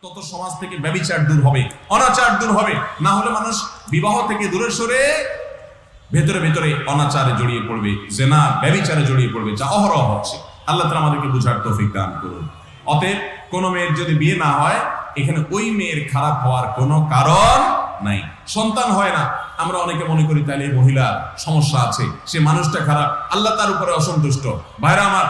তত সমাজ থেকে ব্যভিচার দূর হবে, অনাচার দূর হবে। না হলে মানুষ বিবাহ থেকে দূরে সরে ভেতরে ভেতরে অনাচারে জড়িয়ে পড়বে, জেনা ব্যভিচারে জড়িয়ে পড়বে, যা অহরহ হচ্ছে। আল্লাহ তাআলা আমাদেরকে বুঝার তৌফিক দান করুন। অতএব কোন মেয়ের যদি বিয়ে না হয়, এখানে ওই মেয়ের খারাপ হওয়ার কোনো কারণ নাই। সন্তান হয় না, আমরা অনেকে মনে করি তাহলে এই মহিলার সমস্যা আছে, সে মানুষটা খারাপ, আল্লাহ তার উপরে অসন্তুষ্ট। ভাইরা আমার,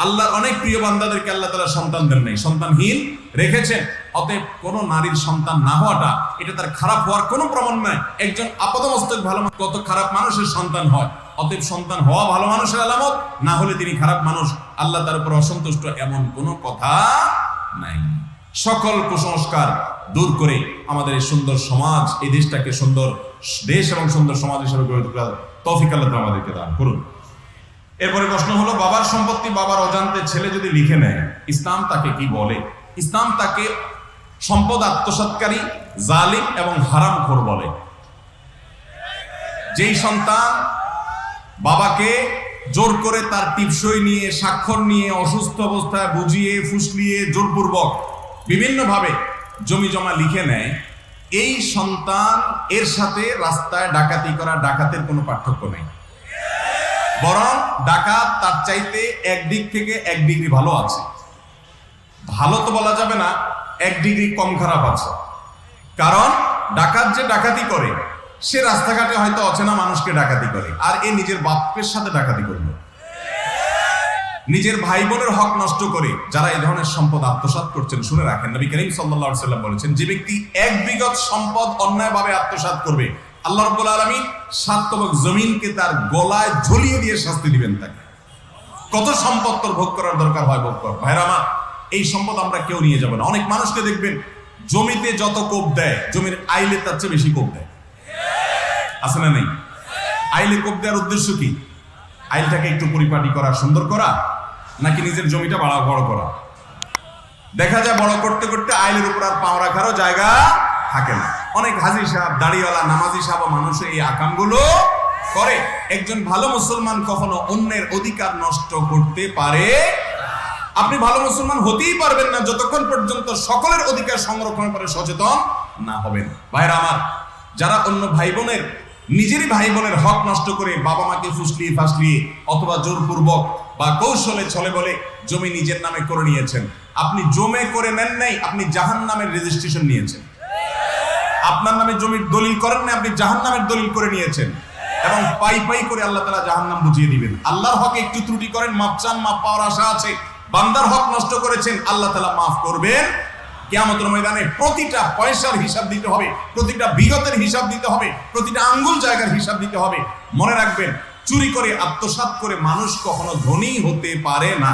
আল্লাহর অনেক প্রিয় বান্দাদেরকে আল্লাহ তাআলা সন্তান দেন নাই, সন্তানহীন রেখেছেন। অতএব কোন নারীর সন্তান না হওয়াটা এটা তার খারাপ হওয়ার কোনো প্রমাণ নাই। একজন আপাতমস্তক ভালো, কত খারাপ মানুষের সন্তান হয়। অতএব সন্তান হওয়া ভালো মানুষের আলামত, না হলে তিনি খারাপ মানুষ, আল্লাহ তার উপর অসন্তুষ্ট, এমন কোনো কথা নাই। সকল কুসংস্কার দূর করে আমাদের এই সুন্দর সমাজ, এই দেশটাকে সুন্দর দেশ এবং সুন্দর সমাজ হিসেবে গড়ে তোলার তৌফিক আল্লাহ তাআলা আমাদেরকে দান করুন। এরপরে প্রশ্ন হলো, বাবার সম্পত্তি বাবার অজান্তে ছেলে যদি লিখে নেয়, ইসলাম তাকে কি বলে? ইসলাম তাকে সম্পদ আত্মসাৎকারী, জালিম এবং হারামখোর বলে। যেই সন্তান বাবাকে জোর করে তার টিপসই নিয়ে, স্বাক্ষর নিয়ে, অসুস্থ অবস্থায় বুঝিয়ে ফুসলিয়ে জোরপূর্বক বিভিন্নভাবে জমি জমা লিখে নেয়, এই সন্তান এর সাথে রাস্তায় ডাকাতি করা ডাকাতের কোনো পার্থক্য নেই। বরং ডাকাত তার চাইতে একদিক থেকে 1 ডিগ্রি ভালো আছে। ভালো তো বলা যাবে না, 1 ডিগ্রি কম খারাপ আছে। কারণ ডাকাত যে ডাকাতি করে, সে রাস্তাঘাটে হয়তো অচেনা মানুষকে ডাকাতি করে, আর এ নিজের বাপের সাথে ডাকাতি করবে, নিজের ভাই বোনের হক নষ্ট করে। যারা এই ধরনের সম্পদ আত্মসাৎ করছেন, শুনে রাখেন, নবী করিম সাল্লাল্লাহু আলাইহি ওয়াসাল্লাম বলেছেন, যে ব্যক্তি 1 বিঘত সম্পদ অন্যায়ভাবে আত্মসাৎ করবে, আল্লাহ রাব্বুল আলামিন 7 তবক জমিনকে তার গলায় ঝুলিয়ে দিয়ে শাস্তি দিবেন তাকে। কত সম্পদ তোর ভোগ করার দরকার হয় ভোগ কর। ভাইরা আমার, এই সম্পদ আমরা কেউ নিয়ে যাব না। অনেক মানুষকে দেখবেন জমিতে যত কোপ দেয়, জমির আইলে তার চেয়ে বেশি কোপ দেয়, আছে না নেই? আইলে কোপ দেওয়ার উদ্দেশ্য কি? আইলটাকে একটু পরিপাটি করা, সুন্দর করা, নাকি নিজের জমিটা বড় করা? দেখা যায় বড় করতে করতে আইলের উপর আর পাও রাখারও জায়গা থাকে না। অনেক হাজি সাহেব, দাড়িওয়ালা, নামাজি সাহেব মানুষ এই আকামগুলো করে। একজন ভালো মুসলমান কখনো অন্যের অধিকার নষ্ট করতে পারে? আপনি ভালো মুসলমান হতেই পারবেন না যতক্ষণ পর্যন্ত সকলের অধিকার সংরক্ষণ করে সচেতন না হবেন। ভাইরা আমার, যারা অন্য ভাই বোনের, নিজেরই ভাই বোনের হক নষ্ট করে বাবা মাকে ফুসলিয়ে ফাসলিয়ে অথবা জোরপূর্বক বা কৌশলে ছলে বলে জমি নিজের নামে করে নিয়েছেন, আপনি জমে করে নেন নাই, আপনি জাহান্নামের রেজিস্ট্রেশন নিয়েছেন। আপনার নামে জমির দলিল করেন না, আপনি জাহান্নামের দলিল করে নিয়েছেন। এবং পাই পাই করে আল্লাহ তাআলা জাহান্নাম বুঝিয়ে দিবেন। আল্লাহর হকে একটু ত্রুটি করেন, মাপ চান, মাপ পাওয়ার আশা আছে। বান্দার হক নষ্ট করেছেন, আল্লাহ তাআলা মাফ করবেন। কিয়ামতের ময়দানে প্রতিটা পয়সার হিসাব দিতে হবে, প্রতিটা বিগতের হিসাব দিতে হবে, প্রতিটা আঙ্গুল জায়গার হিসাব দিতে হবে। মনে রাখবেন, চুরি করে আত্মসাৎ করে মানুষ কখনো ধনী হতে পারে না।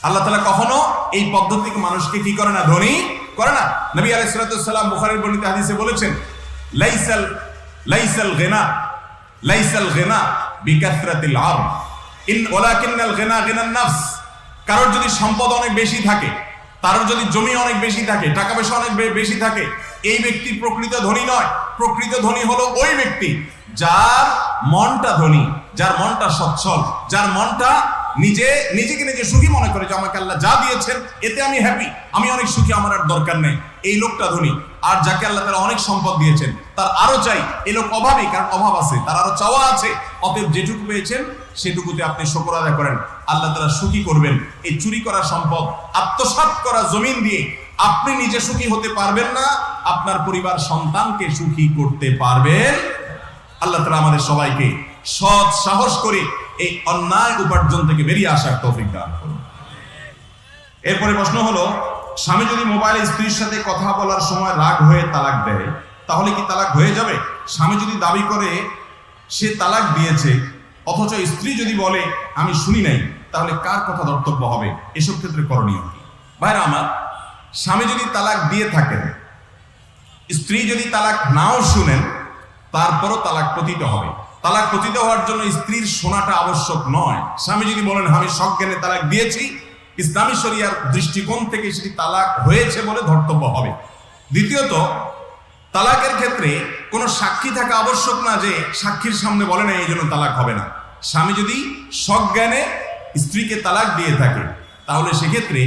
আল্লাহ তাআলা কখনো এই পদ্ধতিকে মানুষকে কি করে না? ধনী করে না। নবী আলাইহিস সালাতু ওয়াস সালাম বুখারীর বর্ণিত হাদিসে বলেছেন, লাইসাল গিনা বিকাসরাতিল আরব ওয়ালাকিনাল গিনা গিনান নাফস। কারোর যদি সম্পদ অনেক বেশি থাকে, তার যদি জমি অনেক বেশি থাকে, টাকা পয়সা অনেক বেশি থাকে, এই ব্যক্তি প্রকৃত ধনী নয়। প্রকৃত ধনী হলো ওই ব্যক্তি যার মনটা ধনী, যার মনটা সচ্ছল, যার মনটা নিজেকে নিজে সুখী মনে করে যে আমাকে আল্লাহ যা দিয়েছেন এতে আমি হ্যাপি, আমি অনেক সুখী, আমার আর দরকার নেই। এই লোকটা ধনী। আর যাকে আল্লাহ তাআলা অনেক সম্পদ দিয়েছেন, তার আরো চাই, এই লোক অভাবী, কারণ অভাব আছে, তার আরো চাওয়া আছে। অতএব যেটুকু পেয়েছেন সেটুকুতে আপনি শুকর আদায় করেন, আল্লাহ তাআলা সুখী করবেন। এই চুরি করা সম্পদ, আত্মসাৎ করা জমিন দিয়ে আপনি নিজে সুখী হতে পারবেন না, আপনার পরিবার সন্তানকে সুখী করতে পারবেন। আল্লাহ তাআলা আমাদের সবাইকে সৎ সাহস করে এই অন্যায় উপার্জন থেকে বেরিয়ে আসার তৌফিক দান করুন। এরপরে প্রশ্ন হলো, স্বামী যদি মোবাইলে স্ত্রীর সাথে কথা বলার সময় রাগ হয়ে তালাক দেয়, তাহলে কি তালাক হয়ে যাবে? স্বামী যদি দাবি করে সে তালাক দিয়েছে, অথচ স্ত্রী যদি বলে আমি শুনি নাই, তাহলে কার কথা ধর্তব্য হবে? এসব ক্ষেত্রে করণীয় কি? ভাইরা আমার, স্বামী যদি তালাক দিয়ে থাকেন, স্ত্রী যদি তালাক নাও শুনেন, তারপরও তালাক পতিত হবে। তালাক পতিত হওয়ার জন্য স্ত্রীর শোনাটা আবশ্যক নয়। স্বামী যদি বলেন আমি সজ্ঞানে তালাক দিয়েছি, ইসলামী শরিয়ার দৃষ্টিকোণ থেকে সেটি তালাক হয়েছে বলে ধর্তব্য হবে। দ্বিতীয়ত, তালাকের ক্ষেত্রে কোনো সাক্ষী থাকা আবশ্যক না যে সাক্ষীর সামনে বলে না এই জন্য তালাক হবে না। স্বামী যদি সজ্ঞানে স্ত্রীকে তালাক দিয়ে থাকে, তাহলে সেক্ষেত্রে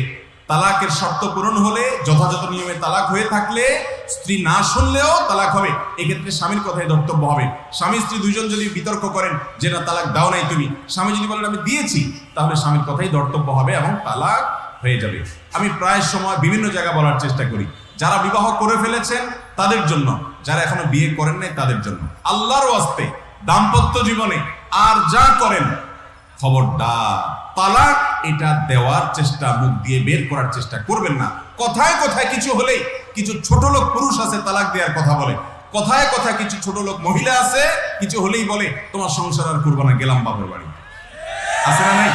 তালাকের শর্ত পূরণ হলে, যথাযথ নিয়মে তালাক হয়ে থাকলে, স্ত্রী না শুনলেও তালাক হবে। এক্ষেত্রে স্বামীর কথাই ধর্তব্য হবে। স্বামী স্ত্রী দুইজন যদি বিতর্ক করেন যে না তালাক দাও নাই তুমি, স্বামী যদি বলেন আমি দিয়েছি, তাহলে স্বামীর কথাই ধর্তব্য হবে এবং তালাক হয়ে যাবে। আমি প্রায় সময় বিভিন্ন জায়গায় বলার চেষ্টা করি, যারা বিবাহ করে ফেলেছেন তাদের জন্য, যারা এখনো বিয়ে করেন নাই তাদের জন্য, আল্লাহর ওয়াস্তে দাম্পত্য জীবনে আর যা করেন খবরদার তালাক এটা দেওয়ার চেষ্টা, মুখ দিয়ে বের করার চেষ্টা করবেন না। কথায় কথায় কিছু হলেই, কিছু ছোট লোক পুরুষ আছে তালাক দেওয়ার কথা বলে, কথায় কথায় কিছু ছোট লোক মহিলা আছে কিছু হলেই বলে তোমার সংসার আর করবো না, গেলাম বাপের বাড়ি। আছে না নাই?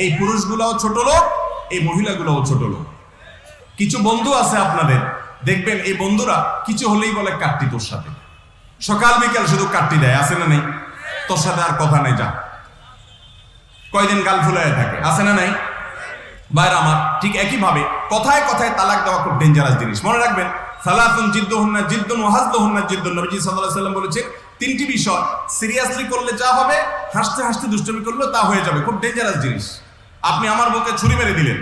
এই পুরুষগুলাও ছোট লোক, এই মহিলাগুলোও ছোট লোক। কিছু বন্ধু আছে আপনাদের, দেখবেন এই বন্ধুরা কিছু হলেই বলে কাটতি তোর সাথে, সকাল বিকাল শুধু কাটতি দেয়। আছে না নাই? তোর সাথে আর কথা নেই, যা। কয়দিন গাল ফুলায় থাকে। আছে না নাই? বাইরে আমার ঠিক একইভাবে কথায় কথায় তালাক দেওয়া খুব ডেঞ্জারাস জিনিস। মনে রাখবেন, সালাতুন জিদ্দুহুন্না জিদ্দুন ওয়া হাজলুহুন্না জিদ্দুন। নবীজি সাল্লাল্লাহু আলাইহি ওয়াসাল্লাম বলেছেন, তিনটি বিষয় সিরিয়াসলি করলে যা হবে, হাসতে হাসতে দুষ্টুমি করলে তা হয়ে যাবে। খুব ডেঞ্জারাস জিনিস। আপনি আমার বুকে ছুরি মেরে দিলেন,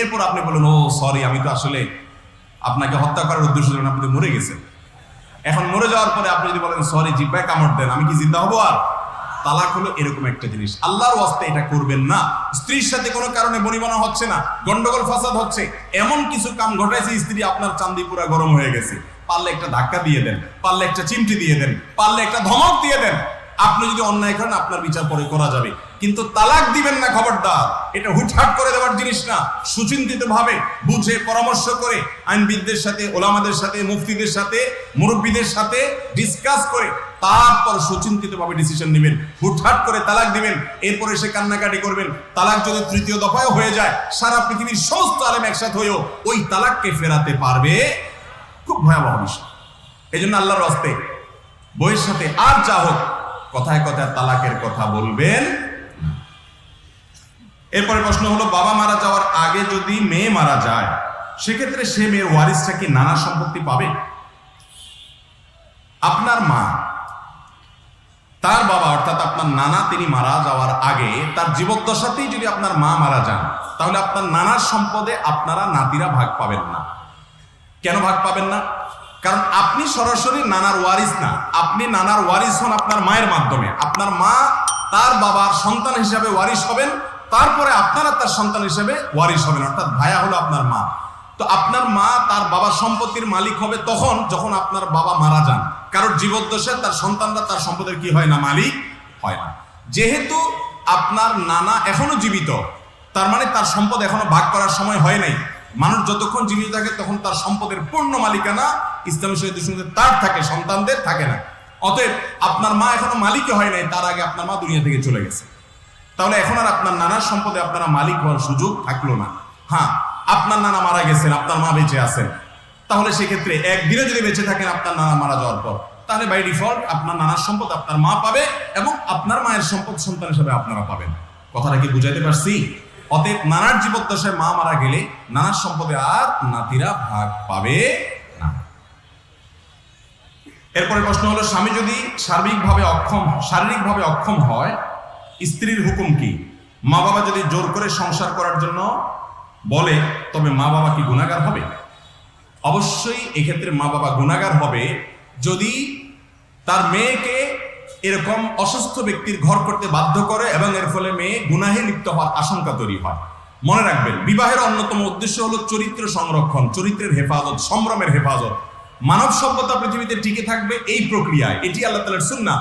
এরপর আপনি বলেন ও সরি, আমি তো আসলে আপনাকে হত্যা করার উদ্দেশ্য ছিল, আপনি তো মরে গেছেন। এখন মরে যাওয়ার পরে আপনি যদি বলেন সরি, জিহ্বায় কামড় দেন, আমি কি জিন্দা হবো আর? তালাক হলো এরকম একটা জিনিস। আল্লাহর ওয়াস্তে এটা করবেন না। স্ত্রীর সাথে কোনো কারণে বনিবনা হচ্ছে না, গন্ডগোল ফাসাদ হচ্ছে, এমন কিছু কাম ঘটাইছে স্ত্রী আপনার চান্দি পুরা গরম হয়ে গেছে, পারলে একটা ধাক্কা দিয়ে দেন, পারলে একটা চিমটি দিয়ে দেন, পারলে একটা ধমক দিয়ে দেন। আপনি যদি অন্যায় করেন আপনার বিচার পরে করা যাবে, কিন্তু তালাক দিবেন না, খবরদার। এটা হুটহাট করে দেওয়ার জিনিস না। সুচিন্তিত ভাবে বুঝে পরামর্শ করে আইনবিদদের সাথে, ওলামাদের সাথে, মুফতিদের সাথে, মুরব্বীদের সাথে ডিসকাস করে তারপর সুচিন্তিত ভাবে ডিসিশন নেবেন। হুটহাট করে তালাক দিবেন, এরপর এসে কান্নাকাটি করবেন। তালাক যদি তৃতীয় দফায় হয়ে যায়, সারা পৃথিবীর সমস্ত আলেম একসাথে হয়েও ওই তালাককে ফেরাতে পারবে, খুব ভয়াবহ বিষয়। এই জন্য আল্লাহর ওয়াস্তে বইয়ের সাথে আর যা হোক কথায় কথায় তালাকের কথা বলবেন। এরপরে প্রশ্ন হলো, বাবা মারা যাওয়ার আগে যদি মেয়ে মারা যায়, সেক্ষেত্রে সে মেয়ের ওয়ারিসটা কি নানা সম্পত্তি পাবে? আপনার মা, তার বাবা অর্থাৎ আপনার নানা, তিনি মারা যাওয়ার আগে তার জীবদ্দশাতেই যদি আপনার মা মারা যান, তাহলে আপনার নানার সম্পদে আপনারা নাতিরা ভাগ পাবেন না। কেন ভাগ পাবেন না? কারণ আপনি সরাসরি নানার ওয়ারিস না, আপনি নানার ওয়ারিস হন আপনার মায়ের মাধ্যমে। আপনার মা তার বাবার সন্তান হিসাবে ওয়ারিস হবেন, তারপরে আপনারা তার সন্তান হিসেবে ওয়ারিস হবেন, অর্থাৎ ভাইয়া হলো আপনার মা। তো আপনার মা তার বাবার সম্পত্তির মালিক হবে তখন যখন আপনার বাবা মারা যান। কারণ জীবদ্দশায় তার সন্তানরা তার সম্পদের কি হয় না, মালিক হয় না। যেহেতু আপনার নানা এখনো জীবিত, তার মানে তার সম্পদ এখনো ভাগ করার সময় হয় নাই। মানুষ যতক্ষণ জীবিত থাকে তখন তার সম্পদের পূর্ণ মালিকানা ইসলামী শরীয়তে তার থাকে, সন্তানদের থাকে না। অতএব আপনার মা এখনো মালিকই হয় নাই, তার আগে আপনার মা দুনিয়া থেকে চলে গেছে। তাহলে এখন আর আপনার নানার সম্পদে আপনারা মালিক হওয়ার সুযোগ থাকলো না। হ্যাঁ, আপনার নানা মারা গেছেন, আপনার মা বেঁচে আছেন, তাহলে সেক্ষেত্রে একদিনে যদি বেঁচে থাকেন আপনার নানা মারা যাওয়ার পর, তাহলে বাই ডিফল্ট আপনার নানার সম্পদ আপনার মা পাবে এবং আপনার মায়ের সম্পদ সন্তান হিসেবে আপনারা পাবেন। কথাটা কি বুঝাইতে পারছি? অতএব নানার জীবদ্দশায় মা মারা গেলে নানার সম্পদে আর নাতিরা ভাগ পাবে না। এরপরে প্রশ্ন হলো, স্বামী যদি শারীরিকভাবে অক্ষম হয়, স্ত্রীর হুকুম কি? মা বাবা যদি জোর করে সংসার করার জন্য বলে, তবে মা বাবা কি গুনাহগার হবে? অবশ্যই এক্ষেত্রে মা বাবা গুনাহগার হবে যদি তার মেয়েকে এরকম অসুস্থ ব্যক্তির ঘর করতে বাধ্য করে এবং এর ফলে মেয়ে গুনাহে লিপ্ত হওয়ার আশঙ্কা তৈরি হয়। মনে রাখবেন, বিবাহের অন্যতম উদ্দেশ্য হলো চরিত্র সংরক্ষণ, চরিত্রের হেফাজত, সম্ভ্রমের হেফাজত। মানব সভ্যতা পৃথিবীতে টিকে থাকবে এই প্রক্রিয়ায়। এটি আল্লাহ তাআলার সুন্নাহ।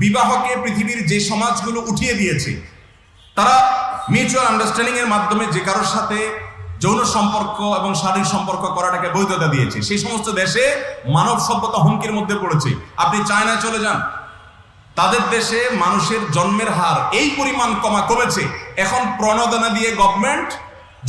বিবাহকে পৃথিবীর যে সমাজগুলো উঠিয়ে দিয়েছে, তারা মিউচুয়াল আন্ডারস্ট্যান্ডিং এর মাধ্যমে যে কারোর সাথে যৌন সম্পর্ক এবং শারীরিক সম্পর্ক করাটাকে বৈধতা দিয়েছে, সেই সমস্ত দেশে মানব সভ্যতা হুমকির মধ্যে পড়েছে। আপনি চায়নায় চলে যান, তাদের দেশে মানুষের জন্মের হার এই পরিমাণ কমেছে, এখন প্রণোদনা দিয়ে গভর্নমেন্ট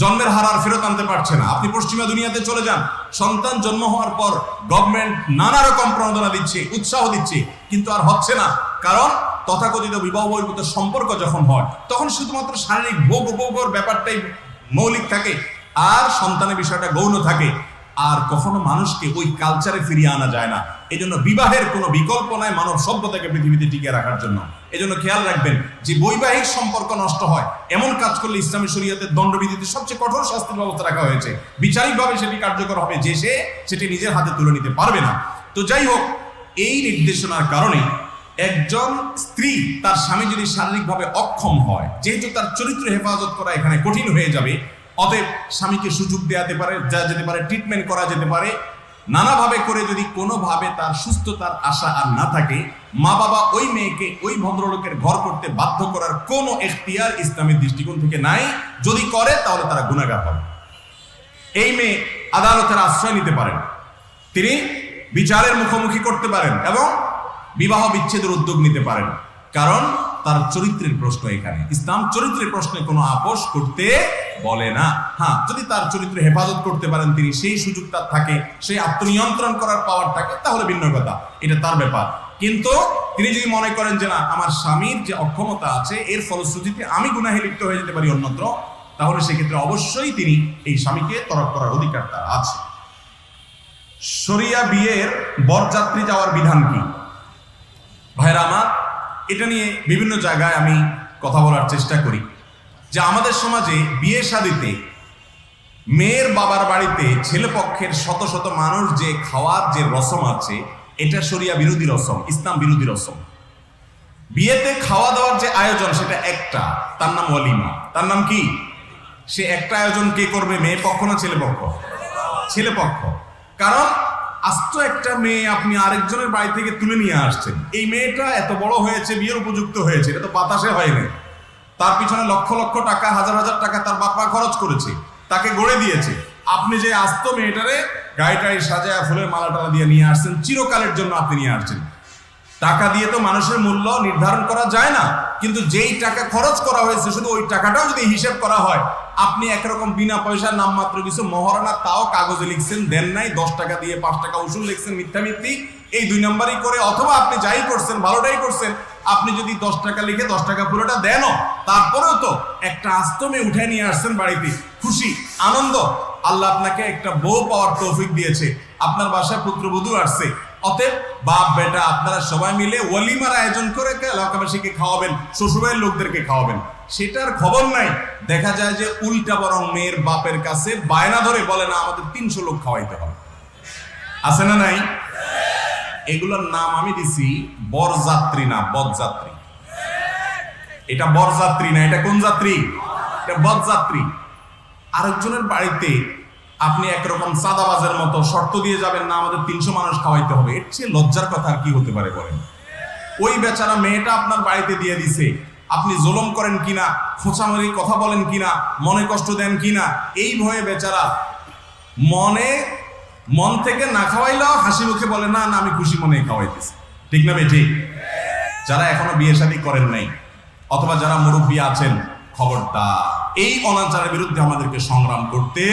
জন্মের হার আর ফেরত আনতে পারছে না। আপনি পশ্চিমা দুনিয়াতে চলে যান, সন্তান জন্ম হওয়ার পর গভর্নমেন্ট নানা রকম প্রণোদনা দিচ্ছে, উৎসাহ দিচ্ছে, কিন্তু আর হচ্ছে না। কারণ তথাকথিত বিবাহ বহির্ভূত সম্পর্ক যখন হয়, তখন শুধুমাত্র শারীরিক ভোগের ব্যাপারটাই মৌলিক থাকে, আর সন্তানের বিষয়টা গৌণ থাকে, আর কখনো মানুষকে ওই কালচারে ফিরিয়ে আনা যায় না। এই জন্য বিবাহের কোনো বিকল্প নাই মানব সভ্যতাকে পৃথিবীতে টিকে রাখার জন্য। এজন্য খেয়াল রাখবেন যে বৈবাহিক সম্পর্ক নষ্ট হয় এমন কাজ করলে ইসলামী শরীয়তের দণ্ডবিধিতে সবচেয়ে কঠোর শাস্তির ব্যবস্থা রাখা হয়েছে। বিচারিকভাবে সেটি কার্যকর হবে যে সেটি নিজের হাতে তুলে নিতে পারবে না। তো যাই হোক, এই নির্দেশনার কারণে একজন স্ত্রী তার স্বামী যদি শারীরিকভাবে অক্ষম হয়, যেহেতু তার চরিত্র হেফাজত করা এখানে কঠিন হয়ে যাবে, অতএব স্বামীকে সুযোগ দেওয়া যেতে পারে, ট্রিটমেন্ট করা যেতে পারে। নানাভাবে করে যদি কোনোভাবে তার সুস্থতার আশা আর না থাকে, মা বাবা ওই মেয়েকে ওই ভদ্রলোকের ঘর করতে বাধ্য করার কোনো এখতিয়ার ইসলামের দৃষ্টিকোণ থেকে নাই। যদি করে তাহলে তারা গুনাহগার হবে। এই মেয়ে আদালতের আশ্রয় নিতে পারেন, তিনি বিচারের মুখোমুখি করতে পারেন এবং বিবাহ বিচ্ছেদের উদ্যোগ নিতে পারেন, কারণ তার চরিত্রের প্রশ্ন। এখানে ইসলাম চরিত্রের প্রশ্নে কোনো আপোষ করতে বলে না। হ্যাঁ, যদি তার চরিত্র হেফাজত করতে পারেন তিনি, সেই সুযোগ তার থাকে, সেই আত্মনিয়ন্ত্রণ করার পাওয়ার থাকে, তাহলে ভিন্ন কথা, এটা তার ব্যাপার। কিন্তু তিনি যদি মনে করেন যে না, আমার স্বামীর যে অক্ষমতা আছে এর ফলশ্রুতিতে আমি গুনাহে লিপ্ত হয়ে যেতে পারি অন্যত্র, তাহলে সেক্ষেত্রে অবশ্যই তিনি এই স্বামীকে তরক করার অধিকার তার আছে। শরিয়া বিয়ের বরযাত্রী যাওয়ার বিধান কি? ভাইরা আমার, এটা নিয়ে বিভিন্ন জায়গায় আমি কথা বলার চেষ্টা করি যে আমাদের সমাজে বিয়ে শাদীতে মেয়ের বাবার বাড়িতে ছেলে পক্ষের শত শত মানুষ যে খাওয়ার যে রসম আছে, এটা শরিয়া বিরোধী রসম, ইসলাম বিরোধী রসম। বিয়েতে খাওয়া দাওয়ার যে আয়োজন সেটা একটা, তার নাম ওয়ালিমা। তার নাম কি? সে একটা আয়োজন কে করবে? মেয়ে পক্ষ না ছেলে পক্ষ? ছেলে পক্ষ। কারণ আস্ত একটা মেয়ে আপনি আরেকজনের বাড়ি থেকে তুলে নিয়ে আসছেন, এই মেয়েটা এত বড় হয়েছে, বিয়ের উপযুক্ত হয়েছে, এটা তো বাতাসে হয়নি। তার পিছনে লক্ষ লক্ষ টাকা, হাজার হাজার টাকা তার বাপ মা খরচ করেছে, তাকে গড়ে দিয়েছে। আপনি যে আস্ত মেয়েটারে গাড়িটাই সাজায় ফুলের মালা টালা দিয়ে নিয়ে আসছেন, চিরকালের জন্য আপনি নিয়ে আসছেন। টাকা দিয়ে তো মানুষের মূল্য নির্ধারণ করা যায় না, কিন্তু যেই টাকা খরচ করা হয়েছে শুধু ওই টাকাটাও যদি হিসেব করা হয়, আপনি একরকম বিনা পয়সার নামমাত্র কিছু মহারণা, তাও কাগজে লিখছেন, দেন নাই, 10 টাকা দিয়ে 5 টাকা উসুল লিখছেন, মিথ্যা মিথ্যি, এই 2 নম্বরই করে। অথবা আপনি যাই করছেন, ভালোটাই করছেন, আপনি যদি 10 টাকা লিখে 10 টাকা পুরোটা দেনও, তারপরেও তো একটা আস্তমে উঠে নিয়ে আসছেন বাড়িতে, খুশি আনন্দ। আল্লাহ আপনাকে একটা বউ পাওয়ার তৌফিক দিয়েছে, আপনার বাসায় পুত্রবধূ আসছে, অতএব বাপ বেটা আপনারা সবাই মিলে ওয়ালিমার আয়োজন করে এলাকাবাসীকে খাওয়াবেন, শ্বশুরবাড়ির লোকদেরকে খাওয়াবেন। সেটার খবর নাই, দেখা যায় যে উল্টা বরং মেয়ের বাপের কাছে বায়না ধরে বলে না আমাদের 300 লোক খাওয়াইতে হবে। আছে না নাই? এগুলোর নাম আমি দিছি বরযাত্রী, না বদযাত্রী। এটা বরযাত্রী না, এটা কোন যাত্রী? এটা বদযাত্রী। আরেকজনের বাড়িতে আপনি একরকম চাঁদাবাজের মতো শর্ত দিয়ে যাবেন, না আমাদের 300 মানুষ খাওয়াইতে হবে। এর চেয়ে লজ্জার কথা আর কি হতে পারে বলেন? ওই বেচারা মেয়েটা আপনার বাড়িতে দিয়ে দিছে, আপনি জুলুম করেন কিনা, খোঁচামারি কথা বলেন কিনা, মনে কষ্ট দেন কিনা, এই ভয়ে বেচারা মন থেকে না খাওয়াইলেও হাসি মুখে বলে না না আমি খুশি মনে খাওয়াইতেছি। ঠিক না বেঠিক? যারা এখনো বিয়ে শাদী করেন নাই অথবা যারা মুরব্বী আছেন, খবরদার, এই অনাচারের বিরুদ্ধে আমাদেরকে সংগ্রাম করতে।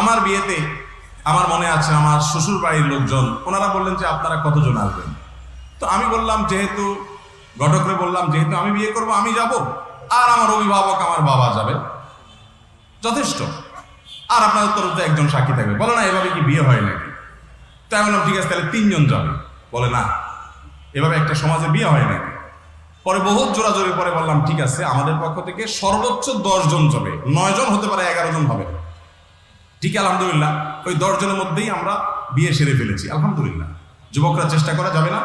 আমার বিয়েতে আমার মনে আছে, আমার শ্বশুর বাড়ির লোকজন ওনারা বললেন যে আপনারা কতজন আসবেন? তো আমি বললাম, যেহেতু ঘটকরে বললাম যেহেতু আমি বিয়ে করব আমি যাব, আর আমার অভিভাবক আমার বাবা যাবে, যথেষ্ট। আর আপনাদের তরফ থেকে একজন সাক্ষী থাকবে। বলে না এভাবে কি বিয়ে হয় নাকি? তো আমি বললাম ঠিক আছে, তাহলে 3 জন যাবে। বলে না এভাবে একটা সমাজে বিয়ে হয় নাকি? পরে বহুত জোরাজোরি পরে বললাম ঠিক আছে, আমাদের পক্ষ থেকে সর্বোচ্চ 10 জন যাবে, 9 জন হতে পারে, 11 জন হবে। ঠিক আলহামদুলিল্লাহ, ওই 10 জনের মধ্যেই আমরা বিয়ে সেরে ফেলেছি আলহামদুলিল্লাহ। যুবকরা চেষ্টা করা যাবে না?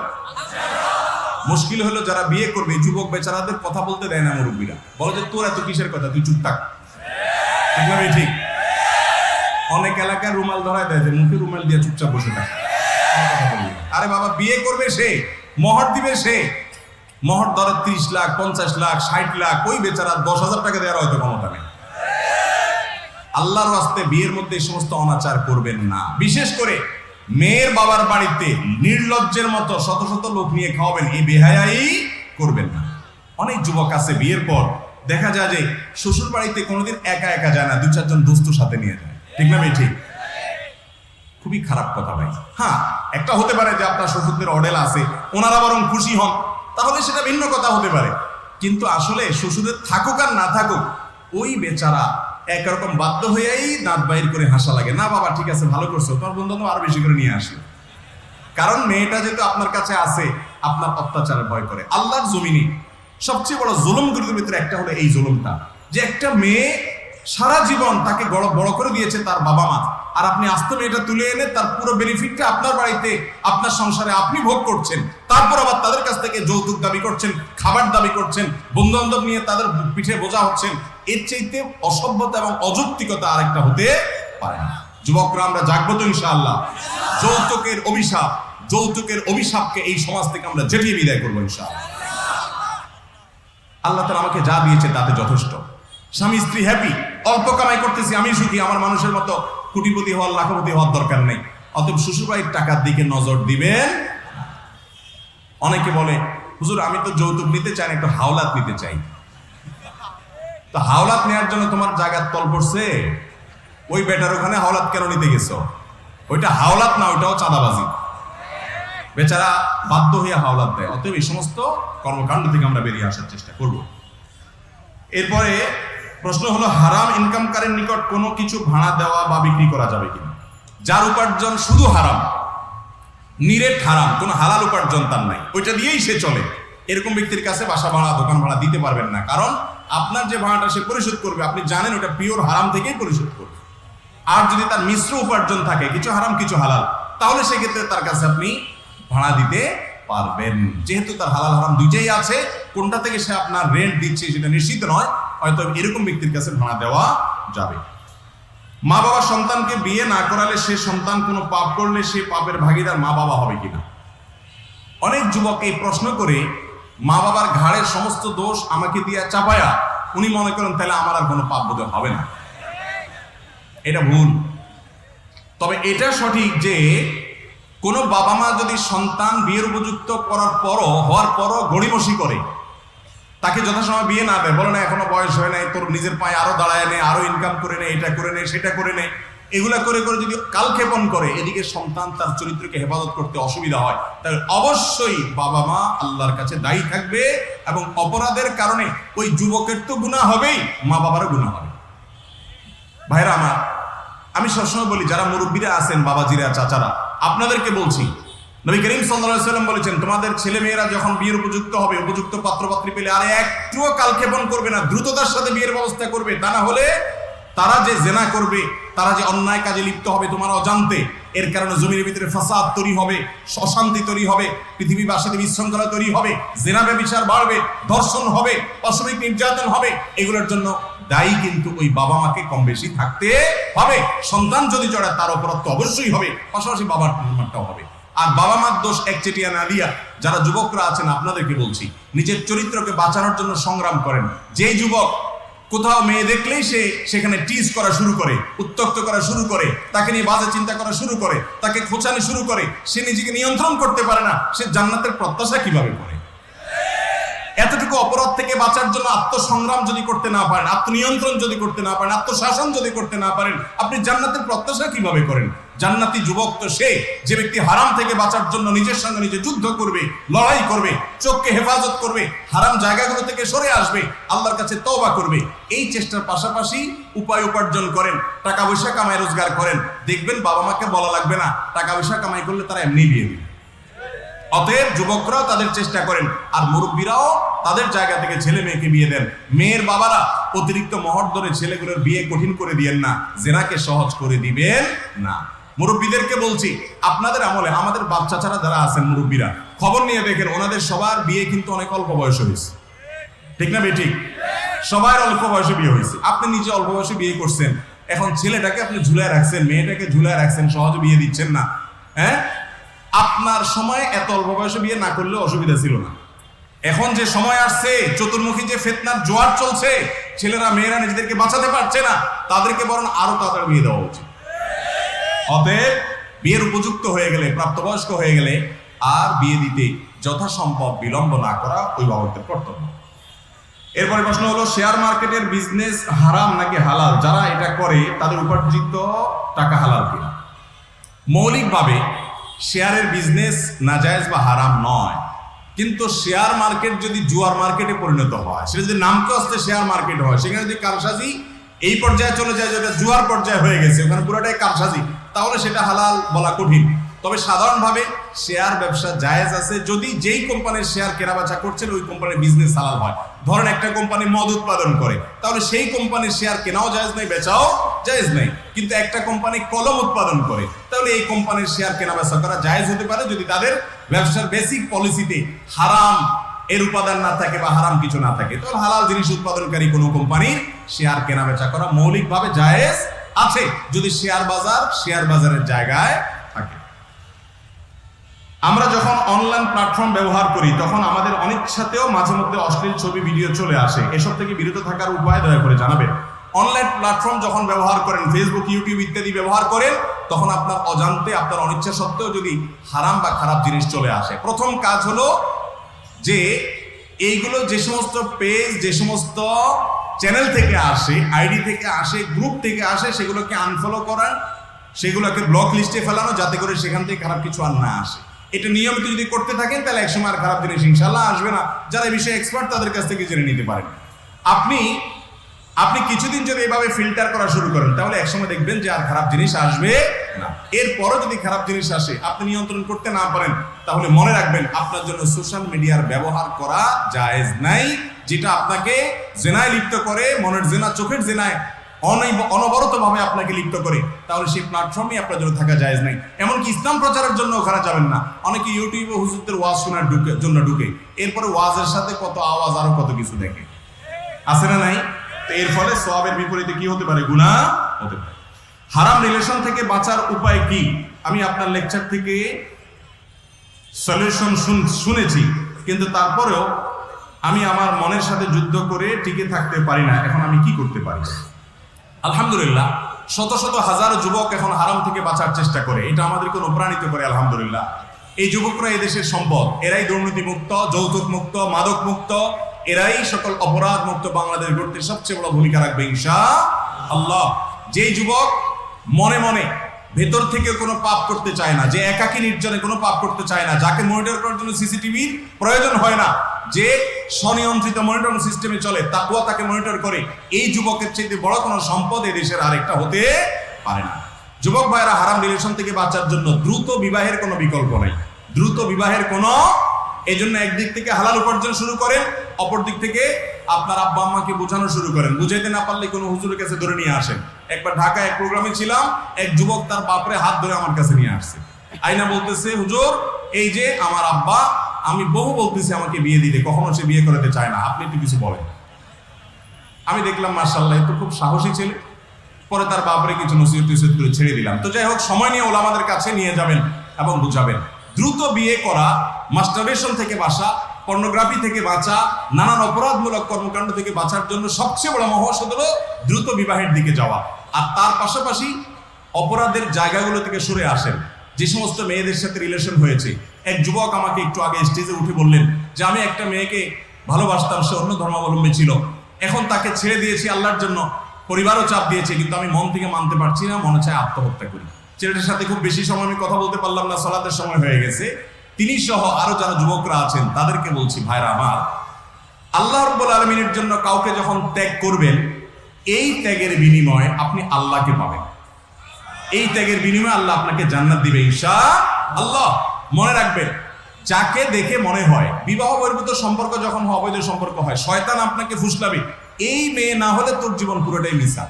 মুশকিল হলো যারা বিয়ে করবে, যুবক বেচারাদের কথা বলতে দেয় না মুরব্বীরা, বলে যে তোর এত কিসের কথা, তুই চুপ থাক। ঠিক না? ঠিক। অনেক এলাকায় রুমাল ধরায় দেয় যে মুখে রুমাল দিয়ে চুপচাপ বসে থাকে। আরে বাবা, বিয়ে করবে সে, মহর দিবে সে, মহর ধরে 30 লাখ 50 লাখ 60 লাখ, ওই বেচারা 10,000 টাকা দেওয়ার হয়তো ক্ষমতা নেই। আল্লাহর রাস্তে বিয়ের মধ্যে এই সমস্ত অনাচার করবেন না। বিশেষ করে মেয়ের বাবার বাড়িতে নির্লজ্জের মতো শত শত লোক নিয়ে খাওয়াবেন, এই বেহায়াই করবেন না। অনেক যুবক আছে বিয়ের পর দেখা যায় যে শ্বশুর বাড়িতে কোনোদিন একা একা যায় না, 2-4 জন দোস্ত সাথে নিয়ে যায়। ঠিক না ভাই? ঠিক। খুবই খারাপ কথা ভাই। হ্যাঁ, একটা হতে পারে যে আপনার শ্বশুরদের অডেল আছে, ওনারা বরং খুশি হন, তাহলে সেটা ভিন্ন কথা হতে পারে। কিন্তু আসলে শ্বশুরের থাকুক আর না থাকুক, ওই বেচারা একরকম বাধ্য হয়েই দাঁত বাইর করে হাসা লাগে। না বাবা ঠিক আছে, ভালো করছো, তোমার বন্ধু আরো বেশি করে নিয়ে আসে। কারণ মেয়েটা যেহেতু আপনার কাছে আছে, আপনার অত্যাচারের ভয় করে। আল্লাহর জমিনে সবচেয়ে বড় জুলুমগুলোর ভিতরে একটা হলো এই জুলুমটা, যে একটা মেয়ে সারা জীবন তাকে বড় করে দিয়েছে তার বাবা মা, আর আপনি আস্তে মেয়েটা তুলে এনে তার পুরো বেনিফিটটা আপনার বাড়িতে আপনার সংসারে আপনি ভোগ করছেন, তারপর আবার তাদের কাছ থেকে যৌতুক দাবি করছেন, খাবার দাবি করছেন, বন্ধু বান্ধব নিয়ে তাদের পিঠে বোঝা হচ্ছেন। এর চাইতে অসভ্যতা এবং অযৌক্তিকতা আরেকটা হতে পারে না। যুবকরা আমরা জাগবো তো ইনশাআল্লাহ। যৌতুকের অভিশাপকে এই সমাজ থেকে আমরা জেটিয়ে বিদায় করবো ইনশাআল্লাহ। আল্লাহ তাআলা আমাকে যা দিয়েছে তাতে যথেষ্ট। স্বামী স্ত্রী হ্যাপি, অল্প কামাই করতেছি, আমি সুখী, আমার মানুষের মতো কোটিপতি হওয়ার লাখপতি হওয়ার দরকার নেই। অতএব শ্বশুরবাড়ির টাকার দিকে নজর দিবেন। অনেকে বলে হুজুর আমি তো যৌতুক নিতে চাই না, একটু হাওলাত নিতে চাই। তো হাওলাত নেওয়ার জন্য তোমার জায়গার তল পড়ছে, ওই বেটার ওখানে হাওলাত কেন নিতে গেছো? ওইটা হাওলাত না, ওইটাও চাঁদাবাজি। বেচারা বাধ্য হয়ে হাওলাত দেয়। অতএব এই সমস্ত কর্মকাণ্ড থেকে আমরা বেরিয়ে আসার চেষ্টা করব। এরপরে প্রশ্ন হলো, হারাম ইনকামকারীর নিকট কোনো কিছু ভাড়া দেওয়া বা বিক্রি করা যাবে কিনা? যার উপার্জন শুধু হারাম, নিরেট হারাম, কোনো হালাল উপার্জন তার নাই, ওইটা দিয়েই সে চলে, এরকম ব্যক্তির কাছে বাসা ভাড়া দোকান ভাড়া দিতে পারবেন না। কারণ আপনার যে ভাড়াটা সে পরিশোধ করবে আপনি জানেন ওটা পিওর হারাম থেকেই পরিশোধ করবে। আর যদি তার মিশ্র উপার্জন থাকে, কিছু হারাম কিছু হালাল, তাহলে সেক্ষেত্রে তার কাছে আপনি ভাড়া দিতে পারবেন। যেহেতু তার হালাল হারাম দুইটাই আছে, কোনটা থেকে সে আপনার রেন্ট দিচ্ছে সেটা নিশ্চিত নয়, হয়তো এরকম ব্যক্তির কাছে ভাড়া দেওয়া যাবে। মা বাবা সন্তানকে বিয়ে না করালে সে সন্তান কোনো পাপ করলে সে পাপের ভাগীদার মা বাবা হবে কিনা? অনেক যুবক এই প্রশ্ন করে মা বাবার ঘাড়ের সমস্ত দোষ আমাকে দিয়ে চাপায়া উনি মনে করেন তাহলে আমার আর কোনো পাপ বোধ হবে না। এটা ভুল। তবে এটা সঠিক যে কোনো বাবা মা যদি সন্তান বিয়ের উপযুক্ত হওয়ার পরও গড়িমসি করে, তাকে যথাসময় বিয়ে না দেয়, বলে না এখনো বয়স হয় নাই, তোর নিজের পায়ে আরো দাঁড়ায় নে, আরো ইনকাম করে নে, এটা করে নে, সেটা করে নে, এগুলা করে করে যদি কালক্ষেপণ করে, এদিকে সন্তান তার চরিত্রকে হেফাজত করতে অসুবিধা হয়, তাহলে অবশ্যই বাবা মা আল্লাহর কাছে দায়ী থাকবে এবং অপরাধের কারণে ওই যুবকের তো গুনাহ হবেই, মা বাবারও গুনাহ হবে। ভাইরা আমার, আমি সবসময় বলি যারা মুরব্বীরা আছেন, বাবাজিরা, চাচারা, আপনাদেরকে বলছি, নবী করিম সাল্লাল্লাহু আলাইহি ওয়াসাল্লাম বলেছেন তোমাদের ছেলে মেয়েরা যখন বিয়ের উপযুক্ত হবে, উপযুক্ত পাত্রপাত্রী পেলে আর একটুও কালক্ষেপণ করবে না, দ্রুততার সাথে বিয়ের ব্যবস্থা করবে। তা না হলে তারা যে জেনা করবে, তারা যে অন্যায় কাজে লিপ্ত হবে তোমার অজান্তে, এর কারণে জমির ভিতরে ফাসাদ তৈরি হবে, অশান্তি তৈরি হবে, পৃথিবীবাসীতে বিশৃঙ্খলা তৈরি হবে, জেনা ব্যভিচার বাড়বে, ধর্ষণ হবে, পাশবিক নির্যাতন হবে। এগুলোর জন্য দায়ী কিন্তু ওই বাবা মাকে কম বেশি থাকতে হবে। সন্তান যদি জড়ায় তার অপরাধ তো অবশ্যই হবে, পাশাপাশি বাবার মারটাও হবে। আর বাবা মার দোষ একচেটিয়া না দিয়া যারা যুবকরা আছেন আপনাদেরকে বলছি, নিজের চরিত্রকে বাঁচানোর জন্য সংগ্রাম করেন। যে যুবক কোথাও মেয়ে দেখলেই সে সেখানে টিজ করা শুরু করে, উত্ত্যক্ত করা শুরু করে, তাকে নিয়ে বাজে চিন্তা করা শুরু করে, তাকে খোঁচানো শুরু করে, সে নিজেকে নিয়ন্ত্রণ করতে পারে না, সে জান্নাতের প্রত্যাশা কিভাবে করে? এতটুকু অপরাধ থেকে বাঁচার জন্য আত্মসংগ্রাম যদি করতে না পারেন, আত্মনিয়ন্ত্রণ যদি করতে না পারেন, আত্মশাসন যদি করতে না পারেন, আপনি জান্নাতের প্রত্যাশা কিভাবে করেন? জান্নাতি যুবক তো সে যে ব্যক্তি হারাম থেকে বাঁচার জন্য নিজের সঙ্গে নিজে যুদ্ধ করবে, লড়াই করবে, চোখকে হেফাজত করবে, হারাম জায়গাগুলো থেকে সরে আসবে, আল্লাহর কাছে তওবা করবে। এই চেষ্টার পাশাপাশি উপায় উপার্জন করেন, টাকা পয়সা কামাই রোজগার করেন, দেখবেন বাবা মাকে বলা লাগবে না, টাকা পয়সা কামাই করলে তারা এমনি বিয়ে দিবে। অতএব যুবকরাও তাদের চেষ্টা করেন, আর মুরব্বীরাও তাদের জায়গা থেকে ছেলে মেয়েকে বিয়ে দেন। মেয়ের বাবারা অতিরিক্ত মহর ধরে ছেলেগুলোর বিয়ে কঠিন করে দিয়েন না, জেনাকে সহজ করে দিবেন না। মুরব্বীদেরকে বলছি, আপনাদের আমলে আমাদের বাচ্চা ছাড়া যারা আছেন মুরব্বীরা, খবর নিয়ে দেখেন ওনাদের সবার বিয়ে কিন্তু অনেক অল্প বয়সে হয়েছে। ঠিক না বেঠিক? সবার অল্প বয়সে বিয়ে হয়েছে। আপনি নিজে অল্প বয়সে বিয়ে করছেন, এখন ছেলেটাকে আপনি ঝুলায় রাখছেন, মেয়েটাকে ঝুলায় রাখছেন, সহজে বিয়ে দিচ্ছেন না। হ্যাঁ, আপনার সময় এত অল্প বয়সে বিয়ে না করলেও অসুবিধা ছিল না। এখন যে সময় আসছে, চতুর্মুখী যে ফিতনার জোয়ার চলছে, ছেলেরা মেয়েরা নিজেদেরকে বাঁচাতে পারছে না, তাদেরকে বরং আরো তাড়াতাড়ি বিয়ে দেওয়া উচিত। অতএব বিয়ের উপযুক্ত হয়ে গেলে, প্রাপ্তবয়স্ক হয়ে গেলে আর বিয়ে দিতে যথাসম্ভব বিলম্ব না করা অভিভাবকদের কর্তব্য। এরপরে প্রশ্ন হলো, শেয়ার মার্কেটের বিজনেস হারাম নাকি হালাল? যারা এটা করে তাদের উপার্জিত টাকা হালাল কিনা? মৌলিকভাবে শেয়ারের বিজনেস নাজায়েজ বা হারাম নয়, কিন্তু শেয়ার মার্কেট যদি জুয়ার মার্কেটে পরিণত হয়, সেটা যদি নামকাস্তে শেয়ার মার্কেট হয়, সেখানে যদি কারসাজি এই পর্যায়ে চলে যায়, যেটা জুয়ার পর্যায়ে হয়ে গেছে, ওখানে পুরোটাই কারসাজি, তাহলে সেটা হালাল বলা কঠিন। তবে সাধারণভাবে শেয়ার ব্যবসা জায়েজ আছে যদি যেই কোম্পানির শেয়ার কেনাবেচা করছেন ওই কোম্পানির বিজনেস হালাল হয়। ধরেন একটা কোম্পানি মদ উৎপাদন করে, তাহলে সেই কোম্পানির শেয়ার কেনাও জায়েজ নাই, বেচাও জায়েজ নাই। কিন্তু একটা কোম্পানি কলম উৎপাদন করে, তাহলে এই কোম্পানির শেয়ার কেনাবেচা করা জায়েজ হতে পারে যদি তাদের ব্যবসার বেসিক পলিসিতে হারাম এর উপাদান না থাকে বা হারাম কিছু না থাকে। তাহলে হালাল জিনিস উৎপাদনকারী কোনো কোম্পানির শেয়ার কেনাবেচা করা মৌলিকভাবে জায়েজ আছে যদি শেয়ার বাজারের জায়গায় থাকে। আমরা যখন অনলাইন প্ল্যাটফর্ম ব্যবহার করি তখন আমাদের অনিচ্ছাতেও মাঝে মধ্যে অশ্লীল ছবি ভিডিও চলে আসে। এসব থেকে বিরত থাকার উপায় দয়া করে জানাবেন। অনলাইন প্ল্যাটফর্ম যখন ব্যবহার করেন, ফেসবুক, ইউটিউব ইত্যাদি ব্যবহার করেন, তখন আপনার অজান্তে, আপনার অনিচ্ছা সত্ত্বেও যদি হারাম বা খারাপ জিনিস চলে আসে, প্রথম কাজ হলো যে এইগুলো যে সমস্ত পেজ, যে সমস্ত চ্যানেল থেকে আসে, আইডি থেকে আসে, গ্রুপ থেকে আসে, সেগুলোকে আনফলো করান, সেগুলোকে ব্লক লিস্টে ফেলানো, যাতে করে সেখান থেকে খারাপ কিছু আর না আসে। এটা নিয়মিত যদি করতে থাকেন তাহলে একসময় আর খারাপ জিনিস ইনশাল্লাহ আসবে না। যারা এই বিষয়ে এক্সপার্ট তাদের কাছ থেকে জেনে নিতে পারেন। আপনি কিছুদিন যদি এভাবে ফিল্টার করা শুরু করেন তাহলে একসময় দেখবেন যে আর খারাপ জিনিস আসবে না। এরপরও যদি খারাপ জিনিস আসে, আপনি নিয়ন্ত্রণ করতে না পারেন, তাহলে মনে রাখবেন আপনার জন্য সোশ্যাল মিডিয়ার ব্যবহার করা জায়েজ নাই। যেটা আপনাকে জেনায় লিপ্ত করে, মনের জেনা, চোখের জেনায় অনবরত ভাবে আপনাকে লিপ্ত করে, তাহলে সেই প্ল্যাটফর্মে আপনার জন্য থাকা জায়েজ নাই। এমনকি ইসলাম প্রচারের জন্য ওখানে যাবেন না। অনেকে ইউটিউবে হুজুরদের ওয়াজ শোনার জন্য ঢুকে, এরপরে ওয়াজের সাথে কত আওয়াজ, আরো কত কিছু দেখে, আছে না নাই? তো এর ফলে সওয়াবের বিপরীতে কি হতে পারে? গুনাহ হতে পারে। হারাম রিলেশন থেকে বাঁচার উপায় কি? আমি আপনার লেকচার থেকে সলিউশন শুনেছি, কিন্তু তারপরেও আমি আমার মনের সাথে যুদ্ধ করে টিকে থাকতে পারি না। এখন আমি কি করতে পারি? আলহামদুলিল্লাহ, শত শত হাজারো যুবক এখন হারাম থেকে বাঁচার চেষ্টা করে, এটা আমাদেরকে অনুপ্রাণিত করে। আলহামদুলিল্লাহ, এই যুবকরা এদেশের সম্পদ, এরাই দুর্নীতি মুক্ত, যৌতুক মুক্ত, মাদক মুক্ত, এরাই সকল অপরাধ মুক্ত বাংলাদেশ গড়তে সবচেয়ে বড় ভূমিকা রাখবে ইনশাআল্লাহ। যেই যুবক মনে মনে ভেতর থেকে কোনো পাপ করতে চায় না, যে একাকী নির্জনে কোনো পাপ করতে চায় না, যাকে মনিটর করার জন্য সিসিটিভির প্রয়োজন হয় না, যে স্বনিয়ন্ত্রিত মনিটরিং সিস্টেমে চলে, তাকওয়া তাকে মনিটর করে, এই যুবকের চেয়ে বড় কোনো সম্পদ এই দেশের আরেকটা হতে পারে না। যুবক ভাইরা, হারাম রিলেশন থেকে বাঁচার জন্য দ্রুত বিবাহের কোনো বিকল্প নাই, দ্রুত বিবাহের কোনো, এই জন্য একদিক থেকে হালাল উপার্জন শুরু করেন, অপর দিক থেকে আপনার আব্বা আম্মাকে বোঝানো শুরু করেন। বুঝাইতে না পারলে কোনো হুজুরের কাছে ধরে নিয়ে আসেন। একবার ঢাকায় এক প্রোগ্রামে ছিলাম, এক যুবক তার বাপরে হাত ধরে আমার কাছে নিয়ে আসছে। আইনা বলতেছে, হুজুর এই যে আমার আব্বা, আমি বহু বলতেছি আমাকে বিয়ে দিতে, কখনো সে বিয়ে করতে চায় না, আপনি একটু কিছু বলেন। আমি দেখলাম মাশাআল্লাহ তো খুব সাহসী ছেলে। পরে তার বাপরে কিছু নসিহত করে ছেড়ে দিলাম। তো যাই হোক, সময় নিয়ে ওলামাদের কাছে নিয়ে যাবেন এবং বুঝাবেন। দ্রুত বিয়ে করা, মাস্টারবেশন থেকে বাঁচা, পর্নোগ্রাফি থেকে বাঁচা, নানান অপরাধমূলক কর্মকাণ্ড থেকে বাঁচার জন্য সবচেয়ে বড় মহৌষধ হলো দ্রুত বিবাহের দিকে যাওয়া। আর তার পাশাপাশি অপরাধের জায়গাগুলো থেকে সরে আসেন। যে সমস্ত মেয়েদের সাথে রিলেশন হয়েছে, এক যুবক আমাকে একটু আগে স্টেজে উঠে বললেন যে আমি একটা মেয়েকে ভালোবাসতাম, সে অন্য ধর্মাবলম্বী ছিল, এখন তাকে ছেড়ে দিয়েছি আল্লাহর জন্য, পরিবারও চাপ দিয়েছে, কিন্তু আমি মন থেকে মানতে পারছি না, মনে চায় আত্মহত্যা করি। ছেলেটার সাথে খুব বেশি সময় আমি কথা বলতে পারলাম না, সালাতের সময় হয়ে গেছে। তিনি সহ আরো যারা যুবকরা আছেন তাদেরকে বলছি, ভাইরা আমার, আল্লাহ রাব্বুল আলামিনের জন্য কাউকে যখন ত্যাগ করবেন, এই ত্যাগের বিনিময়ে আপনি আল্লাহকে পাবেন। এই ত্যাগের বিনিময়ে আল্লাহ আপনাকে জান্নাত দিবে ইনশাআল্লাহ। মনে রাখবেন, যাকে দেখে মনে হয় বিবাহ বহির্ভূত সম্পর্ক যখন অবৈধ সম্পর্ক হয়, শয়তান আপনাকে ফুসলাবে, এই মেয়ে না হলে তোর জীবন পুরোটাই মিছা,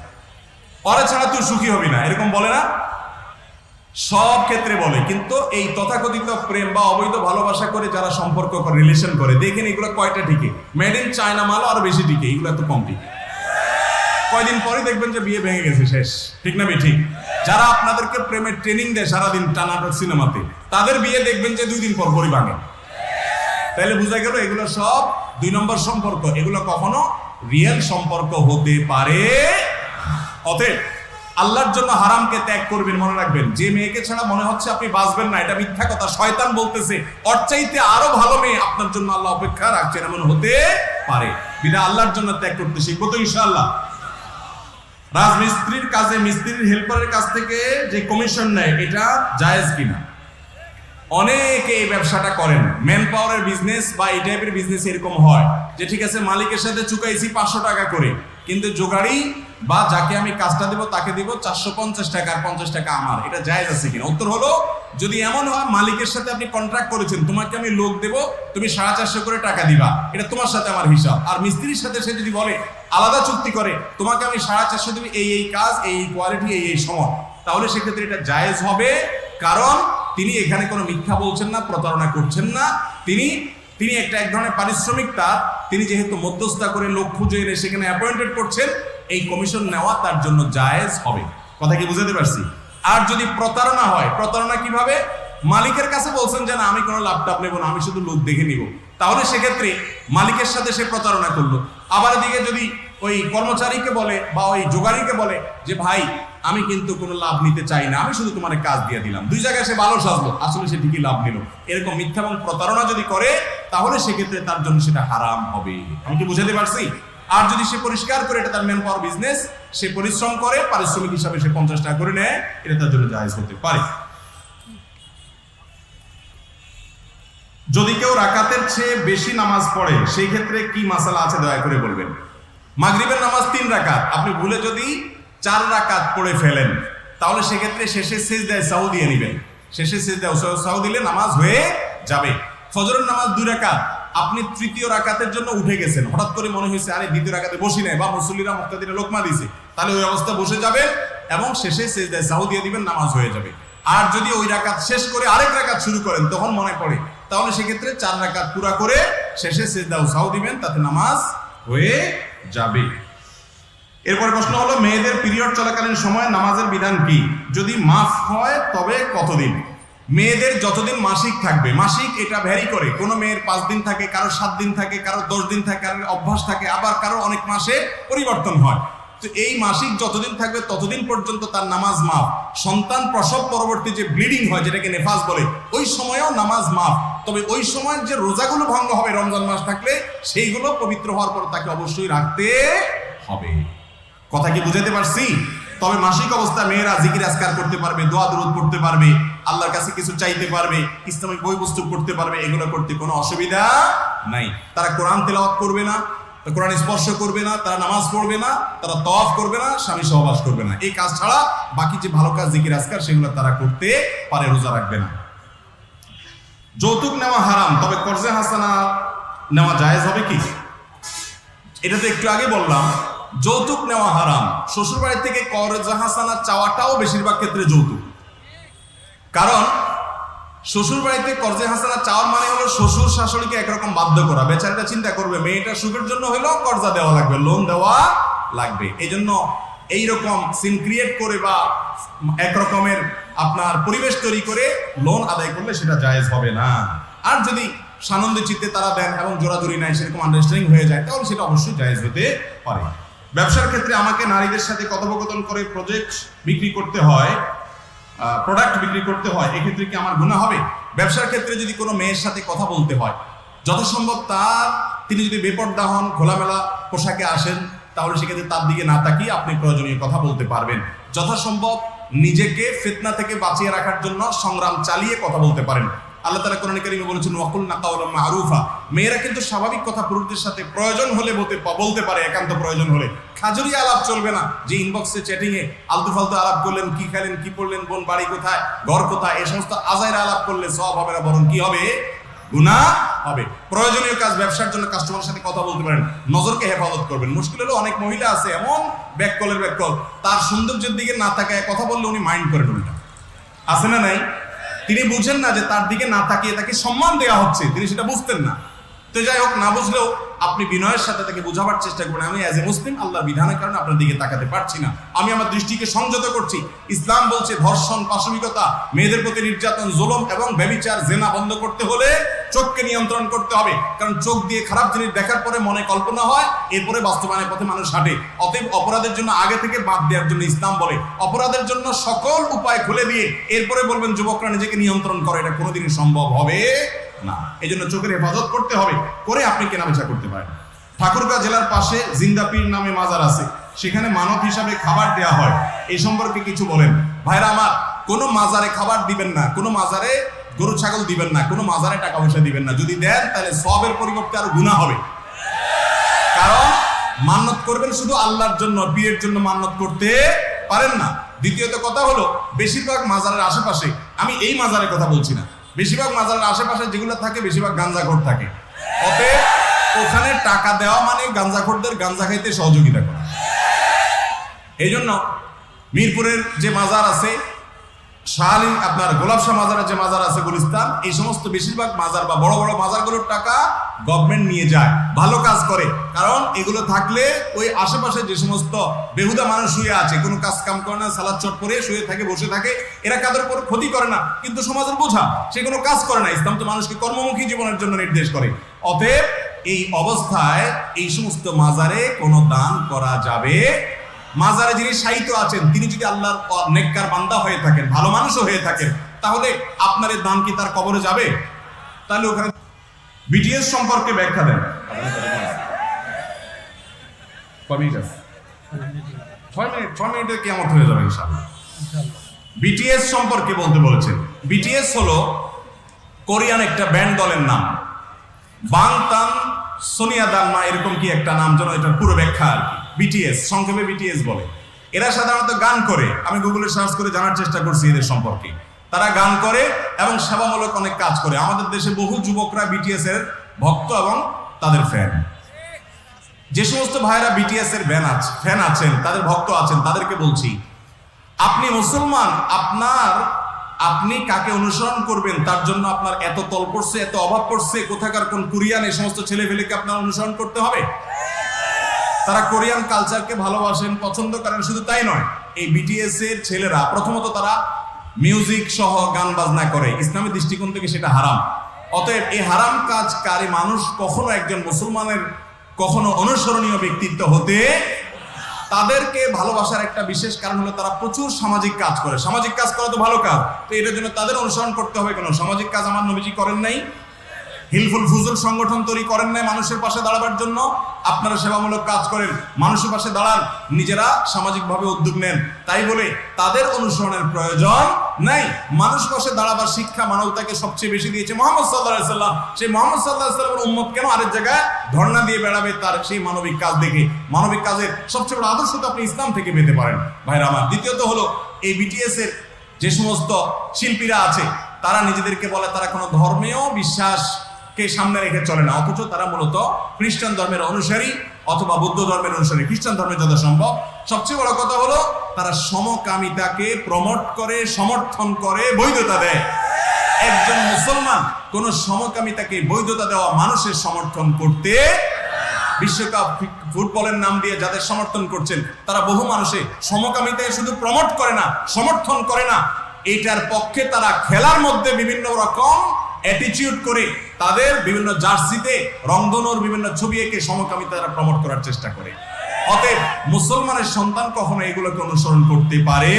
ওরা ছাড়া তুই সুখী হবি না, এরকম বলে না? সব ক্ষেত্রে বলে। কিন্তু এই তথাকথিত প্রেম বা অবৈধ ভালোবাসা করে যারা সম্পর্ক করে, রিলেশন করে, দেখেন এগুলো কয়টা টিকে? মেড ইন চায়না মালও আরো বেশি টিকে, এগুলো এত কম টিকে। কয়দিন পরে দেখবেন যে বিয়ে ভেঙে গেছে, শেষ। ঠিক না ঠিক? যারা আপনাদেরকে প্রেমের ট্রেনিং দেয় সারাদিন টানাটক সিনেমাতে, তাদের বিয়ে দেখবেন যে 2 দিন পর পরই ভাঙে। তাহলে বোঝা গেল এগুলো সব 2 নম্বর সম্পর্ক, এগুলো কখনো রিয়েল সম্পর্ক হতে পারে। অতএব আল্লাহর জন্য হারামকে ত্যাগ করবেন। মনে রাখবেন, যে মেয়েকে ছাড়া মনে হচ্ছে আপনি বাঁচবেন না, এটা মিথ্যা কথা, শয়তান বলতেছে। ওর চাইতে আরো ভালো মেয়ে আপনার জন্য আল্লাহ অপেক্ষা রাখছেন, এমন হতে পারে। বিনা আল্লাহর জন্য ত্যাগ করতে শিখবো তো ইনশাআল্লাহ। রাজমিস্ত্রির কাজে মিস্ত্রির হেল্পারের কাছ থেকে যে কমিশন নেয়, এটা জায়েজ কিনা? অনেকে এই ব্যবসাটা করেন, ম্যান পাওয়ারের বিজনেস বা এই টাইপের বিজনেস এরকম হয় যে ঠিক আছে মালিকের সাথে চুকাইছি 500 টাকা করে, কিন্তু জোগাড়ি বা যাকে আমি কাজটা দেব তাকে দিব 450 টাকা আর 50 টাকা আমার, এটা জায়েজ আছে কিনা? উত্তর হলো, যদি এমন হয় মালিকের সাথে আপনি কন্ট্রাক্ট করেছেন, তোমাকে আমি লোক দেব, তুমি 450 করে টাকা দিবা, এটা তোমার সাথে আমার হিসাব। আর মিস্ত্রির সাথে সে যদি বলে, আলাদা চুক্তি করে, তোমাকে আমি 450 দিবি, এই কাজ, এই কোয়ালিটি, এই সময়, তাহলে সেক্ষেত্রে এটা জায়েজ হবে। কারণ তিনি এখানে কোনো মিথ্যা বলছেন না, প্রতারণা করছেন না। তিনি এক ধরনের পারিশ্রমিক, তিনি যেহেতু মধ্যস্থতা করে লোক খুঁজে এনে সেখানে অ্যাপয়েন্টেড করছেন, এই কমিশন নেওয়া তার জন্য জায়েজ হবে। কথা কি বুঝাতে পারছি? আর যদি প্রতারণা হয়, প্রতারণা কিভাবে? মালিকের কাছে বলছেন যে না আমি কোনো ল্যাপটপ নেবো না, আমি শুধু লোক দেখে নিব, তাহলে সেক্ষেত্রে মালিকের সাথে সে প্রতারণা করলো। আবার এদিকে যদি ওই কর্মচারীকে বলে বা ওই জোগাড়িকে বলে যে ভাই আমি কিন্তু কোনো লাভ নিতে চাই না, আমি শুধু তোমার কাজ দিয়ে দিলাম, দুই জায়গায় সে ভালো সাজলো, আসলে সে ঠিকই লাভ নিল, এরকম মিথ্যা এবং প্রতারণা যদি করে, তাহলে সেক্ষেত্রে তার জন্য সেটা হারাম হবে। আমি কি বুঝাতে পারছি? আর যদি সে পরিষ্কার করে এটা তার ম্যান পাওয়ার বিজনেস, সে পরিশ্রম করে, পারিশ্রমিক হিসাবে সে 50 টাকা করে নেয়, এটা তার জন্য জায়েজ হতে পারে। যদি কেউ রাকাতের চেয়ে বেশি নামাজ পড়ে, সেই ক্ষেত্রে কি মাসালা আছে দয়া করে বলবেন। মাগরিবের নামাজ 3 রাকাত, আপনি ভুলে যদি 4 রাকাত পড়ে ফেলেন, তাহলে সেক্ষেত্রে শেষে সিজদায়ে সাহু দিয়ে নেবেন। শেষে সিজদায়ে সাহু দিলে নামাজ হয়ে যাবে। ফজরের নামাজ 2 রাকাত, আপনি তৃতীয় রাকাতের জন্য উঠে গেছেন, হঠাৎ করে মনে হয়েছে আরে দ্বিতীয় রাকাতে বসি নাই, বা মুসল্লিরা মুক্তাদিরা লোকমা দিয়েছে, তাহলে ওই অবস্থা বসে যাবেন এবং শেষে সিজদায়ে সাহু দিয়ে দিবেন, নামাজ হয়ে যাবে। আর যদি ওই রাকাত শেষ করে আরেক রাকাত শুরু করেন, তখন মনে পড়ে, তাহলে সেক্ষেত্রে 4 রাকাত পুরা করে শেষে সিজদায়ে সাহু দিবেন, তাতে নামাজ হয়ে যাবে। এরপরে প্রশ্ন হলো, মেয়েদের পিরিয়ড চলাকালীন সময় নামাজের বিধান কি? যদি মাফ হয় তবে কতদিন? মেয়েদের যতদিন মাসিক থাকবে, মাসিক এটা ভ্যারি করে, কোনো মেয়ের 5 দিন থাকে, কারো 7 দিন থাকে, কারো 10 দিন থাকে, কারো অভ্যাস থাকে, আবার কারো অনেক মাসে পরিবর্তন হয়। তো এই মাসিক যতদিন থাকবে ততদিন পর্যন্ত তার নামাজ মাফ। সন্তান প্রসব পরবর্তী যে ব্লিডিং হয়, যেটাকে নেফাস বলে, ওই সময়েও নামাজ মাফ। তবে ওই সময়ের যে রোজাগুলো ভঙ্গ হবে রমজান মাস থাকলে, সেইগুলো পবিত্র হওয়ার পর তাকে অবশ্যই রাখতে হবে। কথা কি বুঝাতে পারছি? তবে মাসিক অবস্থা মেয়েরা জিকির আজকার করতে পারবে, দোয়া দরুদ পড়তে পারবে, আল্লাহর কাছে কিছু চাইতে পারবে, ইসলামিক বই পুস্তক পড়তে পারবে, এগুলো করতে কোনো অসুবিধা নাই। তারা কোরআন তেলাওয়াত করবে না, কোরআন স্পর্শ করবে না, তারা নামাজ পড়বে না, তারা তওয়াফ করবে না, স্বামী সহবাস করবে না। এই কাজ ছাড়া বাকি যে ভালো কাজ জিকির আজকার সেগুলো তারা করতে পারে, রোজা রাখবে না। যৌতুক নেওয়া হারাম, তবে কর্জে হাসানা নেওয়া জায়েজ হবে কি? এটা তো একটু আগে বললাম, যৌতুক নেওয়া হারাম। শ্বশুর বাড়ি থেকে কর্জে হাসানা চাওয়াটাও বেশিরভাগ ক্ষেত্রে যৌতুক। কারণ শ্বশুর বাড়িতে কর্জে হাসানা চাওয়ার মানে হলো শ্বশুর শাশুড়িকে একরকম বাধ্য করা। বেচারিটা চিন্তা করবে মেয়েটা সুখের জন্য হলেও কর্জা দেওয়া লাগবে, লোন দেওয়া লাগবে। এই জন্য এইরকম সিন ক্রিয়েট করে বা একরকমের আপনার পরিবেশ তৈরি করে লোন আদায় করলে সেটা জায়েজ হবে না। আর যদি সানন্দে চিত্তে তারা দেন এবং জোরাজুরি নাই, সেরকম আন্ডারস্ট্যান্ডিং হয়ে যায়, তাহলে সেটা অবশ্যই জায়েজ হতে পারে। ব্যবসার ক্ষেত্রে আমাকে নারীদের সাথে কথোপকথন করে প্রোডাক্ট বিক্রি করতে হয়, এক্ষেত্রে কি আমার গুনাহ হবে? ব্যবসার ক্ষেত্রে যদি কোনো মেয়ের সাথে কথা বলতে হয়, যথাসম্ভব তিনি যদি বেপর্দা হন, খোলামেলা পোশাকে আসেন, তাহলে সেক্ষেত্রে তার দিকে না তাকিয়ে আপনি প্রয়োজনীয় কথা বলতে পারবেন। যথাসম্ভব নিজেকে ফিতনা থেকে বাঁচিয়ে রাখার জন্য সংগ্রাম চালিয়ে কথা বলতে পারেন। আল্লাহ তাআলা কোরআনে কারীমে বলেছেন, ওয়াকুলনা কাওলাম মারুফা। মেয়েরা কিন্তু স্বাভাবিক কথা পুরুষদের সাথে প্রয়োজন হলে বলতে পারে, একান্ত প্রয়োজন হলে। খাজুরি আলাপ চলবে না, যে ইনবক্সে চ্যাটিং এ আলতু ফালতু আলাপ করলেন, কি খাইলেন, কি পড়লেন, বোন বাড়ি কোথায়, ঘর কোথায়, এই সমস্ত আজাইরা আলাপ করলে সওয়াব হবে না, বরং কি হবে? গুনাহ হবে। প্রয়োজনীয় কাজ, ব্যবসার জন্য কাস্টমারের সাথে কথা বলতে পারেন, নজরকে হেফাজত করবেন। মুশকিল হলো অনেক মহিলা আছে এমন ব্যাককল, তার সৌন্দর্যের দিকে না তাকায় কথা বললে উনি মাইন্ড করেন, উল্টা আছে না নাই? তিনি বুঝেন না যে তার দিকে না তাকিয়ে তাকে সম্মান দেওয়া হচ্ছে, তিনি সেটা বুঝতেন না। তো যাই হোক, না বুঝলেও আপনি বিনয়ের সাথে তাকে বোঝাবার চেষ্টা করবেন, আমি অ্যাজ এ মুসলিম আল্লাহর বিধানের কারণে আপনার দিকে তাকাতে পারছি না, আমি আমার দৃষ্টিকে সংযত করছি। ইসলাম বলছে ধর্ষণ, পাশবিকতা, মেয়েদের প্রতি নির্যাতন, জুলুম এবং ব্যভিচার, জেনা বন্ধ করতে হলে চোখকে নিয়ন্ত্রণ করতে হবে। কারণ চোখ দিয়ে খারাপ জিনিস দেখার পরে মনে কল্পনা হয়, এরপরে বাস্তবায়নের পথে মানুষ হাঁটে। অতএব অপরাধের জন্য আগে থেকে বাদ দেওয়ার জন্য ইসলাম বলে, অপরাধের জন্য সকল উপায় খুলে দিয়ে এরপরে বলবেন যুবকরা নিজেকে নিয়ন্ত্রণ করে, এটা কোনোদিনই সম্ভব হবে না। এই জন্য চোখের হেফাজত করতে হবে, করে আপনি কেনাবেচা করতে পারেন। ঠাকুরগাঁও জেলার পাশে জিন্দাপীর নামে মাজার আছে, সেখানে মানব হিসাবে খাবার দেওয়া হয়, এই সম্পর্কে কিছু বলেন। ভাইরা আমার, কোনো মাজারে খাবার দিবেন না, কোনো মাজারে গরু ছাগল দিবেন না, কোনো মাজারে টাকা পয়সা দিবেন না। যদি দেন তাহলে সওয়াবের পরিবর্তে আরো গুনাহ হবে। কারণ মান্নত করবেন শুধু আল্লাহর জন্য, পীরের জন্য মান্নত করতে পারেন না। দ্বিতীয়ত কথা হলো, বেশিরভাগ মাজারের আশেপাশে, আমি এই মাজারের কথা বলছি না, বেশিরভাগ মাজারের আশেপাশে যেগুলো থাকে বেশিরভাগ গাঞ্জাখোর থাকে। অতএব ওখানে টাকা দেওয়া মানে গাঞ্জাখোরদের গাঞ্জা খাইতে সহযোগিতা করা। এই জন্য মিরপুরের যে মাজার আছে, শাহালি আপনার গোলাপ শাহ মাজারের যে মাজার আছে গুলিস্তান, এই সমস্ত বেশিরভাগ মাজার বা বড় বড় মাজারগুলোর টাকা গভর্নমেন্ট নিয়ে যায়, ভালো কাজ করে। কারণ এগুলো থাকলে ওই আশেপাশে যে সমস্ত বেহুদা মানুষ শুয়ে আছে, কোনো কাজ কাম করে না, সালাদ চট পরে শুয়ে থাকে, বসে থাকে, এরা কাদের উপর ক্ষতি করে না, কিন্তু সমাজের বোঝা, সে কোনো কাজ করে না। ইসলাম তো মানুষকে কর্মমুখী জীবনের জন্য নির্দেশ করে। অতএব এই অবস্থায় এই সমস্ত মাজারে কোনো দান করা যাবে। মাজারে যিনি শায়িত আছেন তিনি যদি আল্লাহর নেককার বান্দা হয়ে থাকেন, ভালো মানুষও হয়ে থাকেন, তাহলে আপনার এই দান কি তার কবরে যাবে? তাহলে ওখানে বিটিএস সম্পর্কে ব্যাখ্যা দেন। 6 মিনিটে কিয়ামত হয়ে যাবে ইনশাআল্লাহ। বিটিএস সম্পর্কে বলতে বলেছেন। বিটিএস হলো কোরিয়ান একটা ব্যান্ড দলের নাম, বাংতান সোনিয়া দান্মা এরকম কি একটা নাম, যেন এটার পুরো ব্যাখ্যা আর কি। বিটিএস সংক্ষেপে বিটিএস বলে। এরা সাধারণত গান করে, আমি গুগলে সার্চ করে জানার চেষ্টা করছি এদের সম্পর্কে। তারা গান করে এবং সেবামূলক অনেক কাজ করে। আমাদের দেশে বহু যুবকরা বিটিএস এর ভক্ত এবং তাদের ফ্যান। যে সমস্ত ভাইরা বিটিএস এর ফ্যান আছেন, তাদের ভক্ত আছেন, তাদেরকে বলছি, আপনি মুসলমান, আপনি কাকে অনুসরণ করবেন তার জন্য আপনার এত তল পড়ছে, এত অভাব পড়ছে, কোথাকার কোন কোরিয়ান এই সমস্ত ছেলে ফেলেকে আপনার অনুসরণ করতে হবে? তারা কোরিয়ান কালচারকে ভালোবাসেন, পছন্দ করেন। শুধু তাই নয়, এই বিটিএস এর ছেলেরা প্রথমত তারা মিউজিক সহ গান বাজনা করে, ইসলামের দৃষ্টিকোণ থেকে সেটা হারাম। অতএব এই হারাম কাজকারী মানুষ কখনো একজন মুসলমানের কখনো অনুসরণীয় ব্যক্তিত্ব হতে, তাদেরকে ভালোবাসার একটা বিশেষ কারণ হলো তারা প্রচুর সামাজিক কাজ করে। সামাজিক কাজ করা তো ভালো কাজ, তো এটার জন্য তাদের অনুসরণ করতে হবে কেন? সামাজিক কাজ আমার নবীজি করেন নাই? হিলফুল ফুজুল সংগঠন তৈরি করেন নাই মানুষের পাশে দাঁড়াবার জন্য? আপনারা সেবামূলক কাজ করেন, মানুষের পাশে দাঁড়ান, নিজেরা সামাজিকভাবে উদ্যোগ নেন, তাই বলে তাদের অনুসরণের প্রয়োজন নাই। মানুষ পাশে দাঁড়াবার শিক্ষা মানবতাকে সবচেয়ে বেশি দিয়েছে মুহাম্মদ সাল্লাল্লাহু আলাইহি সাল্লাম। সেই মুহাম্মদ সাল্লাল্লাহু আলাইহি সাল্লামের উম্মত কেন আরেক জায়গায় ধর্ণা দিয়ে বেড়াবে তার সেই মানবিক কাজ দেখে? মানবিক কাজের সবচেয়ে বড় আদর্শ তো আপনি ইসলাম থেকে পেতে পারেন ভাইরা আমার। দ্বিতীয়ত হলো, এই বিটিএস এর যে সমস্ত শিল্পীরা আছে, তারা নিজেদেরকে বলে তারা কোনো ধর্মেও বিশ্বাসকে সামনে রেখে চলে না, অথচ তারা মূলত খ্রিস্টান ধর্মের অনুসারী অথবা বৌদ্ধ ধর্মের অনুসারী, খ্রিস্টান ধর্মের যত সম্ভব। সবচেয়ে বড় কথা হলো, তারা সমকামিতাকে প্রমোট করে, সমর্থন করে, বৈধতা দেয়। একজন মুসলমান কোন সমকামিতাকে বৈধতা দেওয়া মানুষের সমর্থন করতে, বিশ্বকাপ ফুটবলের নাম দিয়ে যাদের সমর্থন করছেন, তারা বহু মানুষে সমকামিতায় শুধু প্রমোট করে না, সমর্থন করে না, এটার পক্ষে তারা খেলার মধ্যে বিভিন্ন রকম অ্যাটিটিউড করে, তাদের বিভিন্ন জার্সিতে রংধনুর বিভিন্ন ছবি এঁকে সমকামিতা প্রমোট করার চেষ্টা করে। অতএব মুসলমানের সন্তান কখনো এগুলোকে অনুসরণ করতে পারে?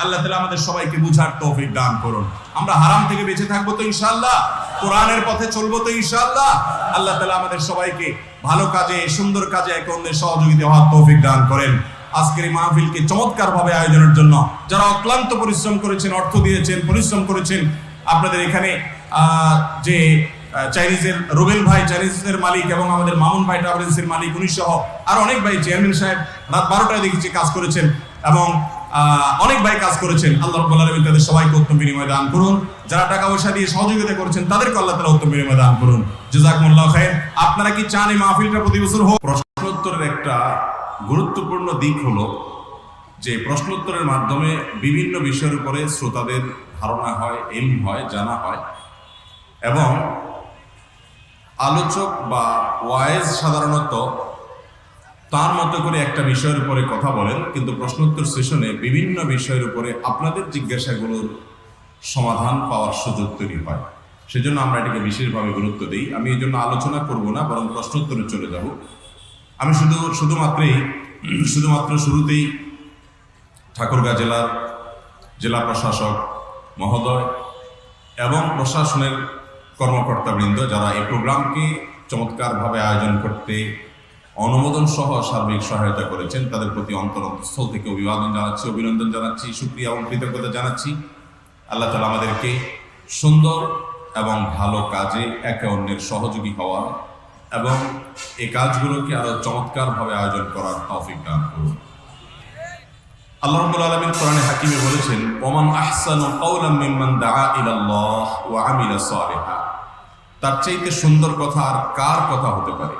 আল্লাহ তাআলা আমাদের সবাইকে বুঝার তৌফিক দান করুন। আমরা হারাম থেকে বেঁচে থাকবো তো ইনশাআল্লাহ, কোরআনের পথে চলবো তো ইনশাআল্লাহ। আল্লাহ তাআলা আমাদের সবাইকে ভালো কাজে, সুন্দর কাজে একে অন্যের সহযোগিতা হওয়ার তৌফিক দান করেন। আজকের এই মাহফিলকে চমৎকারভাবে আয়োজনের জন্য যারা অক্লান্ত পরিশ্রম করেছেন, অর্থ দিয়েছেন, পরিশ্রম করেছেন, আপনাদের এখানে যে চাইনিজের রুবেল ভাই, চাইনিজের মালিক, এবং আমাদের মামুন ভাই ট্রাভেলসের মালিক, উনি সহ আর অনেক ভাই, চেয়ারম্যান সাহেব রাত 12টায় দেখেছি কাজ করেছেন, এবং অনেক ভাই কাজ করেছেন। আল্লাহ রাব্বুল আলামিন তাদের সবাইকে উত্তম বিনিময় দান করুন। যারা টাকা পয়সা দিয়ে সহযোগিতা করেছেন তাদেরকে আল্লাহ তাআলা উত্তম বিনিময় দান করুন। জাযাকুমুল্লাহু খাইর। আপনারা কি চান এই মাহফিলটা প্রতি বছর হোক? প্রশ্নোত্তরের একটা গুরুত্বপূর্ণ দিক হলো যে প্রশ্নোত্তরের মাধ্যমে বিভিন্ন বিষয়ের উপরে শ্রোতাদের ধারণা হয়, ইলম হয়, জানা হয়, এবং আলোচক বা ওয়াইজ সাধারণত তার মতো করে একটা বিষয়ের উপরে কথা বলেন, কিন্তু প্রশ্নোত্তর সেশনে বিভিন্ন বিষয়ের উপরে আপনাদের জিজ্ঞাসাগুলোর সমাধান পাওয়ার সুযোগ তৈরি হয়। সেজন্য আমরা এটাকে বিশেষভাবে গুরুত্ব দিই। আমি এই জন্য আলোচনা করব না, বরং প্রশ্নোত্তরে চলে যাব। আমি শুধুমাত্র শুরুতেই ঠাকুরগাঁ জেলার জেলা প্রশাসক মহোদয় এবং প্রশাসনের কর্মকর্তাবৃন্দ যারা এই প্রোগ্রামকে চমৎকারভাবে আয়োজন করতে অনুমোদন সহ সার্বিক সহায়তা করেছেন, তাদের প্রতি অন্তরস্থল থেকে অভিনন্দন জানাচ্ছি, শুকরিয়া এবং কৃতজ্ঞতা জানাচ্ছি। আল্লাহ তাআলা আমাদেরকে সুন্দর এবং ভালো কাজে একে অন্যের সহযোগী হওয়া এবং এই কাজগুলোকে আরো চমৎকারভাবে আয়োজন করার তৌফিক দান করুন। আল্লাহ রাব্বুল আলামিন কোরআনে হাকিমে বলেছেন, ওমান আহসানু কাওলাম মিম্মান দাআ ইলাল্লাহ ওয়া আমিলা সালিহা। তার চাইতে সুন্দর কথা আর কার কথা হতে পারে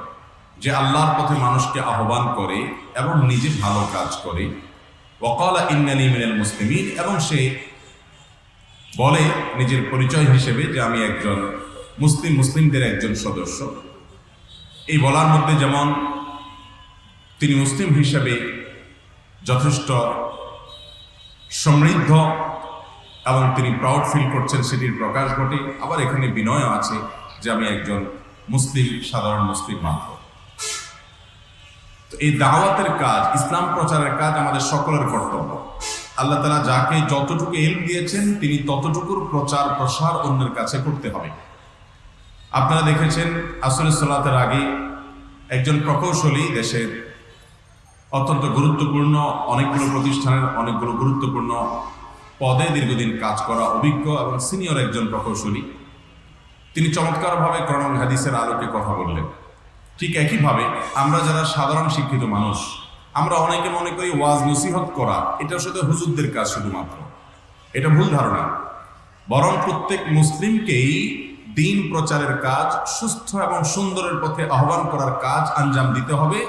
যে আল্লাহর পথে মানুষকে আহ্বান করে এবং নিজে ভালো কাজ করে। ওয়া ক্বালা ইন্নানি মিনাল মুসলিমিন, এবং সে বলে নিজের পরিচয় হিসেবে যে আমি একজন মুসলিমদের একজন সদস্য। এই বলার মধ্যে যেমন তিনি মুসলিম হিসেবে যথেষ্ট সমৃদ্ধ এবং তিনি প্রাউড ফিল করছেন, সেটির প্রকাশ ঘটে। আবার এখানে বিনয় আছে যে আমি একজন মুসলিম, সাধারণ মুসলিম মাত্র। তো এই দাওয়াতের কাজ, ইসলাম প্রচারের কাজ আমাদের সকলের কর্তব্য। আল্লাহ তাআলা যাকে যতটুকু ইলম দিয়েছেন তিনি ততটুকুর প্রচার প্রসার অন্যের কাছে করতে হবে। আপনারা দেখেছেন আসরের সালাতের আগে একজন প্রকৌশলী, দেশের অত্যন্ত গুরুত্বপূর্ণ অনেকগুলো প্রতিষ্ঠানের অনেকগুলো গুরুত্বপূর্ণ পদে দীর্ঘদিন কাজ করা অভিজ্ঞ এবং সিনিয়র একজন প্রকৌশলী, তিনি চমৎকারভাবে কোরআন এবং হাদিসের আলোকে কথা বললেন। ঠিক একইভাবে আমরা যারা সাধারণ শিক্ষিত মানুষ, আমরা অনেকে মনে করি ওয়াজ নসিহত করা এটা শুধু হুজুরদের কাজ শুধুমাত্র। এটা ভুল ধারণা। বরং প্রত্যেক মুসলিমকেই দিন প্রচারের কাজ, সুস্থ এবং সুন্দরের পথে আহ্বান করার কাজ আঞ্জাম দিতে হবে।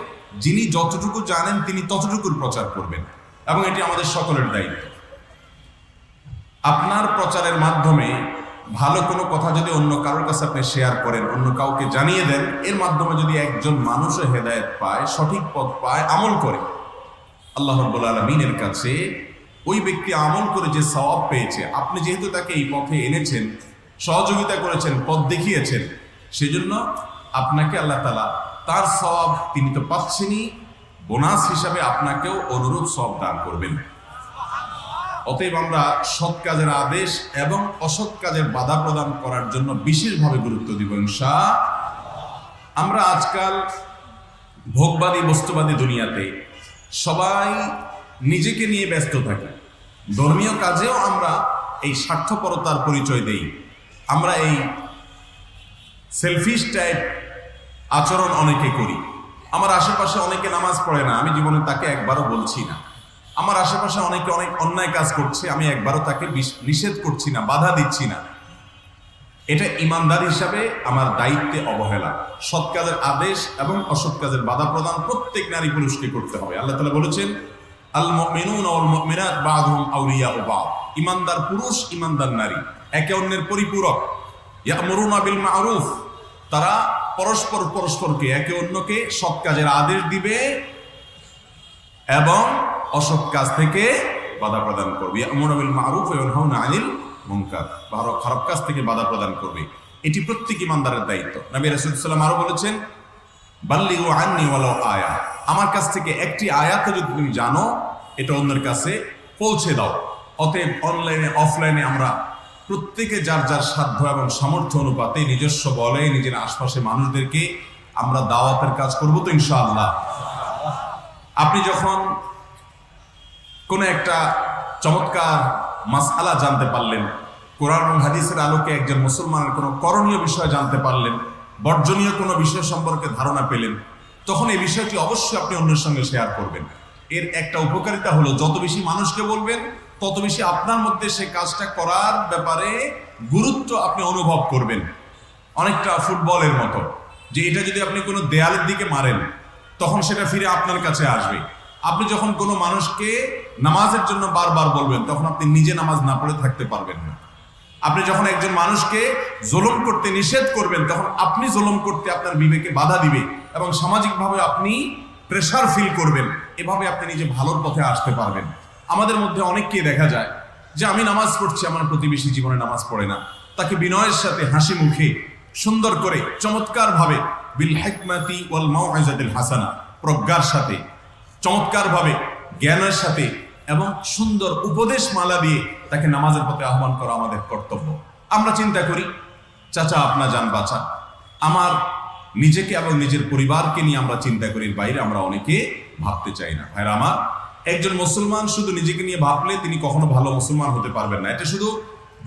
যিনি যতটুকু জানেন তিনি ততটুকুর প্রচার করবেন, এবং এটি আমাদের সকলের দায়িত্ব। আপনার প্রচারের মাধ্যমে ভালো কোনো কথা যদি অন্য কারোর কাছে আপনি শেয়ার করেন, অন্য কাউকে জানিয়ে দেন, এর মাধ্যমে যদি একজন মানুষও হেদায়েত পায়, সঠিক পথ পায়, আমল করে, আল্লাহ রাব্বুল আলামিনের কাছে ওই ব্যক্তি আমল করে যে সওয়াব পেয়েছে, আপনি যেহেতু তাকে এই পথে এনেছেন, সহযোগিতা করেছেন, পথ দেখিয়েছেন, সেজন্য আপনাকে আল্লাহ তাআলা তার সওয়াব তিনি তো পাচ্ছেনই, বোনাস হিসাবে আপনাকেও অনুরূপ সওয়াব দান করবেন। অতএব আমরা সৎ কাজের আদেশ এবং অসৎ কাজের বাধা প্রদান করার জন্য বিশেষভাবে গুরুত্ব দিব ইনশাআল্লাহ। আমরা আজকাল ভোগবাদী বস্তুবাদী দুনিয়াতে সবাই নিজেকে নিয়ে ব্যস্ত থাকি। ধর্মীয় কাজেও আমরা এই স্বার্থপরতার পরিচয় দেই। আমরা এই সেলফিশ টাইপ আচরণ অনেকে করি। আমার আশেপাশে অনেকে নামাজ পড়ে না, আমি জীবনে তাকে একবারও বলছি না। আমার আশেপাশে অনেকে অনেক অন্যায় কাজ করছে, আমি একবারও তাকে নিষেধ করছি না, বাধা দিচ্ছি না। এটা ইমানদার হিসাবে আমার দায়িত্বে অবহেলা। সৎ কাজের আদেশ এবং অসৎ কাজের বাধা প্রদান প্রত্যেক নারী পুরুষকে করতে হবে। আল্লাহ তাআলা বলেছেন, আল মুমিনুনা ওয়াল মুমিনাত বা'দুহুম আউলিয়াউ বা'দ। ইমানদার পুরুষ, ইমানদার নারী একে অন্যের পরিপূরক। ইয়া'মুরুনা বিল মা'রুফ, তারা পরস্পরকে একে অন্যকে সৎ কাজের আদেশ দিবে এবং অসৎ কাজ থেকে বাধা প্রদান করবে। ইয়া'মুরুনা বিল মা'রুফ ওয়া ইয়ানহাউনা আনিল মুনকার, খারাপ কাজ থেকে বাধা প্রদান করবে। এটি প্রত্যেক ইমানদারের দায়িত্ব। নবী রাসূল সাল্লাল্লাহু আলাইহি ওয়াসাল্লাম আরো বলেছেন, বাল্লিগু আন্নি ওয়ালাউ আয়া, আমার কাছ থেকে একটি আয়াত যদি তুমি জানো এটা অন্যের কাছে পৌঁছে দাও। অতএব অনলাইনে অফলাইনে আমরা প্রত্যেকে যার যার সাধ্য এবং সামর্থ্য অনুপাতে নিজস্ব বলে নিজের আশপাশে মানুষদেরকে আমরা দাওয়াতের কাজ করব তো ইনশাআল্লাহ। আপনি যখন কোন একটা চমৎকার মাসআলা জানতে পারলেন, কোরআন এবং হাদিসের আলোকে একজন মুসলমানের কোনো করণীয় বিষয় জানতে পারলেন, বর্জনীয় কোনো বিষয় সম্পর্কে ধারণা পেলেন, তখন এই বিষয়টি অবশ্যই আপনি অন্যের সঙ্গে শেয়ার করবেন। এর একটা উপকারিতা হলো যত বেশি মানুষকে বলবেন তত বেশি আপনার মধ্যে সে কাজটা করার ব্যাপারে গুরুত্ব আপনি অনুভব করবেন। অনেকটা ফুটবলের মতো, যে এটা যদি আপনি কোনো দেয়ালের দিকে মারেন তখন সেটা ফিরে আপনার কাছে আসবে। আপনি যখন কোনো মানুষকে নামাজের জন্য বারবার বলবেন তখন আপনি নিজে নামাজ না পড়ে থাকতে পারবেন না। আপনি যখন একজন মানুষকে জুলুম করতে নিষেধ করবেন তখন আপনি জুলুম করতে আপনার বিবেকে বাধা দিবে এবং সামাজিকভাবে আপনি প্রেসার ফিল করবেন। এভাবে আপনি নিজে ভালোর পথে আসতে পারবেন। আমাদের মধ্যে অনেককে দেখা যায় যে আমি নামাজ পড়ছি, আমার প্রতিবেশী জীবনে নামাজ পড়ে না, তাকে বিনয়ের সাথে হাসি মুখে সুন্দর করে চমৎকারভাবে বিল হিকমাতি ওয়াল মাউইজাতিল হাসানা, প্রজ্ঞার সাথে চমৎকারভাবে জ্ঞানের সাথে এবং সুন্দর উপদেশ মালা দিয়ে তাকে নামাজের পথে আহ্বান করা আমাদের কর্তব্য। আমরা চিন্তা করি চাচা আপনা যান বাঁচা, আমার নিজেকে এবং নিজের পরিবারকে নিয়ে আমরা চিন্তা করি, বাইরে আমরা অনেকে ভাবতে চাই না। ভাইরা আমার, একজন মুসলমান শুধু নিজেকে নিয়ে ভাবলে তিনি কখনো ভালো মুসলমান হতে পারবেন না। এটা শুধু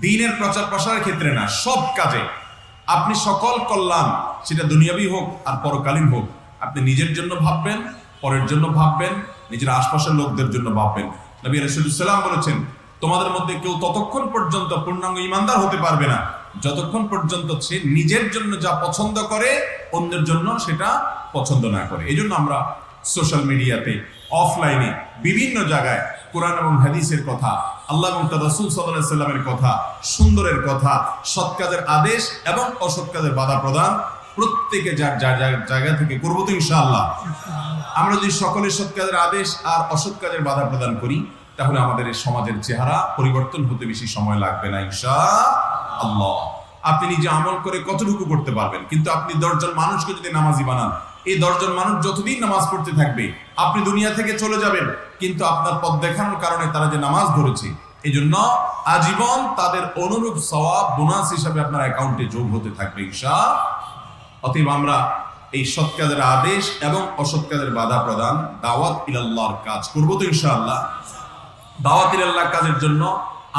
দ্বীনের প্রচার প্রসারের ক্ষেত্রে না, সব কাজে আপনি সকল কল্যাণ সেটা দুনিয়াবি হোক আর পরকালীন হোক, আপনি নিজের জন্য ভাববেন, পরের জন্য ভাববেন, নিজের আশপাশের লোকদের জন্য ভাববেন। নবী রাসূলুল্লাহ বলেছেন, তোমাদের মধ্যে কেউ ততক্ষণ পর্যন্ত পূর্ণাঙ্গ ইমানদার হতে পারবে না যতক্ষণ পর্যন্ত সে নিজের জন্য যা পছন্দ করে অন্যের জন্য সেটা পছন্দ না করে। এই জন্য আমরা সোশ্যাল মিডিয়াতে, অফলাইনে, বিভিন্ন জায়গায় কোরআন এবং হাদিসের কথা, আল্লাহ এবং তার রাসূল সাল্লাল্লাহু আলাইহি সাল্লামের কথা, সুন্দরের কথা, সৎ কাজের আদেশ এবং অসৎ কাজের বাধা প্রদান প্রত্যেকে যার যার জায়গা থেকে করবো তো ইনশাআল্লাহ। আমরা যদি সকলের সৎ কাজের আদেশ আর অসৎ কাজের বাধা প্রদান করি, তাহলে আমাদের এই সমাজের চেহারা পরিবর্তন হতে বেশি সময় লাগবে না ইনশাআল্লাহ। আপনি নিজে আমল করে কতটুকু করতে পারবেন, কিন্তু আপনি 10 জন মানুষকে যদি নামাজি বানান, এই 10 জন মানুষ যতদিন নামাজ পড়তে থাকবে আপনি দুনিয়া থেকে চলে যাবেন, কিন্তু আপনার পথ দেখানোর কারণে তারা যে নামাজ ধরেছে, এই জন্য আজীবন তাদের অনুরূপ সওয়াব বোনাস হিসাবে আপনার অ্যাকাউন্টে যোগ হতে থাকবে ইনশাআল্লাহ। অতএব আমরা এই সৎ কাজের আদেশ এবং অসৎ কাজের বাধা প্রদান, দাওয়াত ইলাল্লাহর কাজ করবো তো ইনশাআল্লাহ। দাওয়াত ইলাল্লাহ কাজের জন্য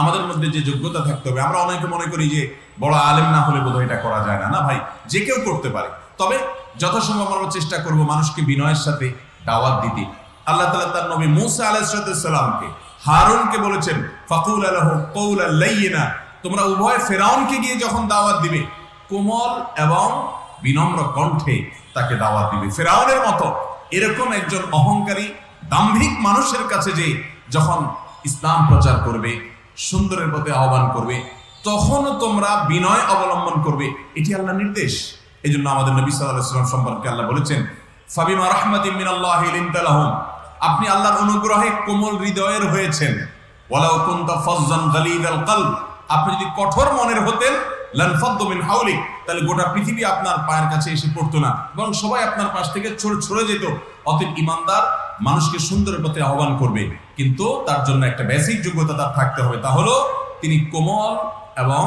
আমাদের মধ্যে যে যোগ্যতা থাকতে হবে, আমরা অনেকে মনে করি যে বড় আলেম না হলে বোধহয় এটা করা যায় না। না ভাই, যে কেউ করতে পারে, তবে যথাসম্ভব আমরা চেষ্টা করব মানুষকে বিনয়ের সাথে দাওয়াত দিতে। আল্লাহ তাআলা তার নবী মূসা আলাইহিস সালামকে, হারুনকে বলেছেন, ফাকুল লাহু কওলান লাইয়িনা, তোমরা উভয় ফেরাউনকে গিয়ে যখন দাওয়াত দিবে কোমল এবং বিনম্র কণ্ঠে তাকে দাওয়াত দিবে। ফেরাউনের মতো এরকম একজন অহংকারী দাম্ভিক মানুষের কাছে যে যখন ইসলাম প্রচার করবে, সুন্দরের পথে আহ্বান করবে, তখনও তোমরা বিনয় অবলম্বন করবে, এটি আল্লাহর নির্দেশ। এই জন্য আমাদের নবী সাল্লাল্লাহু আলাইহি ওয়াসাল্লাম সম্পর্কে আল্লাহ বলেছেন, ফাবিমা রাহমাতিন মিনাল্লাহি লিনতা লাহুম, আপনি আল্লাহর অনুগ্রহে কোমল হৃদয়ের হয়েছেন। ওয়ালাউ কুনতা ফাজ্জান গালিযাল কলব, আপনি যদি কঠোর মনের হতেন, লানফাদ্দু মিন হাওলিক, তাহলে গোটা পৃথিবী আপনার পায়ের কাছে এসে পড়তো না, বরং সবাই আপনার পাশ থেকে ছড়ে যেত। অতএব ইমানদার মানুষকে সুন্দরের পথে আহ্বান করবে, কিন্তু তার জন্য একটা বেসিক যোগ্যতা তার থাকতে হবে, তা হলো তিনি কোমল এবং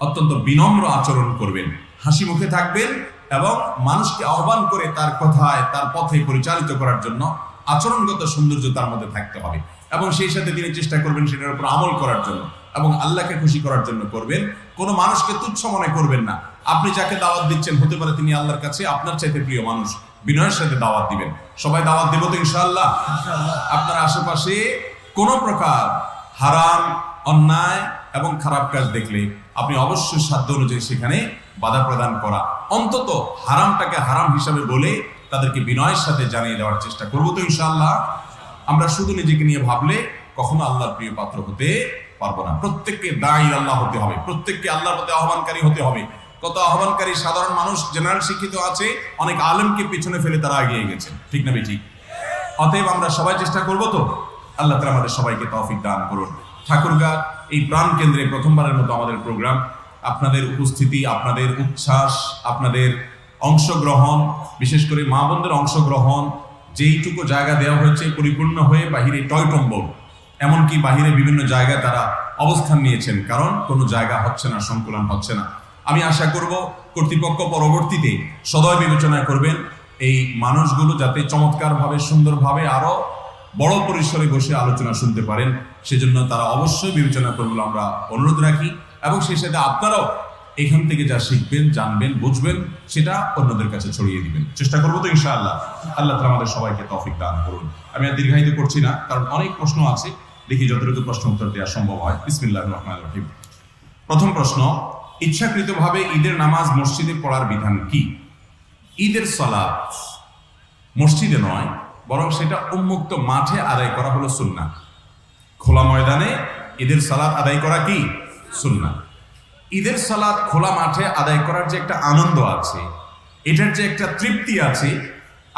অত্যন্ত বিনম্র আচরণ করবেন, হাসি মুখে থাকবেন এবং মানুষকে আহ্বান করে তার কথায়, তার পথে পরিচালিত করার জন্য আচরণগত সৌন্দর্য তার মধ্যে থাকতে হবে। এবং সেই সাথে তিনি চেষ্টা করবেন সেটার উপর আমল করার জন্য এবং আল্লাহকে খুশি করার জন্য করবেন। কোনো মানুষকে তুচ্ছ মনে করবেন না। আপনি যাকে দাওয়াত দিচ্ছেন হতে পারে তিনি আল্লাহর কাছে আপনার চাইতে প্রিয় মানুষ, বিনয়ের সাথে দাওয়াত দিবেন। সবাই দাওয়াত দেব তো ইনশাআল্লাহ। আপনার আশেপাশে কোনো প্রকার হারাম, অন্যায় এবং খারাপ কাজ দেখলে আপনি অবশ্যই সাধ্য অনুযায়ী সেখানে বাধা প্রদান করা, অন্তত হারামটাকে হারাম হিসাবে বলে তাদেরকে বিনয়ের সাথে জানিয়ে দেওয়ার চেষ্টা করবো তো ইনশাআল্লাহ। আমরা শুধু নিজেকে নিয়ে ভাবলে কখনো আল্লাহর প্রিয় পাত্র হতে পারবো না। প্রত্যেককে দাঈ আল্লাহ হতে হবে, প্রত্যেককে আল্লাহর পথে আহ্বানকারী হতে হবে। কত আহ্বানকারী সাধারণ মানুষ, জেনারেল শিক্ষিত আছে, অনেক আলেমকে পিছনে ফেলে তারা এগিয়ে গেছেন, ঠিক না বেঠিক? অতএব আমরা সবাই চেষ্টা করবো তো। আল্লাহ তাআলা আমাদের সবাইকে তৌফিক দান করুন। ঠাকুরগাঁ এই প্রাণ কেন্দ্রে প্রথমবারের মতো আমাদের প্রোগ্রাম, আপনাদের উপস্থিতি, আপনাদের উচ্ছ্বাস, আপনাদের অংশগ্রহণ, বিশেষ করে মা বোনদের অংশগ্রহণ, যেইটুকু জায়গা দেওয়া হয়েছে পরিপূর্ণ হয়ে বাহিরে টয়টম্বল, এমনকি বাহিরে বিভিন্ন জায়গায় তারা অবস্থান নিয়েছেন, কারণ কোনো জায়গা হচ্ছে না, সংকুলন হচ্ছে না। আমি আশা করব কর্তৃপক্ষ পরবর্তীতে সদয় বিবেচনা করবেন এই মানুষগুলো যাতে চমৎকারভাবে, সুন্দরভাবে আরো বড় পরিসরে বসে আলোচনা শুনতে পারেন, সেজন্য তারা অবশ্যই বিবেচনা করবে আমরা অনুরোধ রাখি। এবং সেই সাথে আপনারাও এখান থেকে যা শিখবেন, জানবেন, বুঝবেন, সেটা অন্যদের কাছে ছড়িয়ে দিবেন। চেষ্টা করবো তো ইনশাআল্লাহ। আল্লাহ তাআলা আমাদের সবাইকে তৌফিক দান করুন। আমি আর দীর্ঘায়িত করছি না, কারণ অনেক প্রশ্ন আছে, দেখি যতটুকু প্রশ্ন উত্তর দেওয়া সম্ভব হয়। বিসমিল্লাহির রহমানির রহিম। প্রথম প্রশ্ন, ইচ্ছাকৃতভাবে ঈদের নামাজ মসজিদে পড়ার বিধান কি? ঈদের সালাত মসজিদে নয়, বরং সেটা উন্মুক্ত মাঠে আদায় করা হলো সুন্নাহ। খোলা ময়দানে ঈদের সালাত আদায় করা কি সুন্নাহ। ঈদের সালাত খোলা মাঠে আদায় করার যে একটা আনন্দ আছে, এটার যে একটা তৃপ্তি আছে,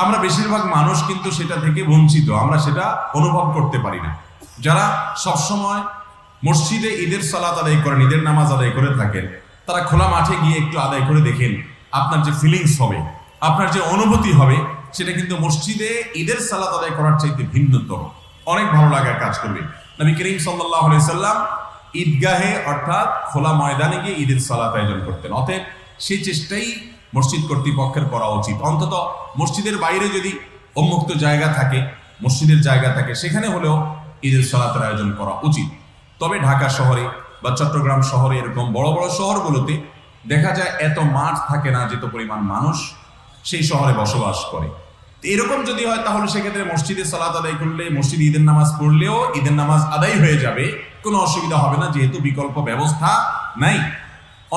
আমরা বেশিরভাগ মানুষ কিন্তু সেটা থেকে বঞ্চিত, আমরা সেটা অনুভব করতে পারি না। যারা সবসময় মসজিদে ঈদের সালাত আদায় করেন, ঈদের নামাজ আদায় করে থাকেন, তারা খোলা মাঠে গিয়ে একটু আদায় করে দেখেন, আপনার যে ফিলিংস হবে, আপনার যে অনুভূতি হবে, সেটা কিন্তু মসজিদে ঈদের সালাত আদায় করার চাইতে ভিন্নতর, অনেক ভালো লাগার কাজ করবে। নবী করিম সাল্লাল্লাহু আলাইহি সাল্লাম ঈদগাহে অর্থাৎ খোলা ময়দানে গিয়ে ঈদের সালাত আয়োজন করতেন। অতএব সেই চেষ্টাই মসজিদ কর্তৃপক্ষের করা উচিত। অন্তত মসজিদের বাইরে যদি উন্মুক্ত জায়গা থাকে, মসজিদের জায়গা থাকে, সেখানে হলেও ঈদের সালাতের আয়োজন করা উচিত। তবে ঢাকা শহরে বা চট্টগ্রাম শহরে, এরকম বড় বড় শহরগুলোতে দেখা যায় এত মাঠ থাকে না যেত পরিমাণ মানুষ সেই শহরে বসবাস করে। এরকম যদি হয় তাহলে সেক্ষেত্রে মসজিদে সালাত আদায় করলে, মসজিদে ঈদের নামাজ পড়লেও ঈদের নামাজ আদায় হয়ে যাবে, কোনো অসুবিধা হবে না, যেহেতু বিকল্প ব্যবস্থা নাই।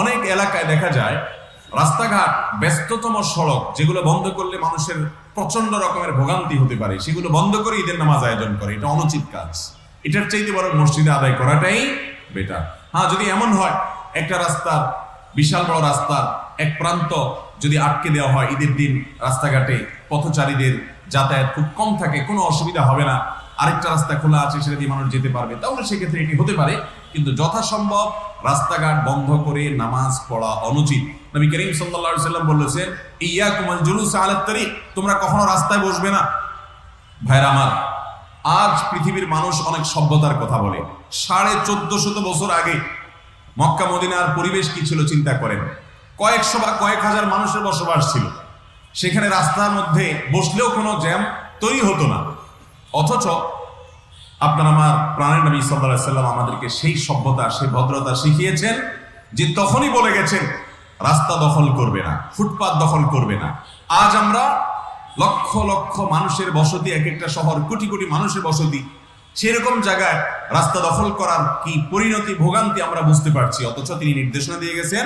অনেক এলাকায় দেখা যায় রাস্তাঘাট, ব্যস্ততম সড়ক যেগুলো বন্ধ করলে মানুষের প্রচন্ড রকমের ভোগান্তি হতে পারে, সেগুলো বন্ধ করে ঈদের নামাজ আয়োজন করে। এটা অনুচিত কাজ। এটার চাইতে বরং মসজিদে আদায় করাটাই বেটার। হ্যাঁ, যদি এমন হয় একটা রাস্তার, বিশাল বড় রাস্তার এক প্রান্ত যদি আটকে দেওয়া হয় ঈদের দিন, রাস্তাঘাটে পথচারীদের যাতায়াত খুব কম থাকে, কোনো অসুবিধা হবে না, আরেকটা রাস্তা খোলা আছে সেটা দিয়ে মানুষ যেতে পারবে, তাহলে সেক্ষেত্রে এটি হতে পারে। কিন্তু যথাসম্ভব রাস্তাঘাট বন্ধ করে নামাজ পড়া অনুচিত। নবী করিম সাল্লাল্লাহু আলাইহি ওয়াসাল্লাম বলেছেন, ইয়াকুমুল জুলুস আলাত তারিক, তোমরা কখনো রাস্তায় বসবে না। ভাইরা আমার, আজ পৃথিবীর মানুষ অনেক সভ্যতার কথা বলে। 1450 বছর আগে মক্কা মদিনার পরিবেশ কি ছিল চিন্তা করেন। কয়েকশো বা কয়েক হাজার মানুষের বসবাস ছিল, সেখানে রাস্তার মধ্যে বসলেও কোনো জ্যাম তৈরি হতো না। অথচ আপনার আমার প্রাণের নবী সাল্লাল্লাহু আলাইহি ওয়াসাল্লাম আমাদেরকে সেই সভ্যতা, সেই ভদ্রতা শিখিয়েছেন যে তখনই বলে গেছেন রাস্তা দখল করবে না, ফুটপাত দখল করবে না। আজ আমরা লক্ষ লক্ষ মানুষের বসতি, এক একটা শহর কোটি কোটি মানুষের বসতি, সেরকম জায়গায় রাস্তা দখল করার কি পরিণতি, ভোগান্তি আমরা বুঝতে পারছি। অথচ তিনি নির্দেশনা দিয়ে গেছেন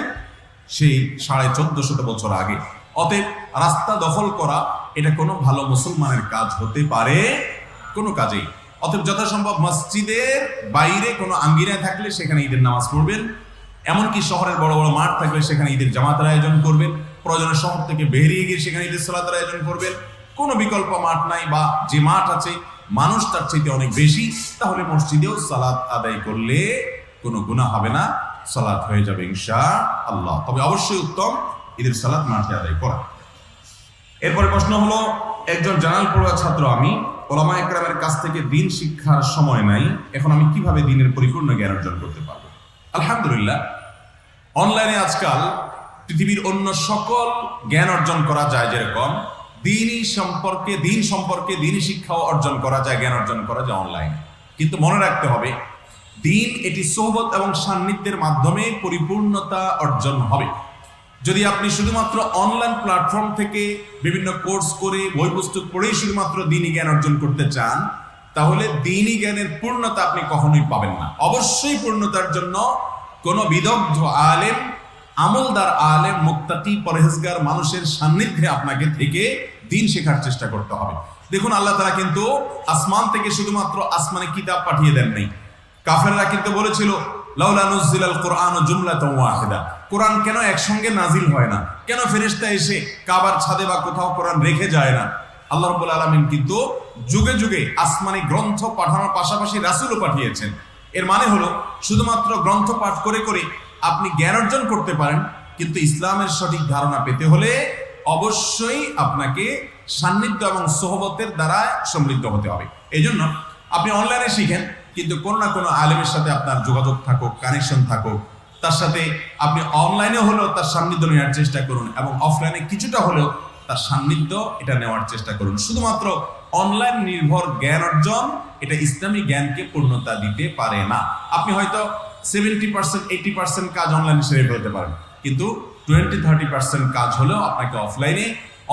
সেই 1450 বছর আগে। অতএব রাস্তা দখল করা এটা কোনো ভালো মুসলমানের কাজ হতে পারে কোনো কাজেই। অতএব যথাসম্ভব মসজিদের বাইরে কোনো আঙ্গিনায় থাকলে সেখানে ঈদের নামাজ পড়বেন, এমনকি শহরের বড় বড় মাঠ থাকলে সেখানে ঈদের জামাতের আয়োজন করবেন, প্রয়োজনে শহর থেকে বেরিয়ে গিয়ে সেখানে ঈদের সালাতের আয়োজন করবেন। কোনো বিকল্প মাঠ নাই, বা যে মাঠ আছে মানুষ তার চাইতে অনেক বেশি, তাহলে মসজিদেও সালাত আদায় করলে কোনো গুনাহ হবে না, সালাত হয়ে যাবে ইনশাআল্লাহ। তবে অবশ্যই উত্তম ঈদের সালাত মাঠে আদায় করা। এরপরে প্রশ্ন হলো, একজন জানাল পড়ুয়া ছাত্র আমি, ওলামা একরামের কাছ থেকে দিন শিক্ষার সময় নাই, এখন আমি কিভাবে দিনের পরিপূর্ণ জ্ঞান অর্জন করতে পারবো? আলহামদুলিল্লাহ, অনলাইনে আজকাল পৃথিবীর অন্য সকল জ্ঞান অর্জন করা যায়, যেরকম দিন সম্পর্কে দিনী শিক্ষাও অর্জন করা যায়, জ্ঞান অর্জন করা যায় অনলাইনে। কিন্তু মনে রাখতে হবে, দিন এটি সোহবত এবং সান্নিধ্যের মাধ্যমে পরিপূর্ণতা অর্জন হবে। যদি আপনি শুধুমাত্র অনলাইন প্ল্যাটফর্ম থেকে বিভিন্ন কোর্স করে, বই পুস্তক পড়েই শুধুমাত্র দিনী জ্ঞান অর্জন করতে চান, তাহলে দিনী জ্ঞানের পূর্ণতা আপনি কখনোই পাবেন না। অবশ্যই পূর্ণতার জন্য কোনো বিদগ্ধ আলেম, আমলদার আলেম, মুত্তাকি, পরহেজগার মানুষের সান্নিধ্যে আপনাকে থেকে দিন শেখার চেষ্টা করতে হবে। দেখুন, আল্লাহ তাআলা কিন্তু আসমান থেকে শুধুমাত্র আসমানে কিতাব পাঠিয়ে দেন নাই। কাফেররা কিন্তু বলেছিল, লাউলা নুজিলাল কুরআনু জুমলাতান ওয়াহিদা, কোরআন কেন একসঙ্গে নাজিল হয় না, কেন ফেরেশতা এসে কাবার ছাদে বা কোথাও কোরআন রেখে যায় না? আল্লাহ রাব্বুল আলামিন কিন্তু যুগে যুগে আসমানি গ্রন্থ পাঠানোর পাশাপাশি রাসূলও পাঠিয়েছেন। এর মানে হলো, শুধুমাত্র গ্রন্থ পাঠ করে করে আপনি জ্ঞান অর্জন করতে পারেন, কিন্তু ইসলামের সঠিক ধারণা পেতে হলে অবশ্যই আপনাকে সান্নিধ্য এবং সোহবতের দ্বারা সমৃদ্ধ হতে হবে। এই জন্য আপনি অনলাইনে শিখেন, কিন্তু কোনো না কোনো আলেমের সাথে আপনার যোগাযোগ থাকুক, কানেকশন থাকুক, তার সাথে আপনি অনলাইনে হলেও তার সান্নিধ্য নেওয়ার চেষ্টা করুন, এবং অফলাইনে কিছুটা হলেও তার সান্নিধ্য এটা নেওয়ার চেষ্টা করুন। শুধুমাত্র অনলাইন নির্ভর জ্ঞান অর্জন এটা ইসলামী জ্ঞানকে পূর্ণতা দিতে পারে না। আপনি হয়তো 70%, 80% কাজ অনলাইনে সেরে ফেলতে পারেন, কিন্তু 20-30% কাজ হলেও আপনাকে অফলাইনে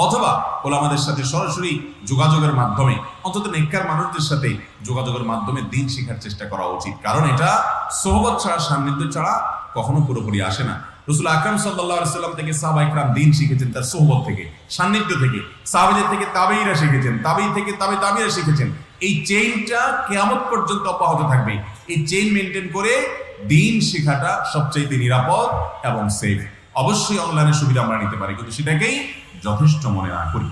অথবা ওলামাদের সাথে সরাসরি যোগাযোগের মাধ্যমে, অন্তত নেককার মানুষদের সাথে যোগাযোগের মাধ্যমে দিন শেখার চেষ্টা করা উচিত। কারণ এটা সোহবত ছাড়া, সান্নিধ্য ছাড়া কখনো পুরোপুরি আসে না। রাসূল আকরাম সাল্লাল্লাহু আলাইহি ওয়াসাল্লাম থেকে সাহাবায়ে কেরাম দিন শিখেছেন তার সোহবত থেকে, সান্নিধ্য থেকে। সাহাবাদের থেকে তাবেঈরা শিখেছেন, তাবেঈ থেকে তাবেঈরা শিখেছেন। এই চেইনটা কিয়ামত পর্যন্ত অব্যাহত থাকবে। এই চেইন মেইনটেইন করে দিন শেখাটা সবচেয়ে নিরাপদ এবং সেফ। অবশ্যই অনলাইনের সুবিধা আমরা নিতে পারি, কিন্তু সেটাকেই যথেষ্ট মনে না করি।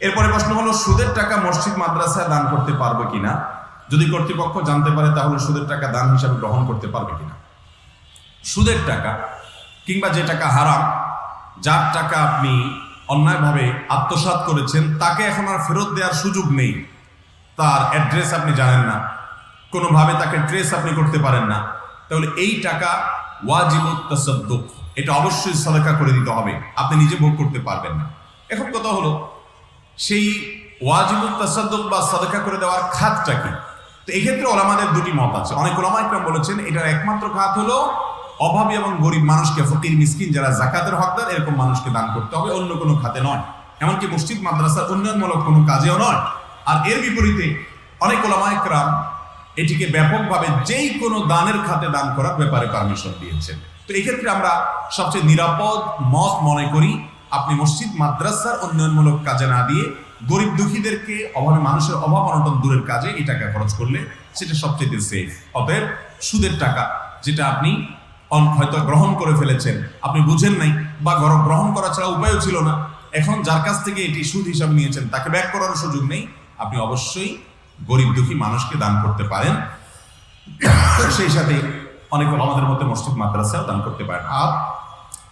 এরপরে প্রশ্ন হলো, সুদের টাকা মসজিদ মাদ্রাসায় দান করতে পারবে কিনা? যদি কর্তৃপক্ষ জানতে পারে তাহলে সুদের টাকা দান হিসাবে গ্রহণ করতে পারবে কিনা? সুদের টাকা কিংবা যে টাকা হারাম, যার টাকা আপনি অন্যায়ভাবে আত্মসাৎ করেছেন, তাকে এখন আর ফেরত দেওয়ার সুযোগ নেই। তার অ্যাড্রেস আপনি জানেন না, কোনোভাবে তাকে ট্রেস আপনি করতে পারেন না, তাহলে এই টাকা ওয়াজিবুত তাসাদ্দুক, এটা অবশ্যই সাদাকা করে দিতে হবে, আপনি নিজে ভোগ করতে পারবেন না। এখন কথা হলো, সেই ওয়াজিবুত তাসাদ্দুক বা সাদাকা করে দেওয়ার খাতটা কি? তো এই ক্ষেত্রে ওলামাদের দুটি মত আছে। অনেক ওলামা ইকরাম বলেছেন এটার একমাত্র খাত হলো অভাবী এবং গরিব মানুষকে, ফকির মিসকিন যারা যাকাতের হকদার, এরকম মানুষকে দান করতে হবে, অন্য কোনো খাতে নয়, এমনকি মসজিদ মাদ্রাসার উন্নয়নমূলক কোনো কাজেও নয়। আর এর বিপরীতে অনেক ওলামায়ে কেরাম এটিকে ব্যাপকভাবে যেই কোনো দানের খাতে দান করার ব্যাপারে পারমিশন দিয়েছেন। তো এক্ষেত্রে আমরা সবচেয়ে নিরাপদ মত মনে করি আপনি মসজিদ মাদ্রাসার উন্নয়নমূলক কাজে না দিয়ে গরিব দুঃখীদেরকে, অভাবে মানুষের অভাব অনটন দূরের কাজে এই টাকা খরচ করলে সেটা সবচেয়ে সেফ। অতএব সুদের টাকা যেটা আপনি হয়তো গ্রহণ করে ফেলেছেন, আপনি বুঝেন নাই বা গ্রহণ করা ছাড়া উপায়ও ছিল না, এখন যার কাছ থেকে এটি সুদ হিসাবে নিয়েছেন তাকে ব্যাক করার সুযোগ নেই, আপনি অবশ্যই গরিব দুঃখী মানুষকে দান করতে পারেন। সেই সাথে অনেক আমাদের মধ্যে মসজিদ মাদ্রাসাও দান করতে পারেন। আর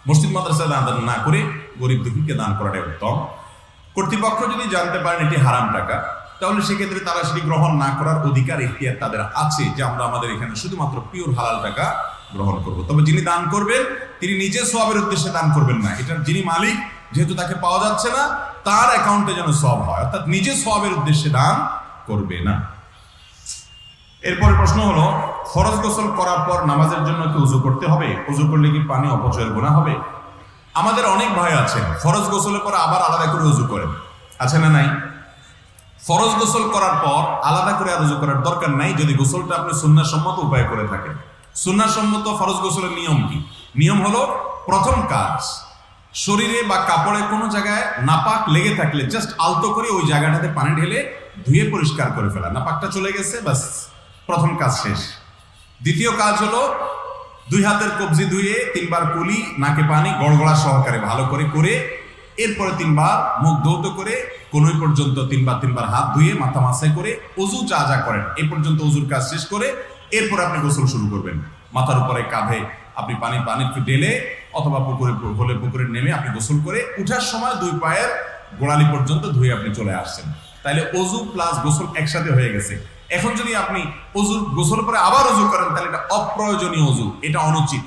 মসজিদ মাদ্রাসা দান না করে গরিব দুঃখীকে দান করাটাই উত্তম। কর্তৃপক্ষ যদি জানতে পারেন এটি হারাম টাকা, তাহলে সেক্ষেত্রে তারা সেটি গ্রহণ না করার অধিকার, ইখতিয়ার তাদের আছে যে আমরা আমাদের এখানে শুধুমাত্র পিওর হালাল টাকা গ্রহণ করব। তবে যিনি দান করবেন তিনি নিজে সওয়াবের উদ্দেশ্যে দান করবেন না, এটার যিনি মালিক যেহেতু তাকে পাওয়া যাচ্ছে না, তার অ্যাকাউন্টে যেন সওয়াব হয়, অর্থাৎ নিজে সওয়াবের উদ্দেশ্যে দান করবে না। এরপরে প্রশ্ন হলো, ফরজ গোসল করার পর নামাজের জন্য কি ওযু করতে হবে? ওযু করলে কি পানি অপচয়ের গুনাহ হবে? আমাদের অনেক ভাই আছে ফরজ গোসলের পর আবার আলাদা করে ওযু করেন, আছে না নাই? ফরজ গোসল করার পর আলাদা করে আর ওযু করার দরকার নাই যদি গোসলটা আপনি সুন্নাহসম্মত উপায়ে করে থাকেন। সুন্নাহসম্মত ফরজ গোসলের নিয়ম কি? নিয়ম হলো, প্রথম কাজ, শরীরে বা কাপড়ে কোনো জায়গায় নাপাক লেগে থাকলে জাস্ট আলতো করে ওই জায়গাটাতে পানি ঢেলে ধুয়ে পরিষ্কার করে ফেলা, নাপাকটা চলে গেছে, বাস প্রথম কাজ শেষ। দ্বিতীয় কাজ হলো, দুই হাতের কবজি ধুয়ে 3 বার কুলি, নাকে পানি গড়গড়া সহকারে ভালো করে করে, এরপরে 3 বার মুখ ধৌত করে কোনই পর্যন্ত 3 বার হাত ধুয়ে মাথা মাসাই করে ওযু যা যা করেন এই পর্যন্ত ওযুর কাজ শেষ করে এরপর আপনি গোসল শুরু করবেন। মাথার উপরে কাঁধে আপনি পানি একটু ঢেলে অথবা পুকুরে নেমে আপনি গোসল করে উঠার সময় 2 পায়ের গোড়ালি পর্যন্ত ধুয়ে আপনি চলে আসছেন, তাহলে ওযু প্লাস গোসল একসাথে হয়ে গেছে। এখন যদি আপনি গোসল করে আবার ওযু করেন তাহলে এটা অপ্রয়োজনীয় ওযু, এটা অনুচিত।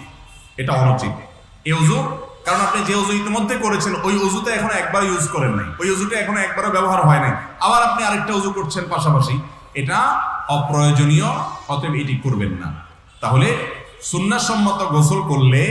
এই ওযু, কারণ আপনি যে ওযু ইতিমধ্যে করেছেন ওই ওযুটা এখন একবার ইউজ করেন নাই, ওই ওযুটা এখন একবারও ব্যবহার হয় নাই, আবার আপনি আরেকটা ওযু করছেন পাশাপাশি, এটা অপ্রয়োজনীয়, অতএব এটি করবেন না। তাহলে সুন্নাহসম্মত গোসল করলে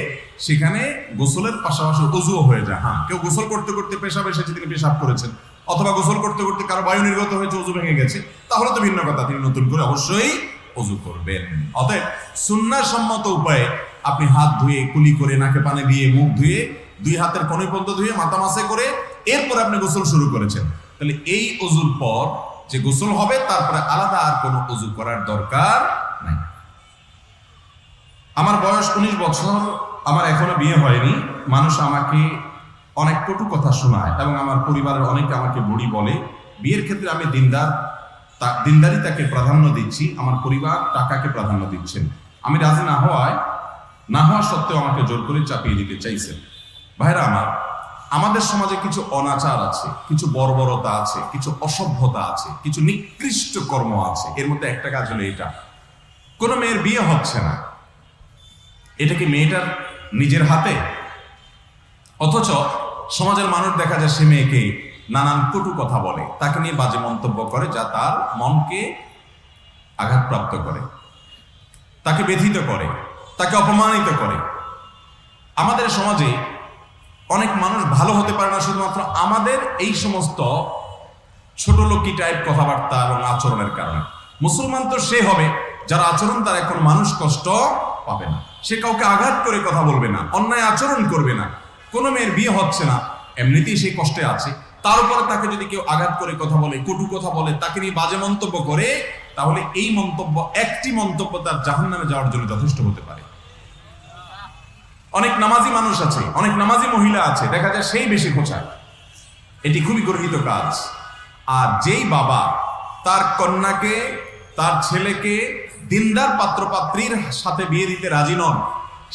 সেখানে গোসলের পাশাপাশি ওযুও হয়ে যায়। হ্যাঁ, কেউ গোসল করতে করতে পেশাব এসেছে, তিনি পেশাব করেছেন, অথবা গোসল করতে করতে কারো বায়ু নির্গত হয়েছে, ওযু ভেঙে গেছে, তাহলে তো ভিন্ন কথা, তিনি নতুন করে অবশ্যই ওযু করবেন। অতএব সুন্নাহসম্মত উপায়ে আপনি হাত ধুয়ে কুলি করে নাকে পানি দিয়ে মুখ ধুয়ে 2 হাতের কনুই পর্যন্ত ধুয়ে মাথা মাসে করে এরপর আপনি গোসল শুরু করেছেন, তাহলে এই ওযুর পর যে গোসল হবে তারপরে আলাদা আর কোনো ওযু করার দরকার নাই। আমার বয়স 19 বছর, আমার এখনো বিয়ে হয়নি, মানুষ আমাকে অনেক কটু কথা শোনায় এবং আমার পরিবারের অনেকে আমাকে বুড়ি বলে। বিয়ের ক্ষেত্রে আমি দিনদারিতাকে প্রাধান্য দিচ্ছি, আমার পরিবার টাকাকে প্রাধান্য দিচ্ছেন। আমি রাজি না হওয়া সত্ত্বেও আমাকে জোর করে চাপিয়ে দিতে চাইছেন। ভাইরা আমাদের সমাজে কিছু অনাচার আছে, কিছু বর্বরতা আছে, কিছু অসভ্যতা আছে, কিছু নিকৃষ্ট কর্ম আছে। এর মধ্যে একটা কাজ হলো এটা, কোনো মেয়ের বিয়ে হচ্ছে না, এটা কি মেয়েটার নিজের হাতে? অথচ সমাজের মানুষ দেখা যায় সে মেয়েকে নানান কটু কথা বলে, তাকে নিয়ে বাজে মন্তব্য করে, যা তার মনকে আঘাতপ্রাপ্ত করে, তাকে ব্যথিত করে, তাকে অপমানিত করে। আমাদের সমাজে অনেক মানুষ ভালো হতে পারে না শুধুমাত্র আমাদের এই সমস্ত ছোট লোকি টাইপ কথাবার্তা এবং আচরণের কারণে। মুসলমান তো সে হবে যার আচরণ তার এখন মানুষ কষ্ট পাবে না, সে কাউকে আঘাত করে কথা বলবে না, অন্যায় আচরণ করবে না। কোনো মেয়ের বিয়ে হচ্ছে না, এমনিতেই সে কষ্টে আছে, তার উপরে তাকে যদি কেউ আঘাত করে কথা বলে, কটু কথা বলে, তাকে নিয়ে বাজে মন্তব্য করে, তাহলে এই মন্তব্য, একটি মন্তব্য তার জাহান্নামে যাওয়ার জন্য যথেষ্ট হতে পারে। অনেক নামাজি মানুষ আছে, অনেক নামাজি মহিলা আছে, দেখা যায় সেই বেশি খোঁচায়, এটি খুবই গর্হিত কাজ। আর যেই বাবা তার কন্যাকে, তার ছেলেকে দিনদার পাত্রপাত্রীর সাথে বিয়ে দিতে রাজি নন,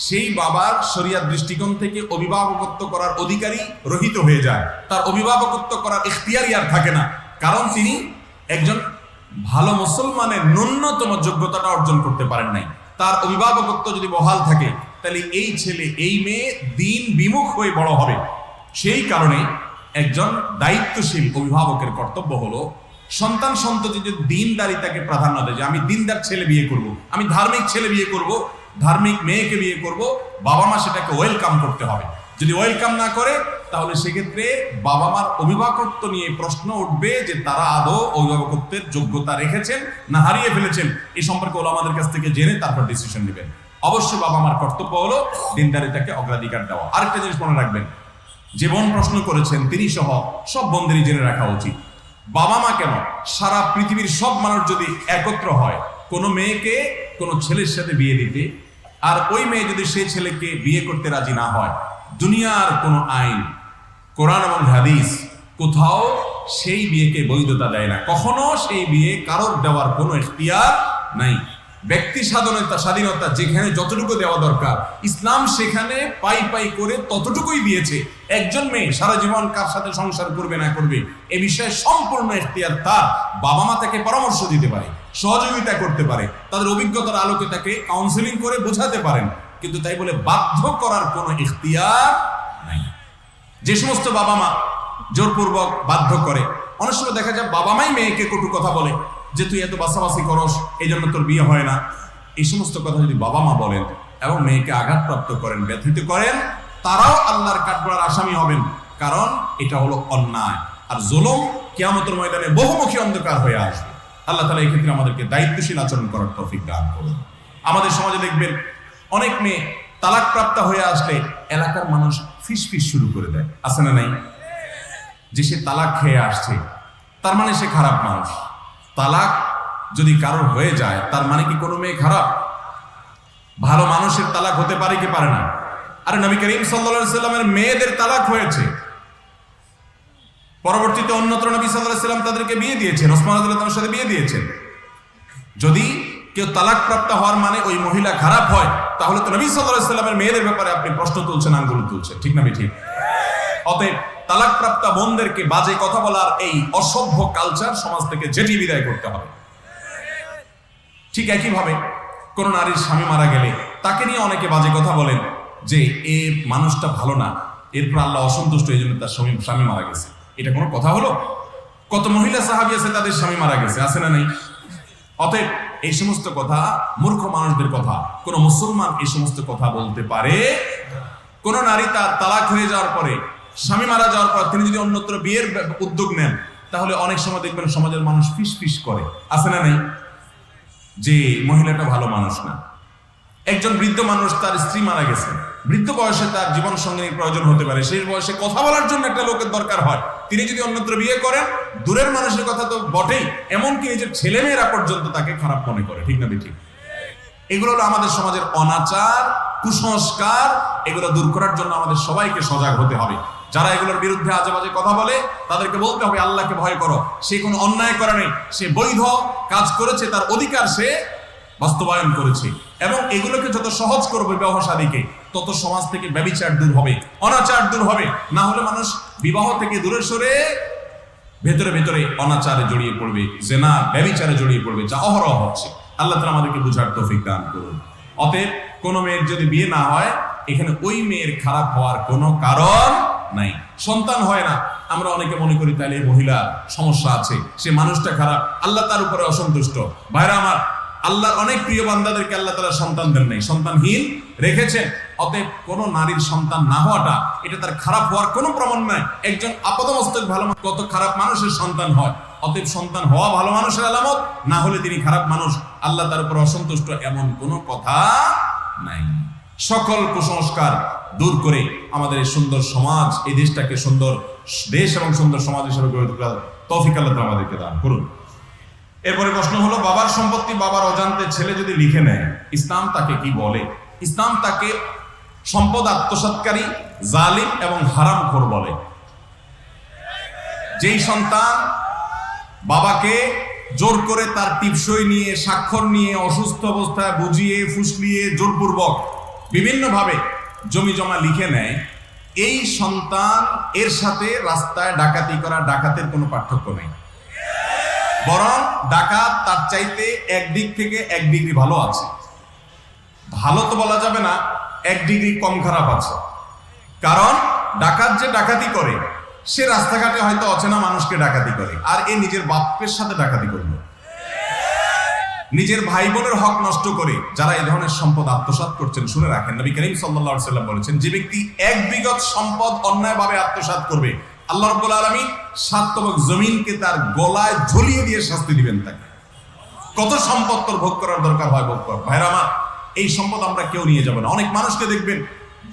সেই বাবার শরিয়াত দৃষ্টিকোণ থেকে অভিভাবকত্ব করার অধিকারী রহিত হয়ে যায়, তার অভিভাবকত্ব করার ইখতিয়ারই আর থাকে না, কারণ তিনি একজন ভালো মুসলমানের ন্যূনতম যোগ্যতাটা অর্জন করতে পারেন নাই। তার অভিভাবকত্ব যদি বহাল থাকে তাহলে এই ছেলে, এই মেয়ে দিন বিমুখ হয়ে বড় হবে। সেই কারণে একজন দায়িত্বশীল অভিভাবকের কর্তব্য হলো সন্তান সন্ততি যে দিনদারিতাকে প্রাধান্য দেয়, যে আমি দিনদার ছেলে বিয়ে করব, আমি ধার্মিক ছেলে বিয়ে করব, ধার্মিক মেয়েকে বিয়ে করব, বাবা মা সেটাকে ওয়েলকাম করতে হবে। যদি ওয়েলকাম না করে তাহলে সেক্ষেত্রে বাবা মার অভিভাবকত্ব নিয়ে প্রশ্ন উঠবে যে তারা আদৌ অভিভাবকত্বের যোগ্যতা রেখেছেন না হারিয়ে ফেলেছেন। এই সম্পর্কে ওলামাদের কাছ থেকে জেনে তারপর ডিসিশন নেবেন। অবশ্যই বাবা মার কর্তব্য হলো দিনদারিতাকে অগ্রাধিকার দেওয়া। আরেকটা জিনিস মনে রাখবেন, যে বোন প্রশ্ন করেছেন তিনি সহ সব বোনদেরই জেনে রাখা উচিত, বাবা মা কেন, সারা পৃথিবীর সব মানুষ যদি একত্র হয় কোনো মেয়েকে কোনো ছেলের সাথে বিয়ে দিতে, আর ওই মেয়ে যদি সেই ছেলেকে বিয়ে করতে রাজি না হয়, দুনিয়ার কোনো আইন, কোরআন এবং হাদিস কোথাও সেই বিয়েকে বৈধতা দেয় না। কখনো সেই বিয়ে কারোর দেওয়ার কোনো ইখতিয়ার নাই। ব্যক্তি স্বাধীনতা যেখানে যতটুকু দেওয়া দরকার, ইসলাম সেখানে পাই পাই করে ততটুকুই দিয়েছে। একজন মেয়ে সারা জীবন কার সাথে সংসার করবে না করবে এ বিষয়ে সম্পূর্ণ ইখতিয়ার তার। বাবা মা তাকে পরামর্শ দিতে পারে, সহযোগিতা করতে পারে, তাদের অভিজ্ঞতার আলোকে তাকে কাউন্সেলিং করে বোঝাতে পারেন, কিন্তু তাই বলে বাধ্য করার কোনো ইখতিয়ার নাই। যে সমস্ত বাবা মা জোরপূর্বক বাধ্য করে, অনেক সময় দেখা যায় বাবা মাই মেয়েকে কটু কথা বলে যে তুই এত বাছাবাছি করস এই জন্য তোর বিয়ে হয় না। এই সমস্ত কথা যদি বাবা মা বলেন এবং মেয়েকে আঘাতপ্রাপ্ত করেন, ব্যথিত করেন, তারাও আল্লাহর কাঠগড়ার আসামি হবেন, কারণ এটা হলো অন্যায়। আর জুলুম কিয়ামতের ময়দানে বহুমুখী অন্ধকার হয়ে আসবে। আল্লাহ তাআলা এই ক্ষেত্রে আমাদেরকে দায়িত্বশীল আচরণ করার তৌফিক দান করুন। আমাদের সমাজে দেখবেন অনেক মেয়ে তালাকপ্রাপ্ত হয়ে আসলে এলাকার মানুষ ফিসফিস শুরু করে দেয়, আছে না নাই? যে সে তালাক খেয়ে আসছে তার মানে সে খারাপ মানুষ। তালাক যদি কারোর হয়ে যায় তার মানে কি কোনো মেয়ে খারাপ? ভালো মানুষের তালাক হতে পারে কি পারে না? আরে নবী করিম সাল্লাল্লাহু আলাইহি সাল্লামের মেয়েদের তালাক হয়েছে, পরবর্তীতে অন্যত্র নবী সাল্লাল্লাহু আলাইহি সাল্লাম তাদেরকে বিয়ে দিয়েছেন, ওসমান রাদিয়াল্লাহু আনহুর সাথে বিয়ে দিয়েছেন। যদি কেউ তালাকপ্রাপ্ত হওয়ার মানে ওই মহিলা খারাপ হয়, তাহলে তো নবী সাল্লাল্লাহু আলাইহি সাল্লামের মেয়েদের ব্যাপারে আপনি প্রশ্ন তুলছেন, আঙ্গুল তুলছেন, ঠিক না ঠিক? অতএব তালাকপ্রাপ্ত বোনদেরকে বাজে কথা বলার এই অসভ্য কালচার সমাজ থেকে যেটি বিদায় করতে হবে। ঠিক একইভাবে কোন নারীর স্বামী মারা গেলে তাকে নিয়ে অনেকে বাজে কথা বলেন যে এ মানুষটা ভালো না, এরপর আল্লাহ অসন্তুষ্ট, এই জন্য তার স্বামী মারা গেছে। এটা কোনো কথা হলো? কত মহিলা সাহাবী আছে তাদের স্বামী মারা গেছে, আছে না নাই? অতএব এই সমস্ত কথা মূর্খ মানুষদের কথা। কোন মুসলমান এই সমস্ত কথা বলতে পারে? কোন নারী তার তালাক হয়ে যাওয়ার পরে, স্বামী মারা যাওয়ার পর তিনি যদি অন্যত্র বিয়ের উদ্যোগ নেন, তাহলে অনেক সময় দেখবেন সমাজের মানুষ ফিস করে, আছে না নাই, যে মহিলাটা ভালো মানুষ না। একজন বৃদ্ধ মানুষ, তার স্ত্রী মারা গেছে, বৃদ্ধ বয়সে তার জীবন সঙ্গিনীর প্রয়োজন হতে পারে, সেই বয়সে কথা বলার জন্য একটা লোকের দরকার হয়, তিনি যদি অন্যত্র বিয়ে করেন, দূরের মানুষের কথা তো বটেই, এমনকি নিজের ছেলেমেয়েরা পর্যন্ত তাকে খারাপ মনে করে, ঠিক না ঠিক? এগুলো হলো আমাদের সমাজের অনাচার, কুসংস্কার। এগুলো দূর করার জন্য আমাদের সবাইকে সজাগ হতে হবে। যারা এগুলোর বিরুদ্ধে আজে বাজে কথা বলে তাদেরকে বলতে হবে আল্লাহকে ভয় করো। সে কোনো অন্যায় করে নেই, সে বৈধ কাজ করেছে, তার অধিকার সে বাস্তবায়ন করেছে। এবং এগুলোকে যত সহজ করবে বিবাহ শাদীকে, তত সমাজ থেকে ব্যভিচার দূর হবে, অনাচার দূর হবে। না হলে মানুষ বিবাহ থেকে দূরে সরে ভেতরে ভেতরে অনাচারে জড়িয়ে পড়বে, জেনা ব্যভিচারে জড়িয়ে পড়বে, যা অহরহ হচ্ছে। আল্লাহ তাআলা আমাদেরকে বুঝার তৌফিক দান করুন। অতএব কোনো মেয়ের যদি বিয়ে না হয়, এখানে ওই মেয়ের খারাপ হওয়ার কোনো কারণ নাই। সন্তান হয় না, আমরা অনেকে মনে করি তাহলে এই মহিলা সমস্যা আছে, সে মানুষটা খারাপ, আল্লাহ তার উপরে অসন্তুষ্ট। ভাইরা আমার, আল্লাহর অনেক প্রিয় বান্দাদেরকে আল্লাহ তাআলা সন্তান দেন নাই, সন্তানহীন রেখেছেন। অতএব কোন নারীর সন্তান না হওয়াটা এটা তার খারাপ হওয়ার কোনো প্রমাণ নাই। একজন আপাতমস্তক ভালো, কত খারাপ মানুষের সন্তান হয়। অতএব সন্তান হওয়া ভালো মানুষের আলামত, না হলে তিনি খারাপ মানুষ, আল্লাহ তার উপর অসন্তুষ্ট, এমন কোনো কথা নাই। সকল কুসংস্কার দূর করে আমাদের এই সুন্দর সমাজ, এই দেশটাকে সুন্দর দেশ এবং সুন্দর সমাজ হিসেবে গড়ে তোলার তৌফিক আল্লাহ তাআলা আমাদেরকে দান করুন। এরপরে প্রশ্ন হলো, বাবার সম্পত্তি বাবার অজান্তে ছেলে যদি লিখে নেয়, ইসলাম তাকে কি বলে? ইসলাম তাকে সম্পদ আত্মসাৎকারী, জালিম এবং হারামখোর বলে। যেই সন্তান বাবাকে জোর করে তার টিপসই নিয়ে, স্বাক্ষর নিয়ে, অসুস্থ অবস্থায় বুঝিয়ে ফুসলিয়ে জোরপূর্বক বিভিন্নভাবে জমি জমা লিখে নেয়, এই সন্তান এর সাথে রাস্তায় ডাকাতি করা ডাকাতের কোনো পার্থক্য নেই। বরং ডাকাত তার চাইতে একদিক থেকে 1 ডিগ্রি ভালো আছে। ভালো তো বলা যাবে না, 1 ডিগ্রি কম খারাপ আছে। কারণ ডাকাত যে ডাকাতি করে, সে রাস্তাঘাটে হয়তো অচেনা মানুষকে ডাকাতি করে, আর এ নিজের বাপের সাথে ডাকাতি করলো। নিজের ভাই বোনের হক নষ্ট করে যারা এই ধরনের সম্পদ আত্মসাৎ করছেন, শুনে রাখেন, নবী করিম সাল্লাল্লাহু আলাইহি ওয়াসাল্লাম বলেছেন, যে ব্যক্তি এক বিঘত সম্পদ অন্যায়ভাবে আত্মসাৎ করবে, আল্লাহ রাব্বুল আলামিন 7 তবক জমিনকে তার গলায় ঝুলিয়ে দিয়ে শাস্তি দিবেন তাকে। কত সম্পদ তোর ভোগ করার দরকার হয় ভোগ কর। ভাইরা আমার, এই সম্পদ আমরা কেউ নিয়ে যাব না। অনেক মানুষকে দেখবেন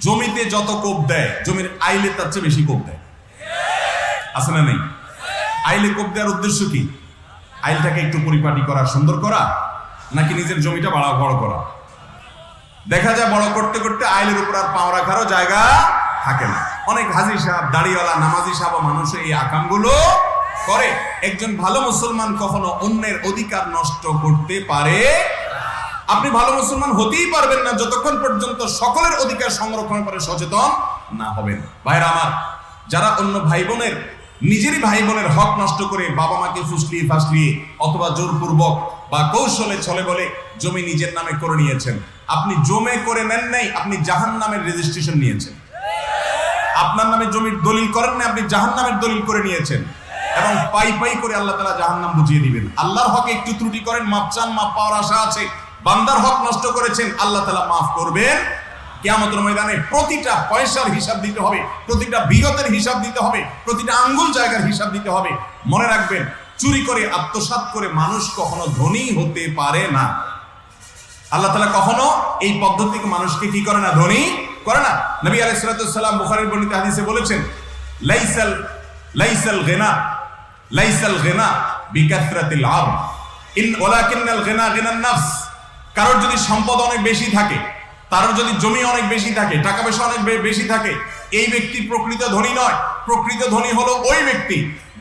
জমিতে যত কোপ দেয়, জমির আইলে তার চেয়ে বেশি কোপ দেয়, আছে না নেই? আইলে কোপ দেওয়ার উদ্দেশ্য কি? আইলটাকে একটু পরিপাটি করা, সুন্দর করা, নাকি নিজের জমিটা বড় করা? দেখা যায় বড় করতে করতে আইলের উপর আর পাও রাখারও জায়গা থাকে না। অনেক হাজি সাহেব, দাড়িওয়ালা, নামাজি সাহেব মানুষ এই আকামগুলো করে। একজন ভালো মুসলমান কখনো অন্যের অধিকার নষ্ট করতে পারে। আপনি ভালো মুসলমান হতেই পারবেন না যতক্ষণ পর্যন্ত সকলের অধিকার সংরক্ষণের পরে সচেতন না হবেন। ভাইরা আমার, যারা অন্য ভাই বোনের, নিজেরই ভাই বোনের হক নষ্ট করে বাবা মাকে ফুসলিয়ে ফাসলিয়ে অথবা জোরপূর্বক বা কৌশলে ছলে বলে জমি নিজের নামে করে নিয়েছেন, আপনি জমে করে নেন নাই, আপনি জাহান্নামের রেজিস্ট্রেশন নিয়েছেন। আপনার নামে জমির দলিল করেন না, আপনি জাহান্নামের দলিল করে নিয়েছেন। এবং পাই পাই করে আল্লাহ তাআলা জাহান্নাম বুঝিয়ে দিবেন। আল্লাহর হকে একটু ত্রুটি করেন, মাপ চান, মাপ পাওয়ার আশা আছে। বান্দার হক নষ্ট করেছেন, আল্লাহ তাআলা মাফ করবেন। কিয়ামতের ময়দানে প্রতিটা পয়সার হিসাব দিতে হবে, প্রতিটা বিগতের হিসাব দিতে হবে, প্রতিটা আঙ্গুল জায়গার হিসাব দিতে হবে। মনে রাখবেন, চুরি করে আত্মসাৎ করে মানুষ কখনো ধনী হতে পারে না। আল্লাহ তাআলা কখনো এই পদ্ধতিকে মানুষকে কি করে না? ধনী করে না। নবী আলাইহিস সালাম বুখারীর বর্ণিত হাদিসে বলেছেন, লাইসাল গিনা বিকাসরাতিল আরদ ওয়ালাকিনাল গিনা গিনান নাফস। কারোর যদি সম্পদ অনেক বেশি থাকে, তার যদি জমি অনেক বেশি থাকে, টাকা পয়সা অনেক বেশি থাকে, এই ব্যক্তি প্রকৃত ধনী নয়। প্রকৃত ধনী হলো ওই ব্যক্তি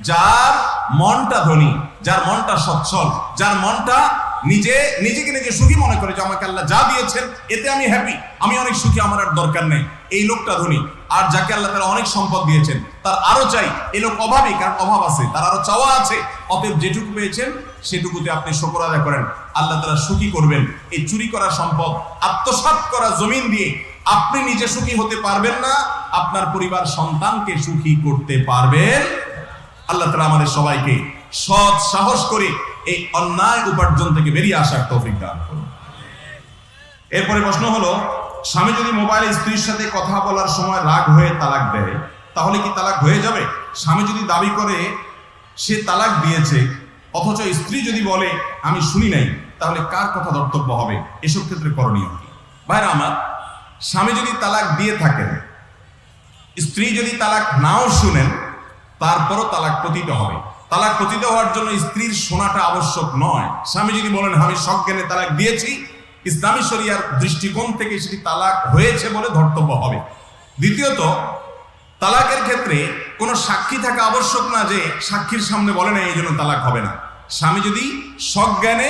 যার মনটা ধনী, যার মনটা সচ্ছল, যার মনটা নিজেকে নিজে সুখী মনে করে যে আমাকে আল্লাহ যা দিয়েছেন এতে আমি হ্যাপি, আমি অনেক সুখী, আমার আর দরকার নেই। এই লোকটা ধনী। আর যাকে আল্লাহ তাআলা অনেক সম্পদ দিয়েছেন, তার আরো চাই, এই লোক অভাবী, কারণ অভাব আছে, তার আরো চাওয়া আছে। অতএব যেটুকু পেয়েছেন সেটুকুতে আপনি শুকর আদায় করেন, আল্লাহ তাআলা সুখী করবেন। এই চুরি করা সম্পদ, আত্মসাৎ করা জমিন দিয়ে আপনি নিজে সুখী হতে পারবেন না, আপনার পরিবার সন্তানকে সুখী করতে পারবেন। আল্লাহ তাআলা আমাদের সবাইকে সৎ সাহস করে এই অন্যায় উপার্জন থেকে বেরিয়ে আসার তৌফিক দান করুন। এরপরে প্রশ্ন হলো, স্বামী যদি মোবাইলে স্ত্রীর সাথে কথা বলার সময় রাগ হয়ে তালাক দেয়, তাহলে কি তালাক হয়ে যাবে? স্বামী যদি দাবি করে সে তালাক দিয়েছে, অথচ স্ত্রী যদি বলে আমি শুনি নাই, তাহলে কার কথা ধর্তব্য হবে? এসব ক্ষেত্রে করণীয় কি? ভাইরা আমার, স্বামী যদি তালাক দিয়ে থাকেন, স্ত্রী যদি তালাক নাও শুনেন, তারপরও তালাক পতিত হবে। তালাক পতিত হওয়ার জন্য স্ত্রীর শোনাটা আবশ্যক নয়। স্বামী যদি বলেন আমি সজ্ঞানে তালাক দিয়েছি, ইসলামী শরিয়ার দৃষ্টিকোণ থেকে সেটি তালাক হয়েছে বলে ধর্তব্য হবে। দ্বিতীয়ত, তালাকের ক্ষেত্রে কোনো সাক্ষী থাকা আবশ্যক না যে সাক্ষীর সামনে বলে না এই জন্য তালাক হবে না। স্বামী যদি সজ্ঞানে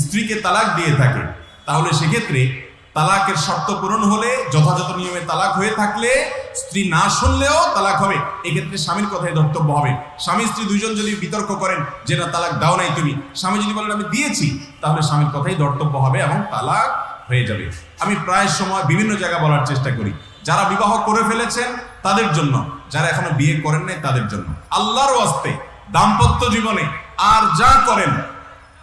স্ত্রীকে তালাক দিয়ে থাকে, তাহলে সেক্ষেত্রে তালাকের শর্ত পূরণ হলে, যথাযথ নিয়মে তালাক হয়ে থাকলে, স্ত্রী না শুনলেও তালাক হবে। এক্ষেত্রে স্বামীর কথাই ধর্তব্য হবে। স্বামী স্ত্রী দুইজন যদি বিতর্ক করেন যে না তালাক দাও নাই তুমি, স্বামী যদি বলেন আমি দিয়েছি, তাহলে স্বামীর কথাই ধর্তব্য হবে এবং তালাক হয়ে যাবে। আমি প্রায় সময় বিভিন্ন জায়গায় বলার চেষ্টা করি, যারা বিবাহ করে ফেলেছেন তাদের জন্য, যারা এখনো বিয়ে করেন নাই তাদের জন্য, আল্লাহর ওয়াস্তে দাম্পত্য জীবনে আর যা করেন,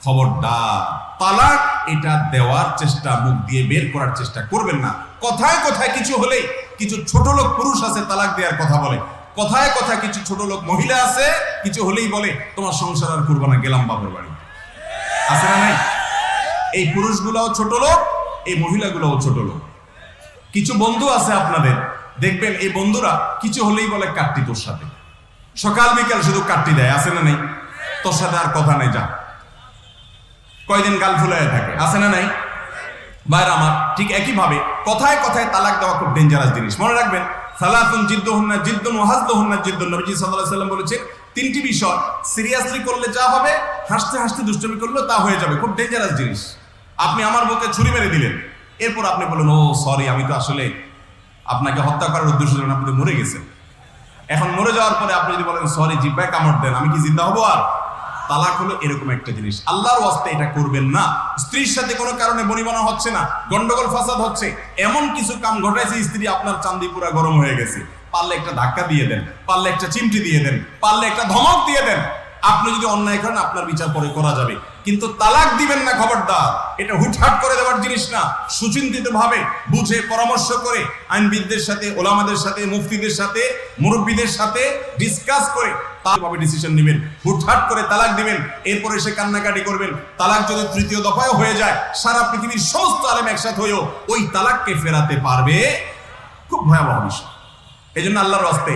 খবরদার তালাক এটা দেওয়ার চেষ্টা, মুখ দিয়ে বের করার চেষ্টা করবেন না। কথায় কথায় কিছু হলেই, কিছু ছোট লোক পুরুষ আছে তালাক দেওয়ার কথা বলে, কথায় কথায় কিছু ছোট লোক মহিলা আছে, কিছু হলেই বলে তোমার সংসার আর করবো না, গেলাম বাবার বাড়ি। আছে না নাই? এই পুরুষগুলোও ছোট লোক, এই মহিলাগুলোও ছোট লোক। কিছু বন্ধু আছে আপনাদের, দেখবেন এই বন্ধুরা কিছু হলেই বলে কাটতি তোর সাথে, সকাল বিকাল শুধু কাটতি দেয়। আছে না নাই? তোর সাথে আর কথা নেই, যা। কয়দিন গাল ফুলায় থাকে, আছে না নাই? ভাইরা আমার, ঠিক একইভাবে কথায় কথায় তালাক দেওয়া খুব ডেঞ্জারাস জিনিস। মনে রাখবেন, সালাতুন জিদ্দুহুন্না জিদ্দুন ওয়া হাজদুহুন্না জিদ্দুন। নবীজি সাল্লাল্লাহু আলাইহি ওয়াসাল্লাম বলেছেন, তিনটি বিষয় সিরিয়াসলি করলে যা হবে, হাসতে হাসতে দুষ্টুমি করলে তা হয়ে যাবে। খুব ডেঞ্জারাস জিনিস। আপনি আমার বুকে ছুরি মেরে দিলেন, এরপর আপনি বলেন ও সরি, আমি তো আসলে আপনাকে হত্যা করার উদ্দেশ্য ছিল, আপনি মরে গেছেন। এখন মরে যাওয়ার পরে আপনি যদি বলেন সরি, জিব্বায় কামড় দেন, আমি কি জিন্দা হবো আর? তালাক হলো এরকম একটা জিনিস। আল্লাহর ওয়াস্তে এটা করবেন না। স্ত্রীর সাথে কোনো কারণে বনিবনা হচ্ছে না, গন্ডগোল ফাসাদ হচ্ছে, এমন কিছু কাম ঘটাইছে, স্ত্রী আপনার চান্দি পুরা গরম হয়ে গেছে, পারলে একটা ধাক্কা দিয়ে দেন, পারলে একটা চিমটি দিয়ে দেন, পারলে একটা ধমক দিয়ে দেন। আপনি যদি অন্যায় করেন আপনার বিচার পরে করা যাবে, কিন্তু তালাক দিবেন না খবরদার। এটা হুটহাট করে দেওয়ার জিনিস না, সুচিন্তিত ভাবে বুঝে পরামর্শ করে আইনবিদদের সাথে, ওলামাদের সাথে, মুফতিদের সাথে, মুরব্বীদের সাথে ডিসকাস করে তারভাবে ডিসিশন নেবেন। হুটহাট করে তালাক দিবেন, এরপরে সে কান্নাকাটি করবেন। তালাক যদি তৃতীয় দফায় হয়ে যায়, সারা পৃথিবীর সমস্ত আলেম একসাথে হয়েও ওই তালাককে ফেরাতে পারবে, খুব ভয়াবহ বিষয়। এই জন্য আল্লাহর রাস্তে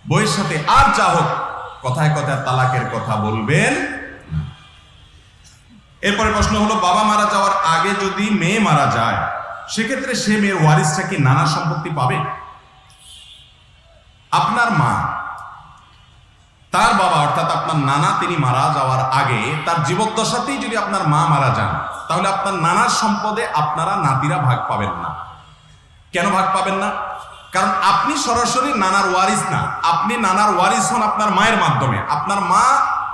বইয়ের সাথে আর যা হোক কথায় কথায় তালাকের কথা বলবেন। এরপরে প্রশ্ন হলো, বাবা মারা যাওয়ার আগে যদি মেয়ে মারা যায়, সেক্ষেত্রে সে মেয়ের ওয়ারিসটা কি নানা সম্পত্তি পাবে? আপনার মা, তার বাবা অর্থাৎ আপনার নানা, তিনি মারা যাওয়ার আগে তার জীবদ্দশাতেই যদি আপনার মা মারা যান, তাহলে আপনার নানার সম্পদে আপনারা নাতিরা ভাগ পাবেন না। কেন ভাগ পাবেন না? কারণ আপনি সরাসরি নানার ওয়ারিস না, আপনি নানার ওয়ারিস হন আপনার মায়ের মাধ্যমে। আপনার মা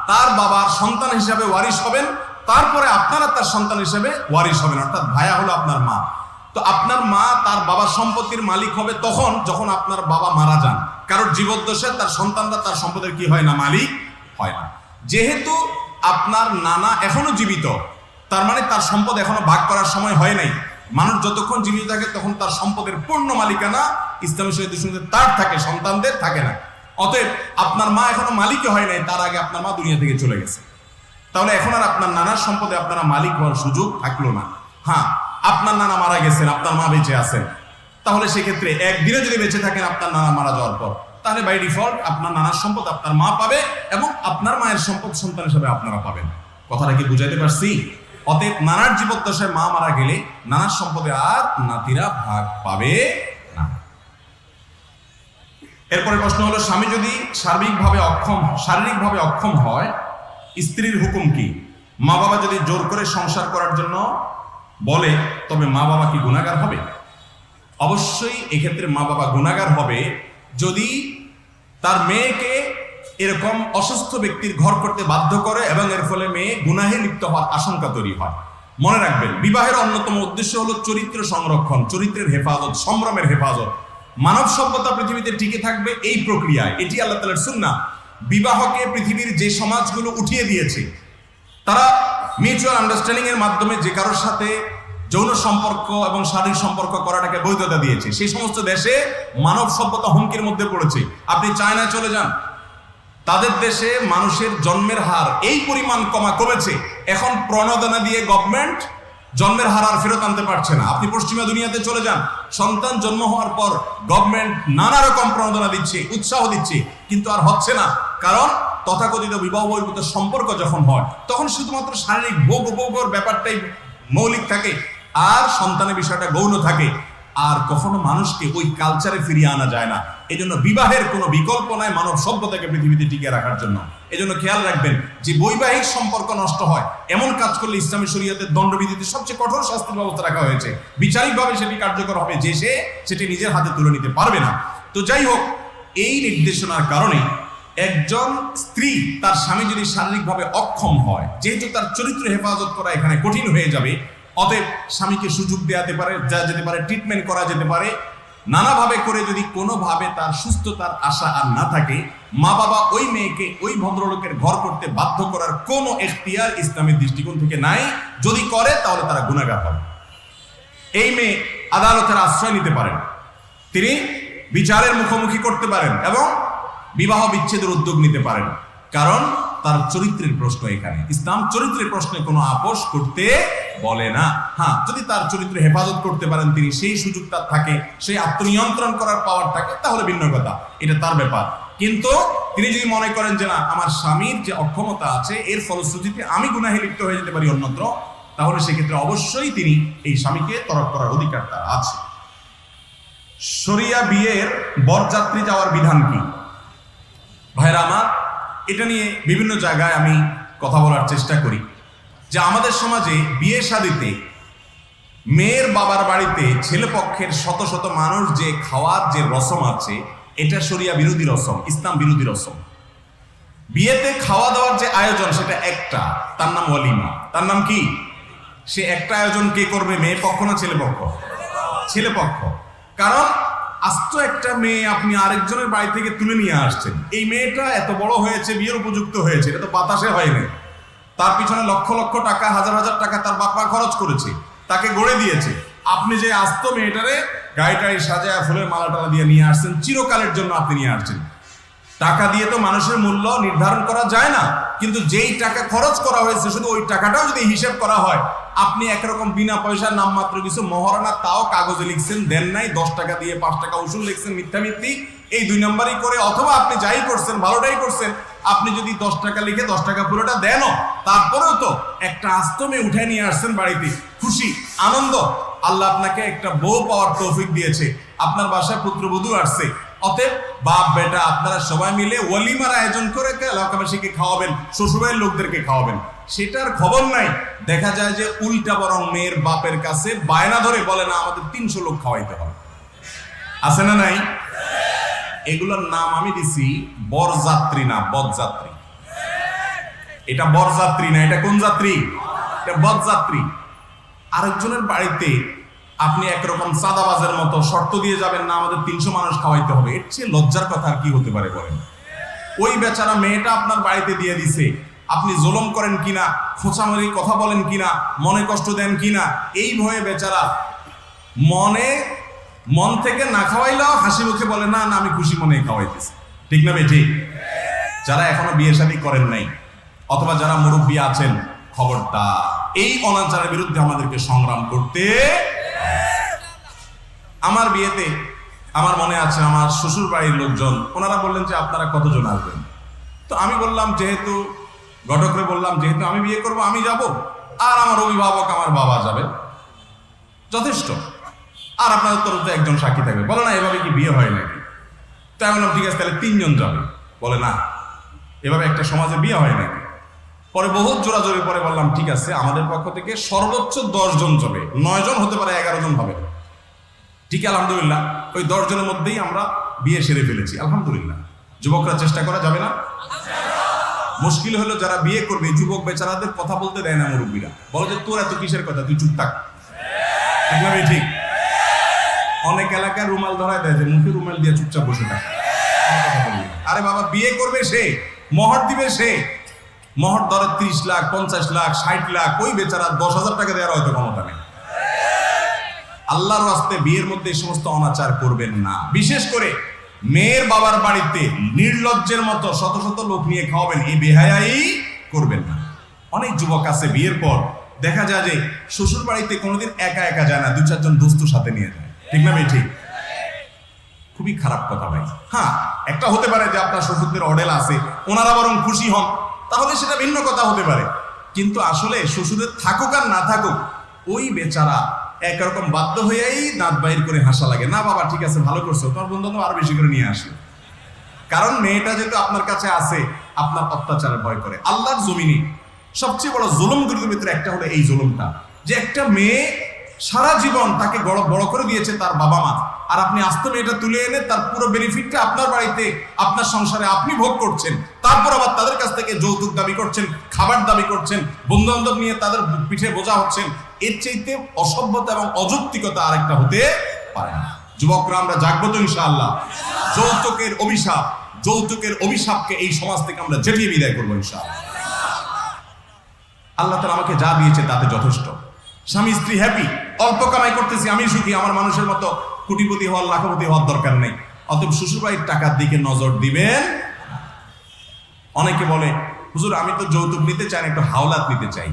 তার বাবার সন্তান হিসাবে ওয়ারিস হবেন, তারপরে আপনারা তার সন্তান হিসেবে ওয়ারিস হবেন, অর্থাৎ ভাইয়া হলো আপনার মা। তো আপনার মা তার বাবার সম্পত্তির মালিক হবে তখন যখন আপনার বাবা মারা যান। কারণ জীবদ্দশায় তার সন্তানরা তার সম্পদের কি হয় না, মালিক হয় না। যেহেতু আপনার নানা এখনো জীবিত, তার মানে তার সম্পদ এখনো ভাগ করার সময় হয় নাই। মানুষ যতক্ষণ জীবিত থাকে তখন তার সম্পদের পূর্ণ মালিকানা ইসলামী শরীয়তে তার থাকে, সন্তানদের থাকে না। অতএব আপনার মা এখনো মালিকই হয় নাই, তার আগে আপনার মা দুনিয়া থেকে চলে গেছে। তাহলে এখন আর আপনার নানার সম্পদে আপনারা মালিক হওয়ার সুযোগ থাকলো না। হ্যাঁ, আপনার নানা মারা গেছেন, আপনার মা বেঁচে আছেন, তাহলে সেক্ষেত্রে একদিনে যদি বেঁচে থাকেন আপনার নানা মারা যাওয়ার পর, তাহলে বাই ডিফল্ট আপনার নানার সম্পদ আপনার মা পাবে এবং আপনার মায়ের সম্পদ সন্তান হিসেবে আপনারা পাবেন। কথাটা কি বুঝাইতে পারছি? অতএব নানার জীবদ্দশায় মা মারা গেলে নানার সম্পদে আর নাতিরা ভাগ পাবে না। এরপরে প্রশ্ন হলো, স্বামী যদি শারীরিকভাবে অক্ষম হয়, স্ত্রীর হুকুম কি? মা বাবা যদি জোর করে সংসার করার জন্য বলে, তবে মা বাবা কি গুনাহগার হবে? অবশ্যই এক্ষেত্রে মা বাবা গুনাহগার হবে যদি তার মেয়েকে এরকম অসুস্থ ব্যক্তির ঘর করতে বাধ্য করে এবং এর ফলে মেয়ে গুনাহে লিপ্ত হওয়ার আশঙ্কা তৈরি হয়। মনে রাখবেন, বিবাহের অন্যতম উদ্দেশ্য হলো চরিত্র সংরক্ষণ, চরিত্রের হেফাজত, সম্ভ্রমের হেফাজত। মানব সভ্যতা পৃথিবীতে টিকে থাকবে এই প্রক্রিয়ায়, এটি আল্লাহ তাআলার সুন্নাহ। বিবাহকে পৃথিবীর যে সমাজগুলো উঠিয়ে দিয়েছে, তারা মিউচুয়াল আন্ডারস্ট্যান্ডিং এর মাধ্যমে যে কারোর সাথে যৌন সম্পর্ক এবং শারীরিক সম্পর্ক করাটাকে বৈধতা দিয়েছে, সেই সমস্ত দেশে মানব সভ্যতা হুমকির মধ্যে পড়েছে। আপনি চায়নায় চলে যান, তাদের দেশে মানুষের জন্মের হার এই পরিমাণ কমেছে, এখন প্রণোদনা দিয়ে গভর্নমেন্ট জন্মের হার আর ফেরত আনতে পারছে না। আপনি পশ্চিমা দুনিয়াতে চলে যান, সন্তান জন্ম হওয়ার পর গভর্নমেন্ট নানা রকম প্রণোদনা দিচ্ছে, উৎসাহ দিচ্ছে, কিন্তু আর হচ্ছে না। কারণ তথাকথিত বিবাহ বহির্ভূত সম্পর্ক যখন হয়, তখন শুধুমাত্র শারীরিক ভোগের ব্যাপারটাই মৌলিক থাকে, আর সন্তানের বিষয়টা গৌণ থাকে, আর কখনো মানুষকে ওই কালচারে ফিরিয়ে আনা যায় না। এই জন্য বিবাহের কোনো বিকল্প নাই মানব সভ্যতাকে পৃথিবীতে টিকিয়ে রাখার জন্য। এই জন্য খেয়াল রাখবেন, যে বৈবাহিক সম্পর্ক নষ্ট হয় এমন কাজ করলে ইসলামী শরীয়তের দণ্ডবিধিতে সবচেয়ে কঠোর শাস্তির ব্যবস্থা রাখা হয়েছে। বিচারিকভাবে সেটি কার্যকর হবে যে সেটি নিজের হাতে তুলে নিতে পারবে না। তো যাই হোক, এই নির্দেশনার কারণে একজন স্ত্রী তার স্বামী যদি শারীরিকভাবে অক্ষম হয়, যেহেতু তার চরিত্র হেফাজত করা এখানে কঠিন হয়ে যাবে, অতএব স্বামীকে সুযোগ দেওয়া যেতে পারে, ট্রিটমেন্ট করা যেতে পারে। নানাভাবে করে যদি কোনোভাবে তার সুস্থতার আশা আর না থাকে, মা বাবা ওই মেয়েকে ওই ভদ্রলোকের ঘর করতে বাধ্য করার কোনো এখতিয়ার ইসলামের দৃষ্টিকোণ থেকে নাই। যদি করে তাহলে তারা গুনাহগার হবে। এই মেয়ে আদালতের আশ্রয় নিতে পারেন, তিনি বিচারের মুখোমুখি করতে পারেন এবং বিবাহ বিচ্ছেদের উদ্যোগ নিতে পারেন, কারণ তার চরিত্রের প্রশ্ন। এখানে ইসলাম চরিত্রের প্রশ্নে কোনো আপোষ করতে বলে না। হ্যাঁ, যদি তার চরিত্র হেফাজত করতে পারেন তিনি, সেই সুযোগ তার থাকে, সেই আত্মনিয়ন্ত্রণ করার পাওয়ার থাকে, তাহলে ভিন্ন কথা, এটা তার ব্যাপার। কিন্তু তিনি যদি মনে করেন যে না, আমার স্বামীর যে অক্ষমতা আছে এর ফলশ্রুতিতে আমি গুনাহে লিপ্ত হয়ে যেতে পারি অন্যত্র, তাহলে সেক্ষেত্রে অবশ্যই তিনি এই স্বামীকে তরক করার অধিকার তার আছে। শরিয়া বিয়ের বরযাত্রী যাওয়ার বিধান কি? ভাইরা আমার, এটা নিয়ে বিভিন্ন জায়গায় আমি কথা বলার চেষ্টা করি যে আমাদের সমাজে বিয়ে শাদীতে মেয়ের বাবার বাড়িতে ছেলে পক্ষের শত শত মানুষ যে খাওয়ার যে রসম আছে, এটা শরিয়া বিরোধী রসম, ইসলাম বিরোধী রসম। বিয়েতে খাওয়া দাওয়ার যে আয়োজন সেটা একটা, তার নাম ওয়ালিমা। তার নাম কি? সে একটা আয়োজন কে করবে, মেয়ে পক্ষ না ছেলে পক্ষ? ছেলে পক্ষ। কারণ আস্ত একটা মেয়ে আপনি আরেকজনের বাড়ি থেকে তুলে নিয়ে আসছেন, এই মেয়েটা এত বড় হয়েছে, বিয়ের উপযুক্ত হয়েছে, এটা তো বাতাসে হয়নি। তার পিছনে লক্ষ লক্ষ টাকা, হাজার হাজার টাকা তার বাবা খরচ করেছে, তাকে গড়ে দিয়েছে। আপনি যে আস্ত মেয়েটারে গাড়িটাই সাজায় ফুলের মালা টালা দিয়ে নিয়ে আসছেন, চিরকালের জন্য আপনি নিয়ে আসছেন। টাকা দিয়ে তো মানুষের মূল্য নির্ধারণ করা যায় না, কিন্তু যেই টাকা খরচ করা হয়েছে শুধু ওই টাকাটাও যদি হিসেব করা হয়, আপনি একরকম বিনা পয়সার নামমাত্র কিছু মহারণা, তাও কাগজে লিখছেন, দেন নাই, 10 টাকা দিয়ে 5 টাকা উসুল লিখছেন, মিথ্যা মিথ্যি, এই 2 নম্বরই করে। অথবা আপনি যাই করছেন, ভালোটাই করছেন, আপনি যদি 10 টাকা লিখে 10 টাকা পুরোটা দেনও, তারপরেও তো একটা আস্তমে উঠে নিয়ে আসছেন বাড়িতে, খুশি আনন্দ। আল্লাহ আপনাকে একটা বউ পাওয়ার তৌফিক দিয়েছে, আপনার বাসায় পুত্রবধূ আসছে, অতএব বাপ বেটা আপনারা সবাই মিলে ওয়ালিমার আয়োজন করে এলাকাবাসীকে খাওয়াবেন, শ্বশুরের লোকদেরকে খাওয়াবেন। সেটার খবর নাই, দেখা যায় যে উল্টা বরং মেয়ের বাপের কাছে বায়না ধরে বলে, না আমাদের 300 লোক খাওয়াইতে হবে। আছে না নাই? এগুলোর নাম আমি দিছি বরযাত্রী, না বদযাত্রী। এটা বরযাত্রী না, এটা কোন যাত্রী? এটা বদযাত্রী। আরেকজনের বাড়িতে আপনি একরকম চাঁদাবাজের মতো শর্ত দিয়ে যাবেন, না আমাদের 300 মানুষ খাওয়াইতে হবে। এর চেয়ে লজ্জার কথা আর কি হতে পারে বলেন? ওই বেচারা মেয়েটা আপনার বাড়িতে দিয়ে দিছে, আপনি জুলুম করেন কিনা, খোঁচামারি কথা বলেন কিনা, মনে কষ্ট দেন কিনা, এই ভয়ে বেচারা মন থেকে না খাওয়াইলেও হাসি মুখে বলে, না না আমি খুশি মনে খাওয়াইতেছি। ঠিক না বেঠিক? যারা এখনো বিয়ে শাদী করেন নাই, অথবা যারা মুরব্বী আছেন, খবরদার, এই অনাচারের বিরুদ্ধে আমাদেরকে সংগ্রাম করতে। আমার বিয়েতে আমার মনে আছে, আমার শ্বশুর বাড়ির লোকজন ওনারা বললেন যে আপনারা কতজন আসবেন। তো আমি বললাম, যেহেতু ঘটকরে বললাম, যেহেতু আমি বিয়ে করব আমি যাব, আর আমার অভিভাবক আমার বাবা যাবে, যথেষ্ট। আর আপনাদের তরফ থেকে একজন সাক্ষী থাকবে। বলে না এভাবে কি বিয়ে হয় নাকি? তাই আমি বললাম ঠিক আছে, তাহলে 3 জন যাবে। বলে না এভাবে একটা সমাজে বিয়ে হয় নাকি? পরে বহুত জোরাজোরি পরে বললাম ঠিক আছে, আমাদের পক্ষ থেকে সর্বোচ্চ 10 জন যাবে, 9 জন হতে পারে, 11 জন হবে। ঠিক আলহামদুলিল্লাহ, ওই 10 জনের মধ্যেই আমরা বিয়ে সেরে ফেলেছি আলহামদুলিল্লাহ। যুবকরা চেষ্টা করা যাবে না? মুশকিল হলো যারা বিয়ে করবে, যুবক বেচারাদের কথা বলতে দেয় না মুরব্বীরা, বলে যে তোর এত কিসের কথা, তুই চুপ থাক। ঠিক না? ঠিক। অনেক এলাকায় রুমাল ধরায় দেয় যে মুখে রুমাল দিয়ে চুপচাপ বসে থাকে। আরে বাবা, বিয়ে করবে সে, মহর দিবে সে, মহর ধরে 30 লাখ, 50 লাখ, 60 লাখ, ওই বেচারা 10,000 টাকা দেওয়ার হয়তো ক্ষমতা নেই। আল্লাহর রাস্তায় বিয়ের মধ্যে এই সমস্ত অনাচার করবেন না। বিশেষ করে মেয়ের বাবার বাড়িতে নির্লজ্জের মতো শত শত লোক নিয়ে খাওয়াবেন, এই বেহায়াই করবেন না। অনেক যুবক আছে বিয়ের পর দেখা যায় যে শ্বশুর বাড়িতে কোনোদিন একা একা যায় না, 2-4 জন দোস্ত সাথে নিয়ে যায়। ঠিক না ভাই? ঠিক। খুবই খারাপ কথা ভাই। হ্যাঁ, একটা হতে পারে যে আপনার শ্বশুরদের অডেল আছে, ওনারা বরং খুশি হন, তাহলে সেটা ভিন্ন কথা হতে পারে। কিন্তু আসলে শ্বশুরের থাকুক আর না থাকুক, ওই বেচারা একরকম বাধ্য হয়েই দাঁত বাইর করে হাসা লাগে, না বাবা ঠিক আছে ভালো করছো, তোমার বন্ধু আরো বেশি করে নিয়ে আসে। কারণ মেয়েটা যেহেতু আপনার কাছে আছে, আপনার অত্যাচারের ভয় করে। আল্লাহর জমিনে সবচেয়ে বড় জুলুমগুলোর ভিতরে একটা হলো এই জুলুমটা, যে একটা মেয়ে সারা জীবন তাকে বড় করে দিয়েছে তার বাবা মা, আর আপনি আস্তে মেয়েটা তুলে এনে তার পুরো বেনিফিটটা আপনার বাড়িতে, আপনার সংসারে আপনি ভোগ করছেন। তারপর আবার তাদের কাছ থেকে যৌতুক দাবি করছেন, খাবার দাবি করছেন, বন্ধু বান্ধব নিয়ে তাদের পিঠে বোঝা হচ্ছেন। এর চাইতে অসভ্যতা এবং অযৌক্তিকতা আরেকটা হতে পারে না। যুবকরা আমরা জাগবো তো ইনশাআল্লাহ। যৌতুকের অভিশাপকে এই সমাজ থেকে আমরা জেটিয়ে বিদায় করবো ইনশাআল্লাহ। আল্লাহ তাআলা আমাকে যা দিয়েছে তাতে যথেষ্ট। স্বামী স্ত্রী হ্যাপি, অল্প কামাই করতেছি, আমি সুখী, আমার মানুষের মতো কোটিপতি হওয়ার, লাখপতি হওয়ার দরকার নেই। অতএব শ্বশুরবাড়ির টাকার দিকে নজর দিবেন। অনেকে বলে হুজুর আমি তো যৌতুক নিতে চাই না, একটু হাওলাত নিতে চাই।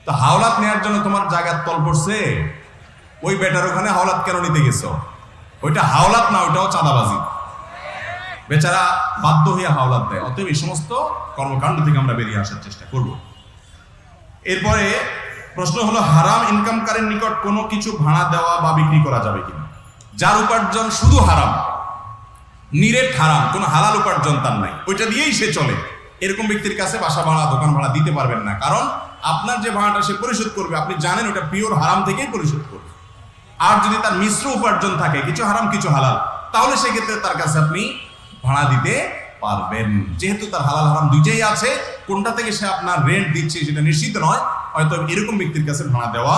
তো হাওলাত নেওয়ার জন্য তোমার জায়গার তল পড়ছে, ওই বেটার ওখানে হাওলাত কেন নিতে গেছো? ওইটা হাওলাত না, ওইটাও চাঁদাবাজি। বেচারা বাধ্য হয়ে হাওলাত দেয়। অতএব এই সমস্ত কর্মকাণ্ড থেকে আমরা বেরিয়ে আসার চেষ্টা করব। এরপরে প্রশ্ন হলো, হারাম ইনকামকারীর নিকট কোনো কিছু ভাড়া দেওয়া বা বিক্রি করা যাবে কিনা? যার উপার্জন শুধু হারাম, নিরেট হারাম, কোনো হালাল উপার্জন তার নাই, ওইটা দিয়েই সে চলে, এরকম ব্যক্তির কাছে বাসা ভাড়া, দোকান ভাড়া দিতে পারবেন না। কারণ আপনার যে ভাড়াটা সে পরিশোধ করবে, আপনি জানেন ওটা পিওর হারাম থেকেই পরিশোধ করবে। আর যদি তার মিশ্র উপার্জন থাকে, কিছু হারাম কিছু হালাল, তাহলে সেক্ষেত্রে তার কাছে আপনি ভাড়া দিতে পারবেন। যেহেতু তার হালাল হারাম দুইটাই আছে, কোনটা থেকে সে আপনার রেন্ট দিচ্ছে সেটা নিশ্চিত নয়, হয়তো এরকম ব্যক্তির কাছে ভাড়া দেওয়া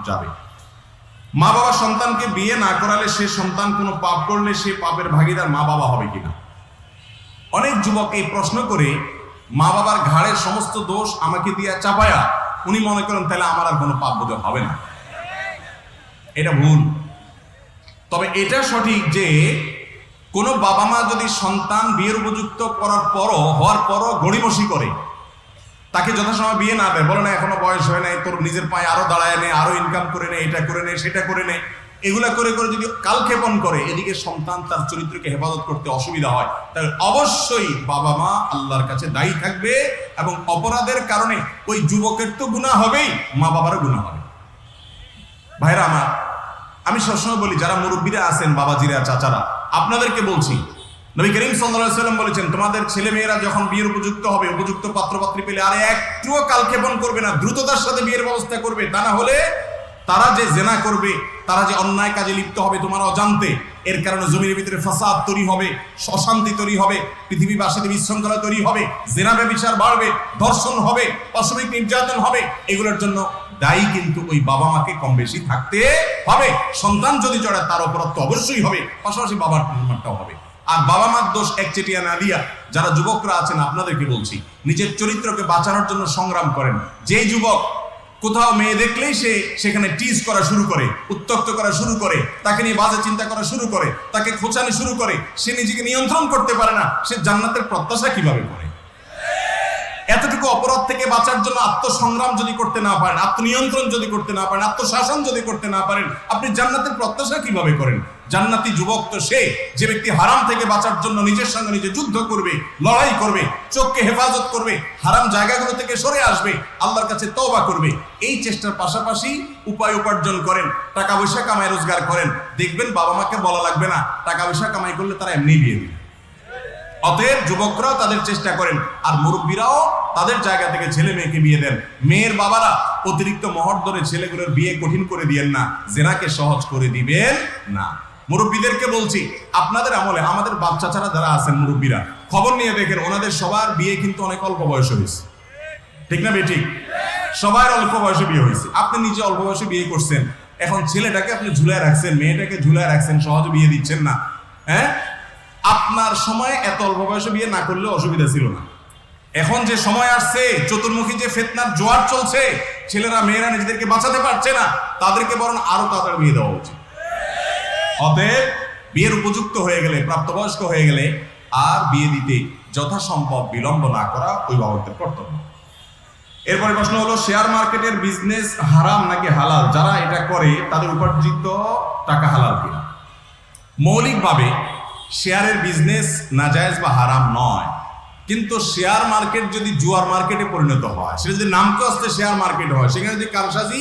যাবে। মা বাবা সন্তানকে বিয়ে না করালে সে সন্তান কোনো পাপ করলে সে পাপের ভাগীদার মা বাবা হবে কিনা? অনেক যুবক এই প্রশ্ন করে মা বাবার ঘাড়ের সমস্ত দোষ আমাকে দিয়া চাপায়া উনি মনে করেন তাহলে আমার আর কোনো পাপ বোধ হবে না। এটা ভুল। তবে এটা সঠিক যে কোনো বাবা মা যদি সন্তান বিয়ের উপযুক্ত হওয়ার পরও গড়িমসি করে, তাকে যথাসময় বিয়ে না দেয়, বলে না এখনো বয়স হয় নাই, তোর নিজের পায়ে আরো দাঁড়ায় নে, আরো ইনকাম করে নে, এটা করে নে, সেটা করে নে, এগুলা করে করে যদি কালক্ষেপণ করে, এদিকে সন্তান তার চরিত্রকে হেফাজত করতে অসুবিধা হয়, তাহলে অবশ্যই বাবা মা আল্লাহর কাছে দায়ী থাকবে এবং অপরাধের কারণে ওই যুবকের তো গুনাহ হবেই, মা বাবারও গুনাহ হবে। ভাইরা আমার, আমি সবসময় বলি যারা মুরব্বীরা আছেন, বাবাজিরা, চাচারা, আপনাদেরকে বলছি, নবী করিম সাল্লাল্লাহু আলাইহি ওয়াসাল্লাম বলেছেন তোমাদের ছেলে মেয়েরা যখন বিয়ের উপযুক্ত হবে, উপযুক্ত পাত্রপাত্রী পেলে আর একটুও কালক্ষেপণ করবে না, দ্রুততার সাথে বিয়ের ব্যবস্থা করবে। তা না হলে তারা যে জেনা করবে, তারা যে অন্যায় কাজে লিপ্ত হবে তোমার অজান্তে, এর কারণে জমির ভিতরে ফাসাদ তৈরি হবে, অশান্তি তৈরি হবে, পৃথিবীবাসীতে বিশৃঙ্খলা তৈরি হবে, জেনা ব্যভিচার বাড়বে, ধর্ষণ হবে, পাশবিক নির্যাতন হবে। এগুলোর জন্য দায়ী কিন্তু ওই বাবা মাকে কম বেশি থাকতে হবে। সন্তান যদি জড়ায় তার অপরাধ তো অবশ্যই হবে, পাশাপাশি বাবার মারটাও হবে। আর বাবা মার দোষ একচেটিয়া না দিয়া যারা যুবকরা আছেন আপনাদেরকে বলছি, নিজের চরিত্রকে বাঁচানোর জন্য সংগ্রাম করেন। যে যুবক কোথাও মেয়ে দেখলেই সে সেখানে টিজ করা শুরু করে, উত্ত্যক্ত করা শুরু করে, তাকে নিয়ে বাজে চিন্তা করা শুরু করে, তাকে খোঁচানি শুরু করে, সে নিজেকে নিয়ন্ত্রণ করতে পারে না, সে জান্নাতের প্রত্যাশা কিভাবে করে? এতটুকু অপরাধ থেকে বাঁচার জন্য আত্মসংগ্রাম যদি করতে না পারেন, আত্মনিয়ন্ত্রণ যদি করতে না পারেন, আত্মশাসন যদি করতে না পারেন, আপনি জান্নাতের প্রত্যাশা কিভাবে করেন? জান্নাতি যুবক তো সে যে ব্যক্তি হারাম থেকে বাঁচার জন্য নিজের সঙ্গে নিজে যুদ্ধ করবে, লড়াই করবে, চোখকে হেফাজত করবে, হারাম জায়গাগুলো থেকে সরে আসবে, আল্লাহর কাছে তওবা করবে। এই চেষ্টার পাশাপাশি উপায় উপার্জন করেন, টাকা পয়সা কামাই রোজগার করেন, দেখবেন বাবা মাকে বলা লাগবে না, টাকা পয়সা কামাই করলে তারা এমনি বিয়ে দিবে। অতএব যুবকরাও তাদের চেষ্টা করেন, আর মুরব্বীরাও তাদের জায়গা থেকে ছেলে মেয়েকে বিয়ে দেন। মেয়ের বাবারা অতিরিক্ত মহর ধরে ছেলেগুলোর বিয়ে কঠিন করে দিয়েন না, জেনাকে সহজ করে দিবেন না। মুরব্বীদেরকে বলছি, আপনাদের আমলে আমাদের বাচ্চা ছাড়া যারা আছেন মুরব্বীরা, খবর নিয়ে দেখেন ওনাদের সবার বিয়ে কিন্তু অনেক অল্প বয়সে হয়েছে, ঠিক না বেঠিক? সবার অল্প বয়সে বিয়ে হয়েছে। আপনি নিজে অল্প বয়সে বিয়ে করছেন, এখন ছেলেটাকে আপনি ঝুলায় রাখছেন, মেয়েটাকে ঝুলায় রাখছেন, সহজে বিয়ে দিচ্ছেন না। হ্যাঁ, আপনার সময় এত অল্প বয়সে বিয়ে না করলে অসুবিধা ছিল না। এখন যে সময় আসছে, চতুর্মুখী যে ফিতনার জোয়ার চলছে, ছেলেরা মেয়েরা নিজেদেরকে বাঁচাতে পারছে না, তাদেরকে বরং আরো তাড়াতাড়ি বিয়ে দেওয়া উচিত। অতএব বিয়ের উপযুক্ত হয়ে গেলে, প্রাপ্তবয়স্ক হয়ে গেলে আর বিয়ে দিতে যথাসম্ভব বিলম্ব না করা অভিভাবকদের কর্তব্য। এরপরে প্রশ্ন হলো, শেয়ার মার্কেটের বিজনেস হারাম নাকি হালাল? যারা এটা করে তাদের উপার্জিত টাকা হালাল কিনা? মৌলিকভাবে শেয়ারের বিজনেস নাজায়েজ বা হারাম নয়, কিন্তু শেয়ার মার্কেট যদি জুয়ার মার্কেটে পরিণত হয়, সেটা যদি নামকে আসতে শেয়ার মার্কেট হয়, সেখানে যদি কারসাজি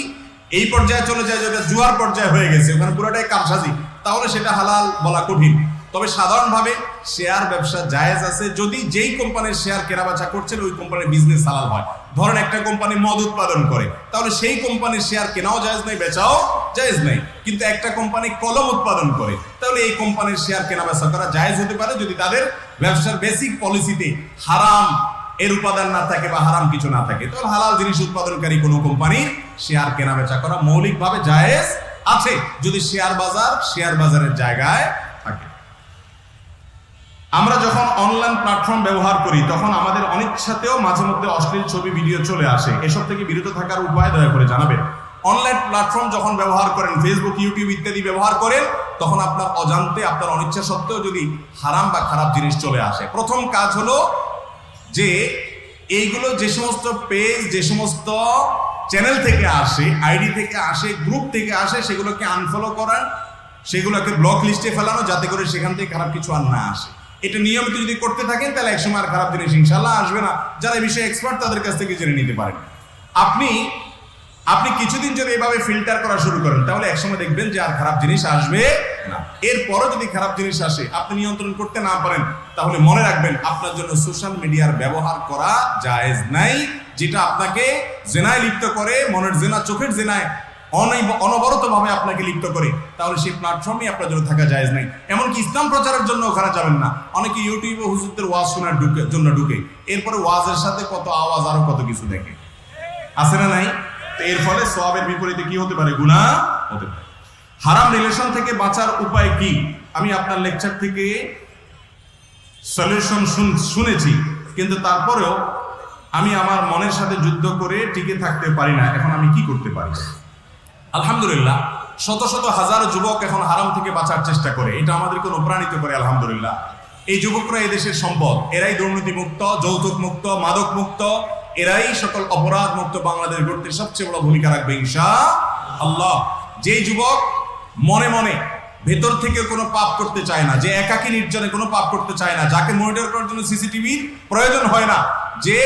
এই পর্যায়ে চলে যায়, যেটা জুয়ার পর্যায়ে হয়ে গেছে, ওখানে পুরোটাই কারসাজি, তাহলে সেটা হালাল বলা কঠিন। তবে সাধারণভাবে শেয়ার ব্যবসা জায়েজ আছে যদি যেই কোম্পানির শেয়ার কেনাবেচা করছেন ওই কোম্পানির বিজনেস হালাল হয়। ধরেন একটা কোম্পানি মদ উৎপাদন করে, তাহলে সেই কোম্পানির শেয়ার কেনাও জায়েজ নাই, বেচাও জায়েজ নাই। কিন্তু একটা কোম্পানি কলম উৎপাদন করে, তাহলে এই কোম্পানির শেয়ার কেনাবেচা করা জায়েজ হতে পারে যদি তাদের ব্যবসার বেসিক পলিসিতে হারাম এর উপাদান না থাকে বা হারাম কিছু না থাকে। তাহলে হালাল জিনিস উৎপাদনকারী কোনো কোম্পানির শেয়ার কেনাবেচা করা মৌলিকভাবে জায়েজ আছে, যদি শেয়ার বাজারের জায়গায় থাকে। আমরা যখন অনলাইন প্ল্যাটফর্ম ব্যবহার করি তখন আমাদের অনিচ্ছাতেও মাঝে মধ্যে অশ্লীল ছবি ভিডিও চলে আসে, এসব থেকে বিরত থাকার উপায় দয়া করে জানাবেন। অনলাইন প্ল্যাটফর্ম যখন ব্যবহার করেন, ফেসবুক, ইউটিউব ইত্যাদি ব্যবহার করেন, তখন আপনার অজান্তে, আপনার অনিচ্ছা সত্ত্বেও যদি হারাম বা খারাপ জিনিস চলে আসে, প্রথম কাজ হলো যে এইগুলো যে সমস্ত পেজ, যে সমস্ত চ্যানেল থেকে আসে, আইডি থেকে আসে, গ্রুপ থেকে আসে, সেগুলোকে আনফলো করান, সেগুলোকে ব্লক লিস্টে ফেলানো, যাতে করে সেখান থেকে খারাপ কিছু আর না আসে। এটা নিয়মিত যদি করতে থাকেন তাহলে একসময় আর খারাপ জিনিস ইনশাল্লাহ আসবে না। যারা এই বিষয়ে এক্সপার্ট তাদের কাছ থেকে জেনে নিতে পারেন। আপনি কিছুদিন যদি এভাবে ফিল্টার করা শুরু করেন তাহলে একসময় দেখবেন যে আর খারাপ জিনিস আসবে না। এরপরও যদি খারাপ জিনিস আসে, আপনি নিয়ন্ত্রণ করতে না পারেন, তাহলে মনে রাখবেন আপনার জন্য সোশ্যাল মিডিয়ার ব্যবহার করা জায়েজ নাই, যেটা আপনাকে জেনায় লিপ্ত করে, মনের জেনা, চোখের জেনায় অনবরত ভাবে আপনাকে লিপ্ত করে, তাহলে সেই প্ল্যাটফর্মে আপনার জন্য থাকা জায়েজ নাই। এমনকি ইসলাম প্রচারের জন্য ওখানে যাবেন না। অনেকে ইউটিউবে হুজুরদের ওয়াজ শোনার জন্য ঢুকে, এরপরে ওয়াজের সাথে কত আওয়াজ, আরো কত কিছু দেখে, আছে না নাই? তো এর ফলে সওয়াবের বিপরীতে কি হতে পারে? গুনাহ হতে পারে। হারাম রিলেশন থেকে বাঁচার উপায় কি? আমি আপনার লেকচার থেকে সলিউশন শুনেছি, কিন্তু তারপরেও আমি আমার মনের সাথে যুদ্ধ করে টিকে থাকতে পারি না। এখন আমি কি করতে পারি? আলহামদুলিল্লাহ, শত শত হাজার যুবক এখন হারাম থেকে বাঁচার চেষ্টা করে, এটা আমাদেরকে অনুপ্রাণিত করে। আলহামদুলিল্লাহ, এই যুবকরা এই দেশের সম্পদ, এরাই দুর্নীতি মুক্ত, যৌতুক মুক্ত, মাদক মুক্ত, এরাই সকল অপরাধ মুক্ত বাংলাদেশ গড়তে সবচেয়ে বড় ভূমিকা রাখবে ইনশাআল্লাহ। যেই যুবক মনে মনে ভেতর থেকে কোনো পাপ করতে চায় না, যে একাকী নির্জনে কোনো পাপ করতে চায় না, যাকে মনিটর করার জন্য সিসিটিভির প্রয়োজন হয় না, যে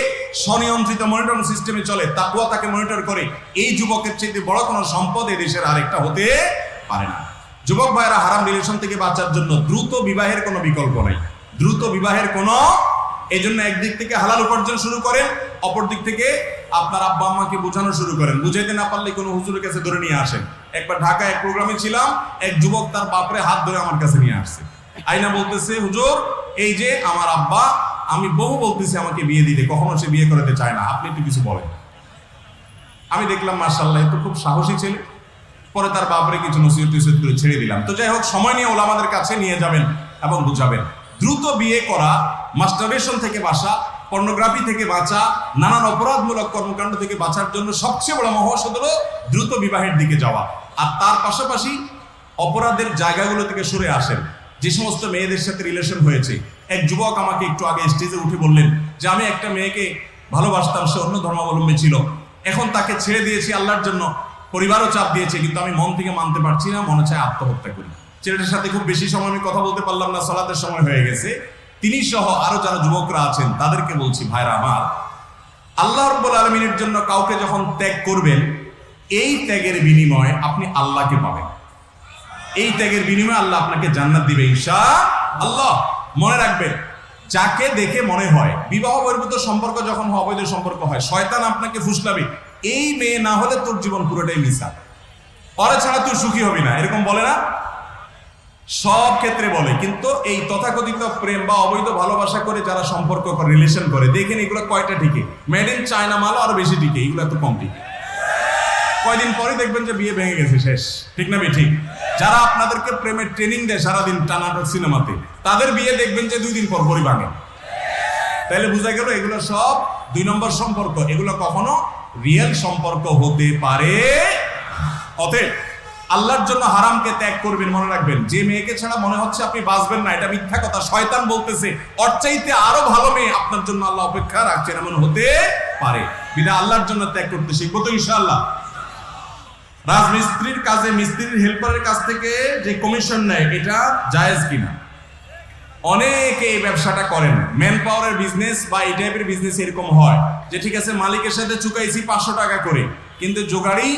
স্বনিয়ন্ত্রিত মনিটরিং সিস্টেমে চলে, তাকওয়া তাকে মনিটর করে, এই যুবকের চেয়ে বড় কোনো সম্পদ এই দেশের আরেকটা হতে পারে না। যুবক ভাইয়েরা, হারাম রিলেশন থেকে বাঁচার জন্য দ্রুত বিবাহের কোনো বিকল্প নাই, দ্রুত বিবাহের কোনো, এই জন্য একদিক থেকে হালাল উপার্জন শুরু করেন, অপর দিক থেকে আপনার আব্বা আম্মাকে বোঝানো শুরু করেন। বুঝাইতে না পারলে কোনো হুজুরের কাছে ধরে নিয়ে আসেন। একবার ঢাকায় এক প্রোগ্রামে ছিলাম, এক যুবক তার বাপরে হাত ধরে আমার কাছে নিয়ে আসছে, আইনা বলতেছে, হুজুর এই যে আমার আব্বা, আমি বহু বলতেছি আমাকে বিয়ে দিতে, কখনো সে বিয়ে করতে চায় না, আপনি একটু কিছু বলেন। আমি দেখলাম মাশাআল্লাহ, তো খুব সাহসী ছেলে। পরে তার বাপরে কিছু নসিহত করে ছেড়ে দিলাম। তো যাই হোক, সময় নিয়ে ওলামাদের কাছে নিয়ে যাবেন এবং বুঝাবেন। দ্রুত বিয়ে করা, মাস্টারবেশন থেকে বাঁচা, পর্নোগ্রাফি থেকে বাঁচা, নানান অপরাধমূলক কর্মকাণ্ড থেকে বাঁচার জন্য সবচেয়ে বড় মহৌষধ হলো দ্রুত বিবাহের দিকে যাওয়া। আর তার পাশাপাশি অপরাধের জায়গাগুলো থেকে সরে আসেন। যে সমস্ত মেয়েদের সাথে রিলেশন হয়েছে, এক যুবক আমাকে একটু আগে স্টেজে উঠে বললেন যে আমি একটা মেয়েকে ভালোবাসতাম, সে অন্য ধর্মাবলম্বী ছিল, এখন তাকে ছেড়ে দিয়েছি আল্লাহর জন্য, পরিবারও চাপ দিয়েছে, কিন্তু আমি মন থেকে মানতে পারছি না, মনে চায় আত্মহত্যা করি। ছেলেটার সাথে খুব বেশি সময় আমি কথা বলতে পারলাম না, সালাতের সময় হয়ে গেছে। তিনি সহ আরো যারা যুবকরা আছেন তাদেরকে বলছি, ভাইরা আমার, আল্লাহ রাব্বুল আলামিনের জন্য কাউকে যখন ত্যাগ করবেন, এই ত্যাগের বিনিময়ে আপনি আল্লাহকে পাবেন। এই ত্যাগের বিনিময়ে আল্লাহ আপনাকে জান্নাত দিবে ইনশাআল্লাহ। মনে রাখবেন, যাকে দেখে মনে হয় বিবাহ বহির্ভূত সম্পর্ক যখন অবৈধ সম্পর্ক হয়, শয়তান আপনাকে ফুসলাবে, এই মেয়ে না হলে তোর জীবন পুরোটাই মিছা, পরে ছাড়া তুই সুখী হবি না, এরকম বলে না? সব ক্ষেত্রে বলে। কিন্তু এই তথাকথিত প্রেম বা অবৈধ ভালোবাসা করে যারা সম্পর্ক করে, রিলেশন করে, দেখেন এগুলো কয়টা টিকে? মেড ইন চায়না মালও আরো বেশি টিকে, এগুলো এত কম টিকে। কয়দিন পরে দেখবেন যে বিয়ে ভেঙে গেছে, শেষ। ঠিক না ঠিক? যারা আপনাদেরকে প্রেমের ট্রেনিং দেয় সারাদিন টানাটক সিনেমাতে, তাদের বিয়ে দেখবেন যে 2 দিন পর পরই ভাঙে। তাহলে বোঝা গেল এগুলো সব 2 নম্বর সম্পর্ক, এগুলো কখনো রিয়েল সম্পর্ক হতে পারে। অতএব আল্লাহর জন্য হারামকে ত্যাগ করবেন। মনে রাখবেন, যে মেয়েকে ছাড়া মনে হচ্ছে আপনি বাঁচবেন না, এটা মিথ্যা কথা। শয়তান বলতেছে ওর চাইতে আরো ভালো মেয়ে আপনার জন্য আল্লাহ অপেক্ষা রাখছেন, এমন হতে পারে। বিনা আল্লাহর জন্য ত্যাগ করতে শিখবো তো ইনশাআল্লাহ। রাজমিস্ত্রির কাজে মিস্ত্রির হেল্পারের কাছ থেকে যে কমিশন নেয়, এটা জায়েজ কিনা? অনেকে এই ব্যবসাটা করেন, ম্যান পাওয়ারের বিজনেস বা এই টাইপের বিজনেস এরকম হয় যে ঠিক আছে মালিকের সাথে চুকাইছি 500 টাকা করে, কিন্তু জোগাড়ি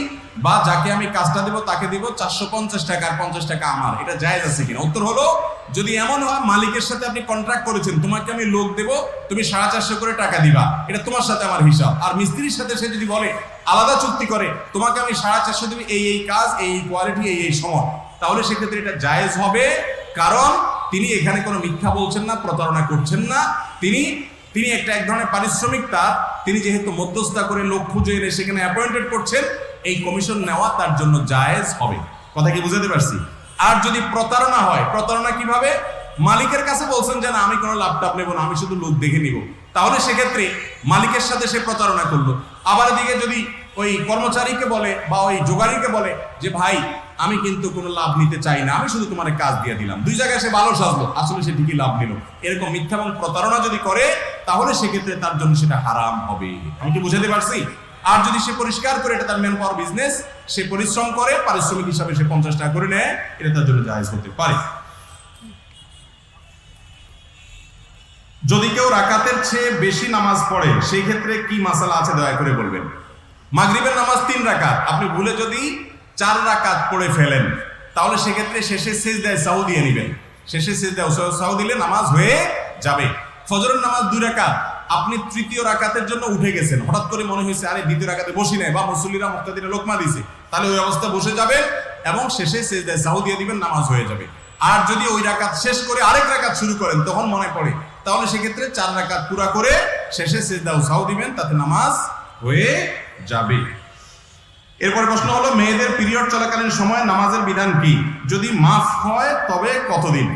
বা যাকে আমি কাজটা দেবো তাকে দিব 450 টাকা, আর 50 টাকা আমার। এটা জায়েজ আছে কিনা? উত্তর হলো, যদি এমন হয় মালিকের সাথে আপনি কন্ট্রাক্ট করেছেন, তোমাকে আমি লোক দেব, তুমি 450 করে টাকা দিবা, এটা তোমার সাথে আমার হিসাব। আর মিস্ত্রির সাথে সে যদি বলে, আলাদা চুক্তি করে, তোমাকে আমি 450 দিবি, এই কাজ, এই কোয়ালিটি, এই সময়, তাহলে সেক্ষেত্রে এটা জায়েজ হবে। কারণ তিনি এখানে কোনো মিথ্যা বলছেন না, প্রতারণা করছেন না। তিনি এক ধরনের পারিশ্রমিক, তিনি যেহেতু মধ্যস্থতা করে লোক খুঁজে এনে সেখানে অ্যাপয়েন্টেড করছেন, এই কমিশন নেওয়া তার জন্য জায়েজ হবে। কথা কি বুঝাতে পারছি? আর যদি প্রতারণা হয়, প্রতারণা কিভাবে? মালিকের কাছে বলছেন যে না, আমি কোনো ল্যাপটপ নেবো না, আমি শুধু লোক দেখে নিব, তাহলে সেক্ষেত্রে মালিকের সাথে সে প্রতারণা করলো। আবার এদিকে যদি ওই কর্মচারীকে বলে বা ওই জোগাড়িকে বলে যে ভাই, আমি কিন্তু কোনো লাভ নিতে চাই না, আমি শুধু তোমার কাজ দিয়ে দিলাম, 2 জায়গায় সে ভালো সাজলো, আসলে সে ঠিকই লাভ নিল। এরকম মিথ্যা এবং প্রতারণা যদি করে, তাহলে সেক্ষেত্রে তার জন্য সেটা হারাম হবে। আমি কি বুঝাতে পারছি? আর যদি সে পরিষ্কার করে এটা তার ম্যান পাওয়ার বিজনেস, সে পরিশ্রম করে, পারিশ্রমিক হিসাবে সে 50 টাকা করে নেয়, এটা তার জন্য জায়েজ হতে পারে। যদি কেউ রাকাতের চেয়ে বেশি নামাজ পড়ে, সেই ক্ষেত্রে কি মাসালা আছে দয়া করে বলবেন। মাগরিবের নামাজ 3 রাকাত, আপনি ভুলে যদি 4 রাকাত পড়ে ফেলেন, তাহলে সেক্ষেত্রে শেষে সিজদায়ে সাহু দিয়ে নেবেন। শেষে সিজদায়ে সাহু দিলে নামাজ হয়ে যাবে। ফজরের নামাজ 2 রাকাত, আপনি 3য় রাকাতের জন্য উঠে গেছেন, হঠাৎ করে মনে হয়েছে আরে 2য় রাকাতে বসি নাই, বা মুসল্লিরা মুক্তাদিনে লোকমা দিয়েছে, তাহলে ওই অবস্থা বসে যাবেন এবং শেষে সিজদায়ে সাহু দিয়ে দিবেন, নামাজ হয়ে যাবে। আর যদি ওই রাকাত শেষ করে আরেক রাকাত শুরু করেন, তখন মনে পড়ে, তাহলে সেক্ষেত্রে 4 রাকাত পুরা করে শেষে সিজদায়ে সাহু দিবেন, তাতে নামাজ হয়ে যাবে। এরপর প্রশ্ন হলো, মেয়েদের পিরিয়ড চলাকালীন সময় নামাজের বিধান কি? যদি মাস হয় তবে কতদিন?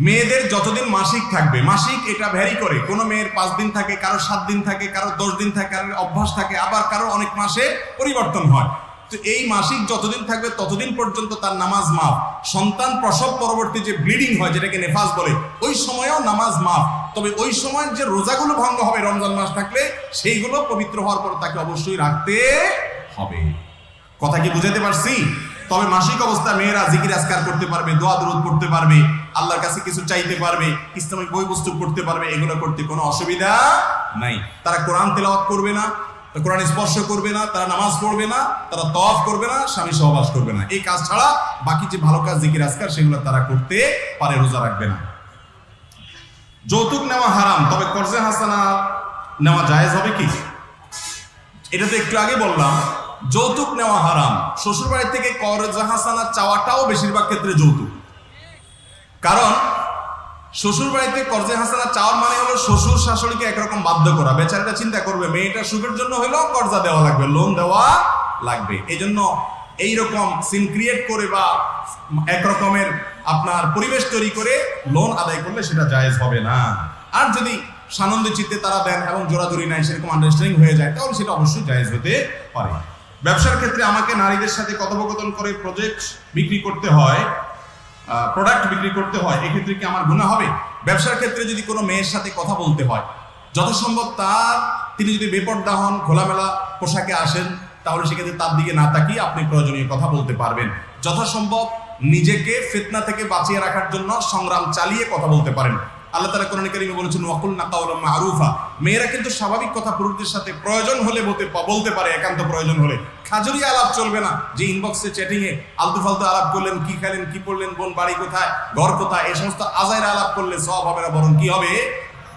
মেয়েদের যতদিন মাসিক থাকবে, মাসিক এটা ভ্যারি করে, কোনো মেয়ের 5 দিন থাকে, কারো 7 দিন থাকে, কারো 10 দিন থাকে, কারো অভ্যাস থাকে, আবার কারো অনেক মাসে পরিবর্তন হয়। তো এই মাসিক যতদিন থাকবে ততদিন পর্যন্ত তার নামাজ মাফ। সন্তান প্রসব পরবর্তী যে ব্লিডিং হয়, যেটাকে নেফাস বলে, ওই সময়েও নামাজ মাফ। তবে ওই সময় যে রোজাগুলো ভঙ্গ হবে রমজান মাস থাকলে, সেইগুলো পবিত্র হওয়ার পর তাকে অবশ্যই রাখতে হবে। কথা কি বুঝাতে পারছি? তবে মাসিক অবস্থা মেয়েরা জিকির আজকার করতে পারবে, দোয়া দরুদ পড়তে পারবে, আল্লাহর কাছে কিছু চাইতে পারবে, ইসলামিক বই পুস্তক পড়তে পারবে, এগুলো করতে কোনো অসুবিধা নাই। তারা কোরআন তেলাওয়াত করবে না, কোরআন স্পর্শ করবে না, তারা নামাজ পড়বে না, তারা তওয়াফ করবে না, স্বামী সহবাস করবে না। এই কাজ ছাড়া বাকি যে ভালো কাজ জিকির আজকার সেগুলো তারা করতে পারে, রোজা রাখবে না। যৌতুক নেওয়া হারাম, তবে কর্জে হাসানা নেওয়া জায়েজ হবে কি? এটা তো একটু আগে বললাম, যৌতুক নেওয়া হারাম। শ্বশুর বাড়ি থেকে কর্জে হাসানা চাওয়াটাও বেশিরভাগ ক্ষেত্রে যৌতুক। কারণ শ্বশুর বাড়িতে কর্জে হাসানা চাওয়ার মানে হলো শ্বশুর শাশুড়িকে একরকম বাধ্য করা। বেচারাটা চিন্তা করবে, মেয়েটা সুখের জন্য হলেও কর্জা দেওয়া লাগবে, লোন দেওয়া লাগবে। এই জন্য এইরকম সিন ক্রিয়েট করে বা একরকমের আপনার পরিবেশ তৈরি করে লোন আদায় করলে সেটা জায়েজ হবে না। আর যদি সানন্দে চিত্তে তারা দেন এবং জোরাজুরি নাই, সেরকম আন্ডারস্ট্যান্ডিং হয়ে যায়, তাহলে সেটা অবশ্যই জায়েজ হতে পারে। ব্যবসার ক্ষেত্রে আমাকে নারীদের সাথে কথোপকথন করে প্রোডাক্ট বিক্রি করতে হয়, এক্ষেত্রে কি আমার গুনাহ হবে? ব্যবসার ক্ষেত্রে যদি কোনো মেয়ের সাথে কথা বলতে হয়, যথাসম্ভব তিনি যদি বেপরদা হন, খোলামেলা পোশাকে আসেন, তাহলে সেক্ষেত্রে তার দিকে না তাকিয়ে আপনি প্রয়োজনীয় কথা বলতে পারবেন। যথাসম্ভব নিজেকে ফিতনা থেকে বাঁচিয়ে রাখার জন্য সংগ্রাম চালিয়ে কথা বলতে পারেন। আল্লাহ তাআলা কোরআনে কারীমে বলেছেন, ওয়াকুলনা কাওলাম মারুফা। মেয়েরা কিন্তু স্বাভাবিক কথা পুরুষদের সাথে প্রয়োজন হলে বলতে পারে, একান্ত প্রয়োজন হলে। খাজুরি আলাপ চলবে না, যে ইনবক্সে চ্যাটিং এ আলতু ফালতু আলাপ করলেন, কি খেলেন, কি পড়লেন, বোন বাড়ি কোথায়, ঘর কোথায়, এই সমস্ত আজাইরা আলাপ করলে সওয়াব হবে না, বরং কি হবে?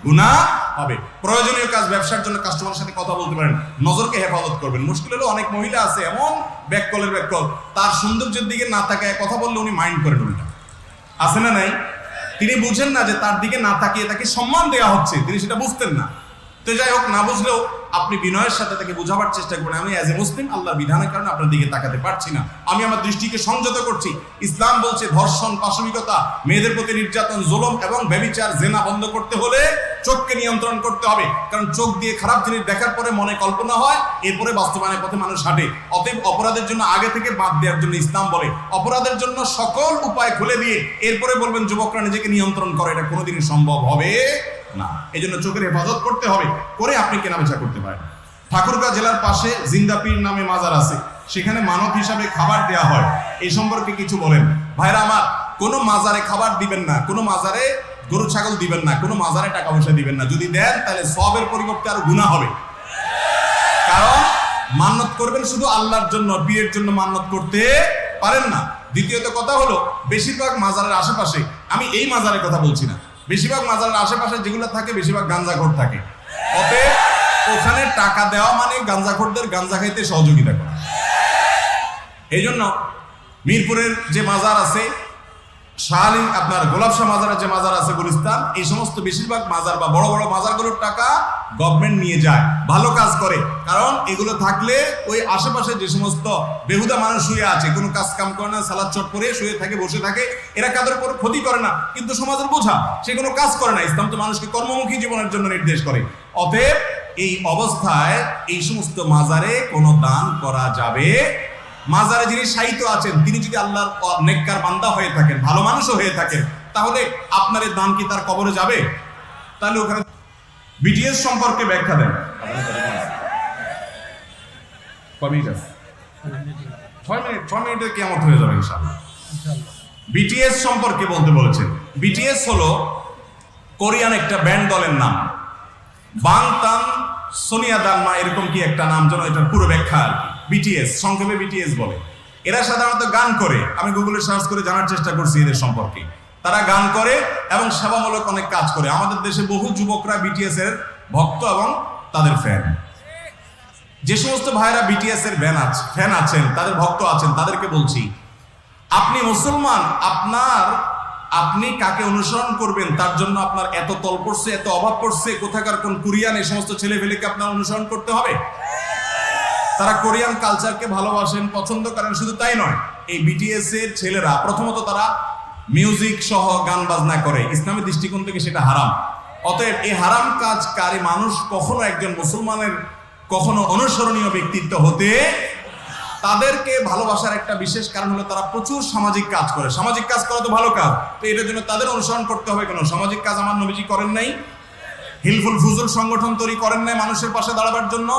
গুনাহ হবে। প্রয়োজনীয় কাজ, ব্যবসার জন্য কাস্টমারের সাথে কথা বলতে পারেন, নজরকে হেফাজত করবেন। মুশকিল হলো অনেক মহিলা আছে এমন ব্যাককল, তার সৌন্দর্যের দিকে না তাকায় কথা বললে উনি মাইন্ড করেন। উল্টা আছে না নাই? তিনি বুঝেন না যে তার দিকে না তাকিয়ে তাকে সম্মান দেওয়া হচ্ছে, তিনি সেটা বুঝতেন না। তো যাই হোক, না বুঝলেও আপনি বিনয়ের সাথে তাকে বোঝাবার চেষ্টা করবেন, আমি অ্যাজ এ মুসলিম আল্লাহর বিধানের কারণে আপনার দিকে তাকাতে পারছি না, আমি আমার দৃষ্টিকে সংযত করছি। ইসলাম বলছে ধর্ষণ, পাশবিকতা, মেয়েদের প্রতি নির্যাতন, জুলুম এবং ব্যভিচার, জেনা বন্ধ করতে হলে চোখকে নিয়ন্ত্রণ করতে হবে। কারণ চোখ দিয়ে খারাপ জিনিস দেখার পরে মনে কল্পনা হয়, এরপরে বাস্তবায়নের পথে মানুষ হাঁটে। অতএব অপরাধের জন্য আগে থেকে বাদ দেওয়ার জন্য ইসলাম বলে, অপরাধের জন্য সকল উপায় খুলে দিয়ে এরপরে বলবেন যুবকরা নিজেকে নিয়ন্ত্রণ করে, এটা কোনোদিনই সম্ভব হবে না। এই জন্য চোখের হেফাজত করতে হবে, করে আপনি কেনাবেচা করতে পারেন। ঠাকুরগাঁও জেলার পাশে জিন্দাপীর নামে মাজার আছে, সেখানে মানব হিসাবে খাবার দেয়া হয়, এই সম্পর্কে কিছু বলেন। ভাইরা আমার, কোনো মাজারে খাবার দিবেন না, কোনো মাজারে গরু ছাগল দিবেন না, কোনো মাজারে টাকা পয়সা দিবেন না। যদি দেন তাহলে সবের পরিবর্তে আরো গুনাহ হবে। কারণ মান্নত করবেন শুধু আল্লাহর জন্য, পীরের জন্য মান্নত করতে পারেন না। দ্বিতীয়ত কথা হলো, বেশিরভাগ মাজারের আশেপাশে, আমি এই মাজারের কথা বলছি না, বেশিরভাগ মাজারের আশেপাশে যেগুলো থাকে বেশিরভাগ গাঞ্জাখোর থাকে। অতএব ওখানে টাকা দেওয়া মানে গাঞ্জাখোরদের গাঞ্জা খাইতে সহযোগিতা করা। এই জন্য মিরপুরের যে মাজার আছে, শাহালি আপনার গোলাপ শাহ মাজারের যে মাজার আছে গুলিস্তান, এই সমস্ত বেশিরভাগ মাজার বা বড় বড় মাজারগুলোর টাকা গভর্নমেন্ট নিয়ে যায়, ভালো কাজ করে। কারণ এগুলো থাকলে ওই আশেপাশে যে সমস্ত বেহুদা মানুষ শুয়ে আছে, কোনো কাজ কাম করে না, সালাদ চট করে শুয়ে থাকে, বসে থাকে, এরা কাদের উপর ক্ষতি করে না, কিন্তু সমাজের বোঝা, সে কোনো কাজ করে না। ইসলাম তো মানুষকে কর্মমুখী জীবনের জন্য নির্দেশ করে। অতএব এই অবস্থায় এই সমস্ত মাজারে কোনো দান করা যাবে। মাজারে যিনি শায়িত আছেন, তিনি যদি আল্লাহর নেককার বান্দা হয়ে থাকেন, ভালো মানুষও হয়ে থাকেন, তাহলে আপনার এই দান কি তার কবরে যাবে? তাহলে ওখানে বিটিএস সম্পর্কে ব্যাখ্যা দেন। 6 মিনিটে কিয়ামত হয়ে যাবে ইনশাআল্লাহ। বিটিএস সম্পর্কে বলতে বলেছেন। বিটিএস হলো কোরিয়ান একটা ব্যান্ড দলের নাম, বাংতান সোনিয়া দানমা এরকম কি একটা নাম, যেন এটার পুরো ব্যাখ্যা আর কি। বিটিএস সংক্ষেপে বিটিএস বলে। এরা সাধারণত গান করে, আমি গুগলে সার্চ করে জানার চেষ্টা করছি এদের সম্পর্কে। তারা গান করে এবং সেবামূলক অনেক কাজ করে। আমাদের দেশে বহু যুবকরা বিটিএস এর ভক্ত এবং তাদের ফ্যান। যে সমস্ত ভাইরা বিটিএস এর ফ্যান আছেন, তাদের ভক্ত আছেন, তাদেরকে বলছি, আপনি মুসলমান, আপনি কাকে অনুসরণ করবেন তার জন্য আপনার এত তল পড়ছে, এত অভাব পড়ছে, কোথাকার কোন কোরিয়ান এই সমস্ত ছেলে ফেলেকে আপনার অনুসরণ করতে হবে? তারা কোরিয়ান কালচারকে ভালোবাসেন, পছন্দ করেন। শুধু তাই নয়, এই বিটিএস এর ছেলেরা প্রথমত তারা মিউজিক সহ গান বাজনা করে, ইসলামের দৃষ্টিকোণ থেকে সেটা হারাম। অতএব এই হারাম কাজকারী মানুষ কখনো একজন মুসলমানের কখনো অনুসরণীয় ব্যক্তিত্ব হতে, তাদেরকে ভালোবাসার একটা বিশেষ কারণ হলো তারা প্রচুর সামাজিক কাজ করে। সামাজিক কাজ করা তো ভালো কাজ, তো এটার জন্য তাদের অনুসরণ করতে হবে কেন? সামাজিক কাজ আমার নবীজি করেন নাই? হিলফুল ফুজুল সংগঠন তৈরি করেন নাই মানুষের পাশে দাঁড়াবার জন্য?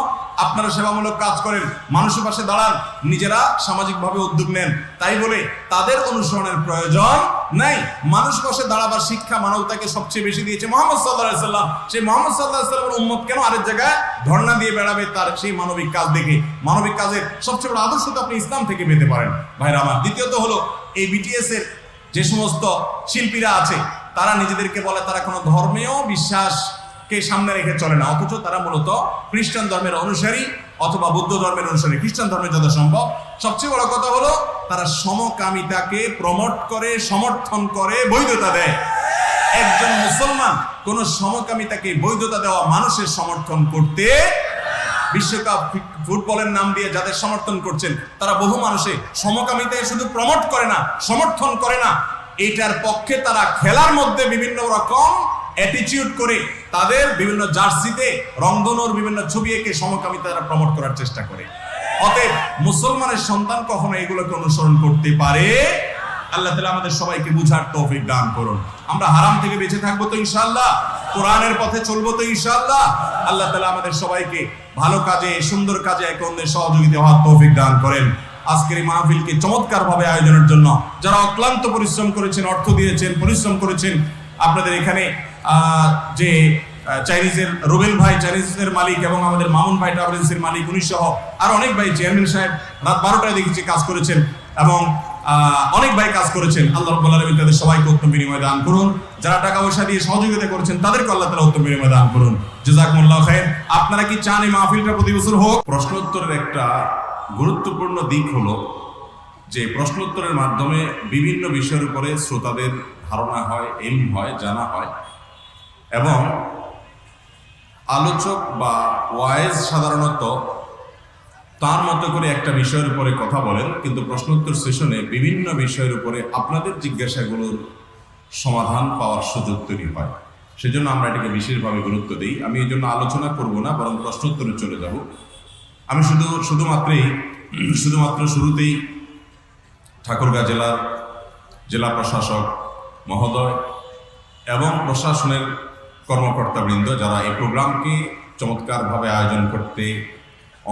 আপনারা সেবামূলক কাজ করেন, মানুষের পাশে দাঁড়ান, নিজেরা সামাজিকভাবে উদ্যোগ নেন। তাই বলে তাদের অনুসরণের প্রয়োজন নাই। মানুষ পাশে দাঁড়াবার শিক্ষা মানবতাকে সবচেয়ে বেশি দিয়েছে মুহাম্মদ সাল্লাল্লাহু আলাইহি সাল্লাম। সেই মুহাম্মদ সাল্লাল্লাহু আলাইহি সাল্লামের উম্মত কেন আরেক জায়গায় ধর্ণা দিয়ে বেড়াবে তার সেই মানবিক কাজ দেখে? মানবিক কাজের সবচেয়ে বড় আদর্শ তো আপনি ইসলাম থেকে পেতে পারেন ভাইরা আমার। দ্বিতীয়ত হলো, এই বিটিএস এর যে সমস্ত শিল্পীরা আছে তারা নিজেদেরকে বলে তারা কোনো ধর্মেও বিশ্বাসকে সামনে রেখে চলে না, অথচ তারা মূলত খ্রিস্টান ধর্মের অনুসারী অথবা বৌদ্ধ ধর্মের অনুসারী, খ্রিস্টান ধর্মের যত সম্ভব। সবচেয়ে বড় কথা হলো তারা সমকামিতাকে প্রমোট করে, সমর্থন করে, বৈধতা দেয়। একজন মুসলমান কোন সমকামিতাকে বৈধতা দেওয়া মানুষের সমর্থন করতে, বিশ্বকাপ ফুটবলের নাম দিয়ে যাদের সমর্থন করছেন তারা বহু মানুষে সমকামিতায় শুধু প্রমোট করে না, সমর্থন করে না, এটার পক্ষে তারা খেলার মধ্যে বিভিন্ন রকম অ্যাটিটিউড করে তাদের বিভিন্ন জার্সিতে রংধনুর বিভিন্ন ছবি এঁকে সমকামিতা তারা প্রমোট করার চেষ্টা করে। অতএব মুসলমানের সন্তান কখনো এগুলোকে অনুসরণ করতে পারে? আল্লাহ তাআলা আমাদের সবাইকে বুঝার তৌফিক দান করুন। আমরা হারাম থেকে বেঁচে থাকবো তো ইনশাআল্লাহ, কোরআনের পথে চলবো তো ইনশাআল্লাহ। আল্লাহ তাআলা আমাদের সবাইকে ভালো কাজে, সুন্দর কাজে একে অন্যের সহযোগিতা হওয়ার তৌফিক দান করেন। আজকের এই মাহফিলকে চমৎকার ভাবে আয়োজনের জন্য যারা অক্লান্ত পরিশ্রম করেছেন, অর্থ দিয়েছেন, পরিশ্রম করেছেন, আপনাদের এখানে যে চাইনিজের রুবেল ভাই, চাইনিজের মালিক, এবং আমাদের মামুন ভাই ট্রাভেলসের মালিক, উনি সহ আর অনেক ভাই, চেয়ারম্যান সাহেব রাত 12টায় দেখেছি কাজ করেছেন, এবং অনেক ভাই কাজ করেছেন। আল্লাহ রাব্বুল আলামিন তাদের সবাইকে উত্তম বিনিময় দান করুন। যারা টাকা পয়সা দিয়ে সহযোগিতা করেছেন তাদেরকে আল্লাহ তাআলা উত্তম বিনিময় দান করুন। জাযাকুমুল্লাহু খাইর। আপনারা কি চান এই মাহফিলটা প্রতি বছর হোক? প্রশ্ন উত্তরের একটা গুরুত্বপূর্ণ দিক হলো যে প্রশ্ন উত্তরের মাধ্যমে বিভিন্ন বিষয়ের উপরে শ্রোতাদের ধারণা হয়, ইলম হয়, জানা হয়, এবং আলোচক বা ওয়াইজ সাধারণত তার মতো করে একটা বিষয়ের উপরে কথা বলেন, কিন্তু প্রশ্নোত্তর সেশনে বিভিন্ন বিষয়ের উপরে আপনাদের জিজ্ঞাসাগুলোর সমাধান পাওয়ার সুযোগ তৈরি হয়। সেজন্য আমরা এটাকে বিশেষভাবে গুরুত্ব দিই। আমি এই জন্য আলোচনা করব না, বরং প্রশ্নোত্তরে চলে যাব। আমি শুধুমাত্র শুরুতেই ঠাকুরগাঁ জেলার জেলা প্রশাসক মহোদয় এবং প্রশাসনের কর্মকর্তাবৃন্দ যারা এই প্রোগ্রামকে চমৎকারভাবে আয়োজন করতে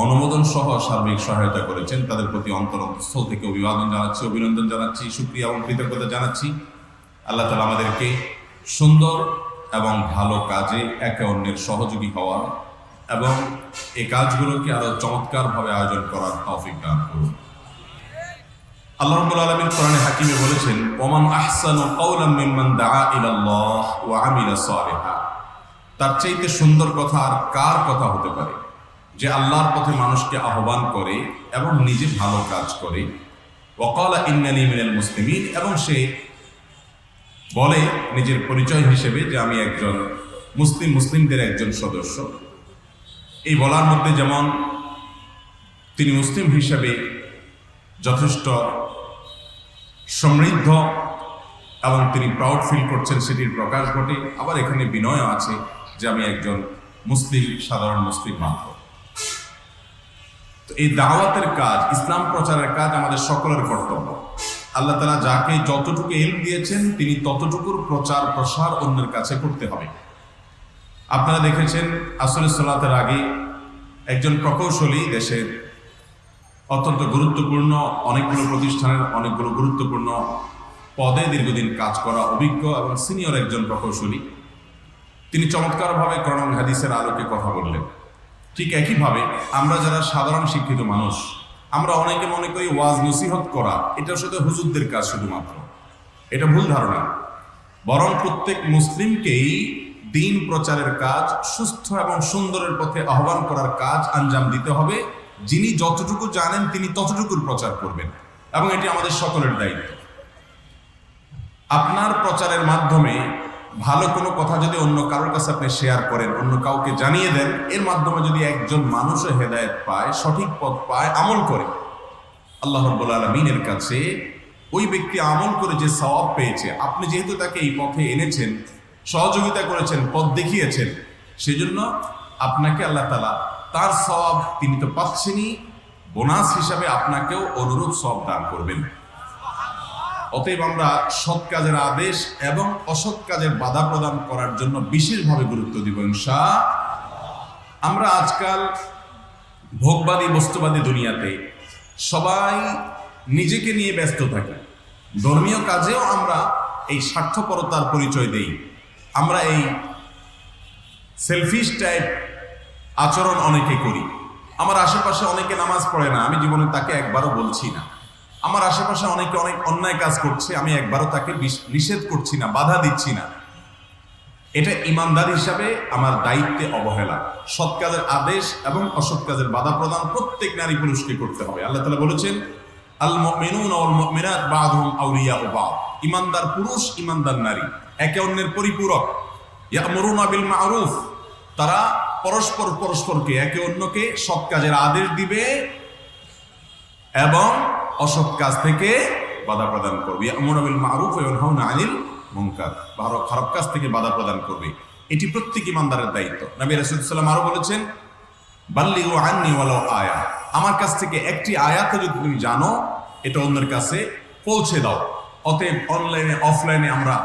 অনুমোদন সহ সার্বিক সহায়তা করেছেন, তাদের প্রতি অন্তরস্থল থেকে অভিনন্দন জানাচ্ছি, শুকরিয়া এবং কৃতজ্ঞতা জানাচ্ছি। আল্লাহ তাআলা আমাদেরকে সুন্দর এবং ভালো কাজে একে অন্যের সহযোগী হওয়ার এবং এই কাজগুলোকে আরো চমৎকারভাবে আয়োজন করার তৌফিক দান করুন। আল্লাহ রাব্বুল আলামিন কোরআনে হাকিমে বলেছেন, ওমান আহসানু কাওলাম মিম্মান দাআ ইলাল্লাহ ওয়া আমিলা সালিহা। তার চাইতে সুন্দর কথা আর কার কথা হতে পারে যে আল্লাহর পথে মানুষকে আহ্বান করে এবং নিজে ভালো কাজ করে। ওয়া ক্বালা ইন্নানী মিনাল মুসলিমিন, এবং সে বলে নিজের পরিচয় হিসেবে যে আমি একজন মুসলিমদের একজন সদস্য। এই বলার মধ্যে যেমন তিনি মুসলিম হিসেবে যথেষ্ট সমৃদ্ধ এবং তিনি প্রাউড ফিল করছেন, সেটির প্রকাশ ঘটে। আবার এখানে বিনয় আছে যে আমি একজন মুসলিম, সাধারণ মুসলিম মাত্র। তো এই দাওয়াতের কাজ, ইসলাম প্রচারের কাজ আমাদের সকলের কর্তব্য। আল্লাহ তাআলা যাকে যতটুকু ইলম দিয়েছেন তিনি ততটুকুর প্রচার প্রসার অন্যের কাছে করতে হবে। আপনারা দেখেছেন আসরের সালাতের আগে একজন প্রকৌশলী, দেশের অত্যন্ত গুরুত্বপূর্ণ অনেকগুলো প্রতিষ্ঠানের অনেকগুলো গুরুত্বপূর্ণ পদে দীর্ঘদিন কাজ করা অভিজ্ঞ এবং সিনিয়র একজন প্রকৌশলী, তিনি চমৎকারভাবে কোরআন এবং হাদিসের আলোকে কথা বললেন। ঠিক একইভাবে আমরা যারা সাধারণ শিক্ষিত মানুষ, আমরা অনেকে মনে করি ওয়াজ নসিহত করা এটা শুধু হুজুরদের কাজ শুধুমাত্র। এটা ভুল ধারণা। বরং প্রত্যেক মুসলিমকেই দিন প্রচারের কাজ, সুস্থ এবং সুন্দরের পথে আহ্বান করার কাজ আঞ্জাম দিতে হবে। যিনি যতটুকু জানেন তিনি ততটুকুর প্রচার করবেন, এবং এটি আমাদের সকলের দায়িত্ব। আপনার প্রচারের মাধ্যমে ভালো কোনো কথা যদি অন্য কারোর কাছে আপনি শেয়ার করেন, অন্য কাউকে জানিয়ে দেন, এর মাধ্যমে যদি একজন মানুষও হেদায়েত পায়, সঠিক পথ পায়, আমল করে, আল্লাহ রাব্বুল আলামিনের কাছে ওই ব্যক্তি আমল করে যে সওয়াব পেয়েছে, আপনি যেহেতু তাকে এই পথে এনেছেন, সহযোগিতা করেছেন, পথ দেখিয়েছেন, সেজন্য আপনাকে আল্লাহ তাআলা তার সওয়াব তিনি তো পাচ্ছেনই, বোনাস হিসাবে আপনাকেও অনুরূপ সওয়াব দান করবেন। অতএব আমরা সৎ কাজের আদেশ এবং অসৎ কাজের বাধা প্রদান করার জন্য বিশেষভাবে গুরুত্ব দিব ইনশাআল্লাহ। আমরা আজকাল ভোগবাদী বস্তুবাদী দুনিয়াতে সবাই নিজেকে নিয়ে ব্যস্ত থাকি, ধর্মীয় কাজেও আমরা এই স্বার্থপরতার পরিচয় দেই। আমরা এই সেলফিশ টাইপ আচরণ অনেকে করি। আমার আশেপাশে অনেকে নামাজ পড়ে না, আমি জীবনে তাকে একবারও বলছি না। আমার আশেপাশে অনেকে অনেক অন্যায় কাজ করছে, আমি একবারও তাকে নিষেধ করছি না, বাধা দিচ্ছি না। এটা ইমানদার হিসাবে আমার দায়িত্বে অবহেলা। সৎ কাজের আদেশ এবং অসৎ কাজের বাধা প্রদান প্রত্যেক নারী পুরুষকে করতে হবে। আল্লাহ তাআলা বলেছেন, আল মুমিনুনা ওয়াল মুমিনাত বা'দুহুম আউলিয়াউ বা'দ। ইমানদার পুরুষ, ইমানদার নারী একে অন্যের পরিপূরক। ইয়া'মুরুনা বিল মা'রুফ, তারা পরস্পরকে একে অন্যকে সৎ কাজের আদেশ দিবে এবং অসৎ কাজ থেকে বাধা প্রদান করবে। ইয়া'মুরুনা বিল মা'রুফ ওয়া ইয়ানহাউনা আনিল মুনকার, ভালো খারাপ কাজ থেকে বাধা প্রদান করবে। এটি প্রত্যেক ইমানদারের দায়িত্ব। নবী রাসূল সাল্লাল্লাহু আলাইহি ওয়াসাল্লাম আরো বলেছেন, বাল্লিগু আন্নী ওয়ালাউ আয়া, আমার কাছ থেকে একটি আয়াত যদি তুমি জানো, এটা অন্যের কাছে পৌঁছে দাও। অতএব অনলাইনে অফলাইনে আমরা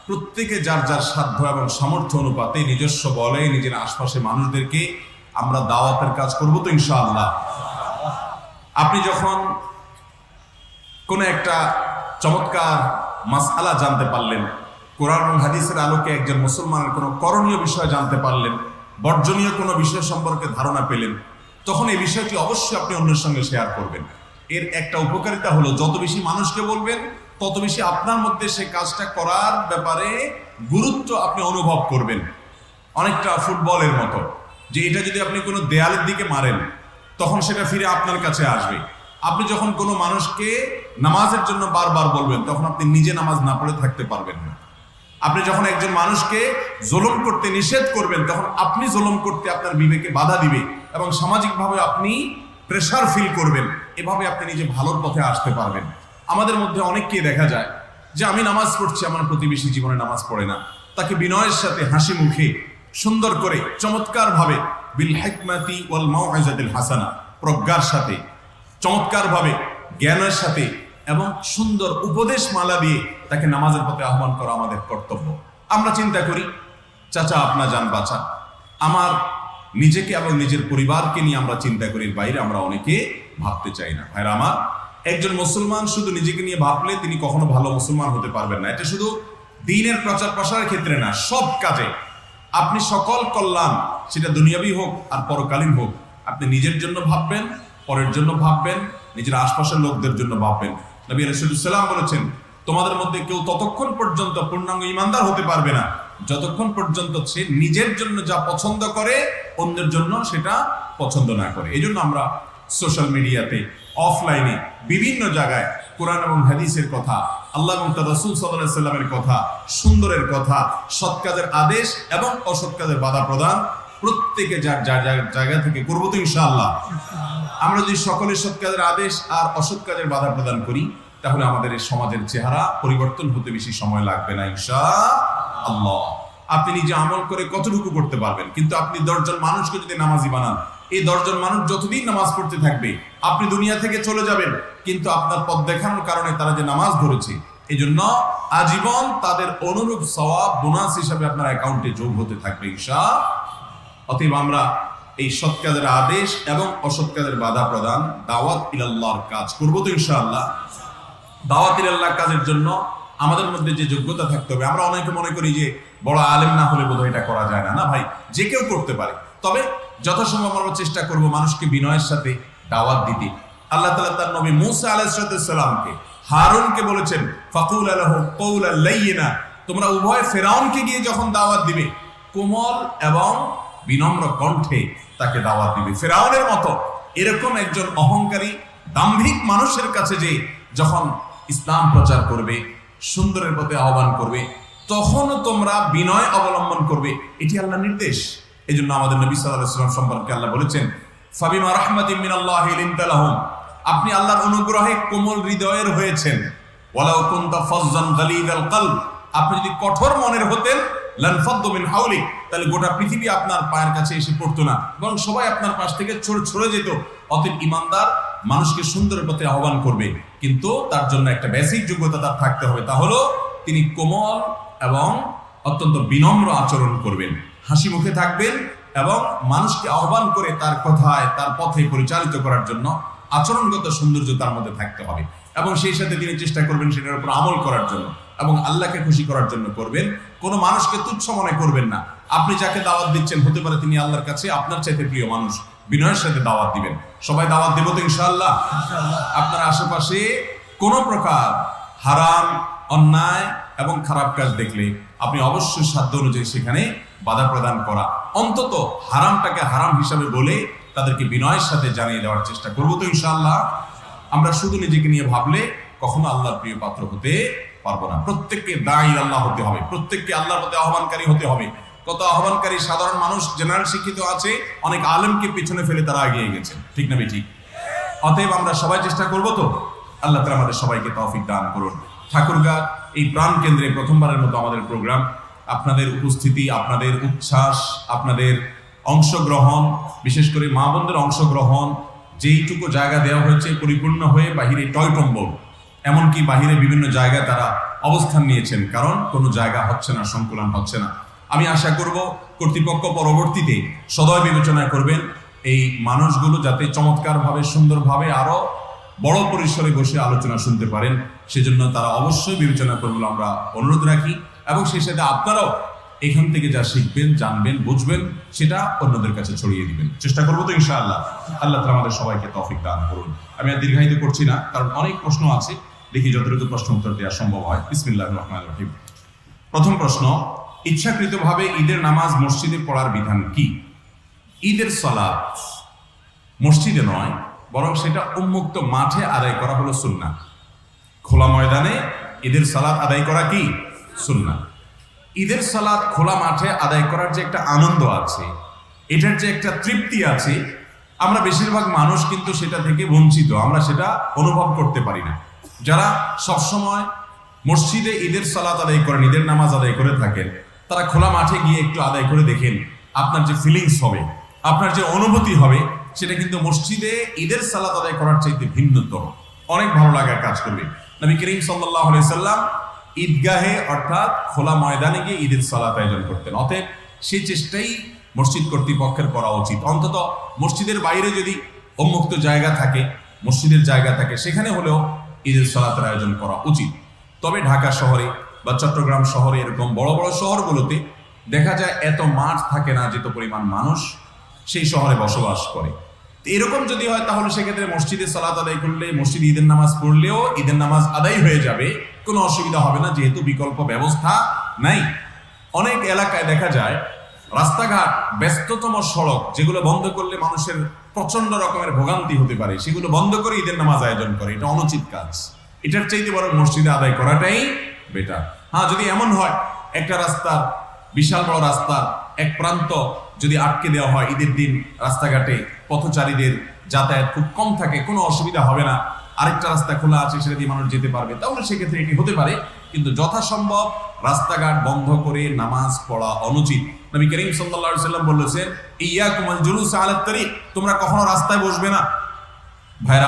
প্রত্যেকে যার যার সাধ্য এবং সামর্থ্য অনুপাতে নিজস্ব বলে নিজের আশপাশে মানুষদেরকে আমরা দাওয়াতের কাজ করব তো ইনশাআল্লাহ। আপনি যখন কোনো একটা চমৎকার মাসআলা জানতে পারলেন, কোরআন এবং হাদিসের আলোকে একজন মুসলমানের কোনো করণীয় বিষয় জানতে পারলেন, বর্জনীয় কোনো বিষয় সম্পর্কে ধারণা পেলেন, তখন এই বিষয়টি অবশ্যই আপনি অন্যের সঙ্গে শেয়ার করবেন। এর একটা উপকারিতা হলো, যত বেশি মানুষকে বলবেন তত বেশি আপনার মধ্যে সে কাজটা করার ব্যাপারে গুরুত্ব আপনি অনুভব করবেন। অনেকটা ফুটবলের মতো, যে এটা যদি আপনি কোনো দেয়ালের দিকে মারেন তখন সেটা ফিরে আপনার কাছে আসবে। আপনি যখন কোনো মানুষকে নামাজের জন্য বারবার বলবেন, তখন আপনি নিজে নামাজ না পড়ে থাকতে পারবেন না। আপনি যখন একজন মানুষকে জুলুম করতে নিষেধ করবেন, তখন আপনি জুলুম করতে আপনার বিবেকে বাধা দিবে এবং সামাজিকভাবে আপনি প্রেসার ফিল করবেন। এভাবে আপনি নিজে ভালোর পথে আসতে পারবেন। আমাদের মধ্যে অনেককে দেখা যায় যে আমি নামাজ পড়ছি, আমার প্রতিবেশী জীবনে নামাজ পড়ে না, তাকে বিনয়ের সাথে হাসি মুখে সুন্দর করে চমৎকারভাবে বিল হিকমাতি ওয়াল মাউইজাতিল হাসানা, প্রজ্ঞার সাথে চমৎকারভাবে জ্ঞানের সাথে এবং সুন্দর উপদেশ মালা দিয়ে তাকে নামাজের পথে আহ্বান করা আমাদের কর্তব্য। আমরা চিন্তা করি, চাচা আপনা যান বাঁচা, আমার নিজেকে এবং নিজের পরিবারকে নিয়ে আমরা চিন্তা করি, বাইরে আমরা অনেকে ভাবতে চাই না। ভাইরা আমার, একজন মুসলমান শুধু নিজেকে নিয়ে ভাবলে তিনি কখনো ভালো মুসলমান হতে পারবেন না। এটা শুধু দ্বীনের প্রচার প্রসারের ক্ষেত্রে না, সব কাজে আপনি সকল কল্যাণ, সেটা দুনিয়াবি হোক আর পরকালীন হোক, আপনি নিজের জন্য ভাববেন, পরের জন্য ভাববেন, নিজের আশপাশের লোকদের জন্য ভাববেন। নবী রাসূলুল্লাহ সাল্লাল্লাহু আলাইহি ওয়াসাল্লাম বলেছেন, তোমাদের মধ্যে কেউ ততক্ষণ পর্যন্ত পূর্ণাঙ্গ ঈমানদার হতে পারবে না যতক্ষণ পর্যন্ত সে নিজের জন্য যা পছন্দ করে অন্যের জন্য সেটা পছন্দ না করে। এই জন্য আমরা সোশ্যাল মিডিয়াতে, অফলাইনে, বিভিন্ন জায়গায় কোরআন এবং হাদিসের কথা, আল্লাহ এবং তার রাসূল সাল্লাল্লাহু আলাইহি ওয়াসাল্লামের কথা, সুন্দরের কথা, সৎ কাজের আদেশ এবং অসৎ কাজের বাধা প্রদান প্রত্যেকে যার জায়গা থেকে করবো তো ইনশাআল্লাহ। আমরা যদি সকলের সৎ কাজের আদেশ আর অসৎ কাজের বাধা প্রদান করি, তাহলে আমাদের এই সমাজের চেহারা পরিবর্তন হতে বেশি সময় লাগবে না ইনশাআল্লাহ। আপনি নিজে আমল করে কতটুকু করতে পারবেন, কিন্তু আপনি 10 জন মানুষকে যদি নামাজি বানান, এই 10 জন মানুষ যতদিন নামাজ পড়তে থাকবে আপনি দুনিয়া থেকে চলে যাবেন, কিন্তু আপনার পথ দেখানোর কারণে তারা যে নামাজ ধরেছে, এই জন্য আজীবন তাদের অনুরূপ সওয়াব বোনাস হিসাবে আপনার অ্যাকাউন্টে যোগ হতে থাকবে ইনশাআল্লাহ। অতএব আমরা এই সৎ কাজের আদেশ এবং অসৎ কাজের বাধা প্রদান, দাওয়াত ইলাল্লাহর কাজ করবো তো ইনশাআল্লাহ। দাওয়াত ইলাল্লাহর কাজের জন্য আমাদের মধ্যে যে যোগ্যতা থাকতে হবে, আমরা অনেকে মনে করি যে বড় আলেম না হলে বোধহয় এটা করা যায় না। না ভাই, যে কেউ করতে পারে, তবে যথাসম্ভব আমরা চেষ্টা করব মানুষকে বিনয়ের সাথে দাওয়াত দিতে। আল্লাহ তাআলা তার নবী মূসা আলাইহিস সালামকে, হারুনকে বলেছেন, ফাকুল লাহু কওলান লাইয়িনা, তোমরা উভয় ফেরাউনকে গিয়ে যখন দাওয়াত দিবে, কোমল এবং বিনম্র কণ্ঠে তাকে দাওয়াত দিবে। ফেরাউনের মতো এরকম একজন অহংকারী দাম্ভিক মানুষের কাছে যে যখন ইসলাম প্রচার করবে, সুন্দরের পথে আহ্বান করবে, তখনও তোমরা বিনয় অবলম্বন করবে। এটি আল্লাহর নির্দেশ। এই জন্য আমাদের নবী সাল্লাল্লাহু আলাইহি ওয়াসাল্লাম সম্পর্কে আল্লাহ বলেছেন, ফাবিমা রাহমাতিন মিনাল্লাহি লিনতা লাহুম, আপনি আল্লাহর অনুগ্রহে কোমল হৃদয়ের হয়েছেন। ওয়ালাউ কুনতা ফাজ্জান গালিযাল কলব, আপনি যদি কঠোর মনের হতেন, লানফাদ্দু মিন হাওলিক, তাহলে গোটা পৃথিবী আপনার পায়ের কাছে এসে পড়তো না, বরং সবাই আপনার পাশ থেকে ছড়ে যেত। অতএব ইমানদার মানুষকে সুন্দরের পথে আহ্বান করবে, কিন্তু তার জন্য একটা বেসিক যোগ্যতা তার থাকতে হবে, তা হলো তিনি কোমল এবং অত্যন্ত বিনম্র আচরণ করবেন, হাসি মুখে থাকবেন এবং মানুষকে আহ্বান করে তার কথায় তার পথে পরিচালিত করার জন্য আচরণগত সৌন্দর্য তার মধ্যে থাকতে হবে। এবং সেই সাথে তিনি চেষ্টা করবেন সেটার উপর আমল করার জন্য এবং আল্লাহকে খুশি করার জন্য করবেন। কোনো মানুষকে তুচ্ছ মনে করবেন না। আপনি যাকে দাওয়াত দিচ্ছেন হতে পারে তিনি আল্লাহর কাছে আপনার চাইতে প্রিয় মানুষ, বিনয়ের সাথে দাওয়াত দিবেন। সবাই দাওয়াত দেব তো ইনশাআল্লাহ? আপনার আশেপাশে কোনো প্রকার হারাম, অন্যায় এবং খারাপ কাজ দেখলে আপনি অবশ্যই সাধ্য অনুযায়ী সেখানে বাধা প্রদান করা, অন্তত হারামটাকে হারাম হিসাবে বলে তাদেরকে বিনয়ের সাথে জানিয়ে দেওয়ার চেষ্টা করবো তো ইনশাআল্লাহ। আমরা শুধু নিজেকে নিয়ে ভাবলে কখনো আল্লাহর প্রিয় পাত্র হতে পারবো না। প্রত্যেককে দাঈ আল্লাহ হতে হবে, প্রত্যেককে আল্লাহর পথে আহ্বানকারী হতে হবে। কত আহ্বানকারী সাধারণ মানুষ জেনারেল শিক্ষিত আছে, অনেক আলেমকে পিছনে ফেলে তারা এগিয়ে গেছেন, ঠিক না বেঠিক? অতএব আমরা সবাই চেষ্টা করবো তো। আল্লাহ তাআলা আমাদের সবাইকে তৌফিক দান করুন। ঠাকুরগাঁ এই প্রাণ কেন্দ্রে প্রথমবারের মতো আমাদের প্রোগ্রাম, আপনাদের উপস্থিতি, আপনাদের উচ্ছ্বাস, আপনাদের অংশগ্রহণ, বিশেষ করে মা বোনদের অংশগ্রহণ, যেইটুকু জায়গা দেওয়া হয়েছে পরিপূর্ণ হয়ে বাহিরে টয়টম্বর, এমনকি বাহিরে বিভিন্ন জায়গায় তারা অবস্থান নিয়েছেন, কারণ কোনো জায়গা হচ্ছে না, সংকুলন হচ্ছে না। আমি আশা করব কর্তৃপক্ষ পরবর্তীতে সদয় বিবেচনা করবেন এই মানুষগুলো যাতে চমৎকারভাবে, সুন্দরভাবে আরো বড় পরিসরে বসে আলোচনা শুনতে পারেন, সেজন্য তারা অবশ্যই বিবেচনা করবে আমরা অনুরোধ রাখি। এবং সেই সাথে আপনারাও এখান থেকে যা শিখবেন, জানবেন, বুঝবেন, সেটা অন্যদের কাছে ছড়িয়ে দিবেন। চেষ্টা করবো তো ইনশাআল্লাহ। আল্লাহ তাআলা আমাদের সবাইকে তৌফিক দান করুন। আমি আর দীর্ঘায়িত করছি না, কারণ অনেক প্রশ্ন আছে, দেখি যতটুকু প্রশ্ন উত্তর দেওয়া সম্ভব হয়। বিসমিল্লাহির রহমানির রহিম। প্রথম প্রশ্ন, ইচ্ছাকৃতভাবে ঈদের নামাজ মসজিদে পড়ার বিধান কি? ঈদের সালাত মসজিদে নয়, বরং সেটা উন্মুক্ত মাঠে আদায় করা হলো সুন্নাহ। খোলা ময়দানে ঈদের সালাত আদায় করা কি সুন্নাহ। ঈদের সালাত খোলা মাঠে আদায় করার যে একটা আনন্দ আছে, এটার যে একটা তৃপ্তি আছে, আমরা বেশিরভাগ মানুষ কিন্তু সেটা থেকে বঞ্চিত, আমরা সেটা অনুভব করতে পারি না। যারা সবসময় মসজিদে ঈদের সালাত আদায় করেন, ঈদের নামাজ আদায় করে থাকেন, তারা খোলা মাঠে গিয়ে একটু আদায় করে দেখেন, আপনার যে ফিলিংস হবে, আপনার যে অনুভূতি হবে, সেটা কিন্তু মসজিদে ঈদের সালাত আদায় করার চাইতে ভিন্নতর, অনেক ভালো লাগার কাজ করবে। নবী করিম সাল্লাল্লাহু আলাইহি সাল্লাম ঈদগাহে অর্থাৎ খোলা ময়দানে গিয়ে ঈদের সালাত আয়োজন করতেন। অতএব সেই চেষ্টাই মসজিদ কর্তৃপক্ষের করা উচিত। অন্তত মসজিদের বাইরে যদি উন্মুক্ত জায়গা থাকে, মসজিদের জায়গা থাকে, সেখানে হলেও ঈদের সালাতের আয়োজন করা উচিত। তবে ঢাকা শহরে বা চট্টগ্রাম শহরে, এরকম বড় বড় শহরগুলোতে দেখা যায় এত মাঠ থাকে না, যেত পরিমাণ মানুষ সেই শহরে বসবাস করে। এরকম যদি হয় তাহলে সেক্ষেত্রে মসজিদে সালাত আদায় করলে, মসজিদে ঈদের নামাজ পড়লেও ঈদের নামাজ আদায় হয়ে যাবে, কোনো অসুবিধা হবে না, যেহেতু বিকল্প ব্যবস্থা নাই। অনেক এলাকায় দেখা যায় রাস্তাঘাট, ব্যস্ততম সড়ক, যেগুলো বন্ধ করলে মানুষের প্রচন্ড রকমের ভোগান্তি হতে পারে, সেগুলো বন্ধ করে ঈদের নামাজ আয়োজন করে। এটা অনুচিত কাজ। এটার চাইতে বরং মসজিদে আদায় করাটাই বেটার। হ্যাঁ, যদি এমন হয় একটা রাস্তার, বিশাল বড় রাস্তার এক প্রান্ত যদি আটকে দেওয়া হয় ঈদের দিন, রাস্তাঘাটে পথচারীদের যাতায়াত খুব কম থাকে, কোনো অসুবিধা হবে না, আরেকটা রাস্তা খোলা আছে, সেটা দিয়ে মানুষ যেতে পারবে, তাহলে সেক্ষেত্রে এটি হতে পারে। কিন্তু যথাসম্ভব রাস্তাঘাট বন্ধ করে নামাজ পড়া অনুচিত। নবী করিম সাল্লাল্লাহু আলাইহি ওয়াসাল্লাম বলেছেন, ইয়াকুমুল জুলুস আলা তারিক, তোমরা কখনো রাস্তায় বসবে না। ভাইরা,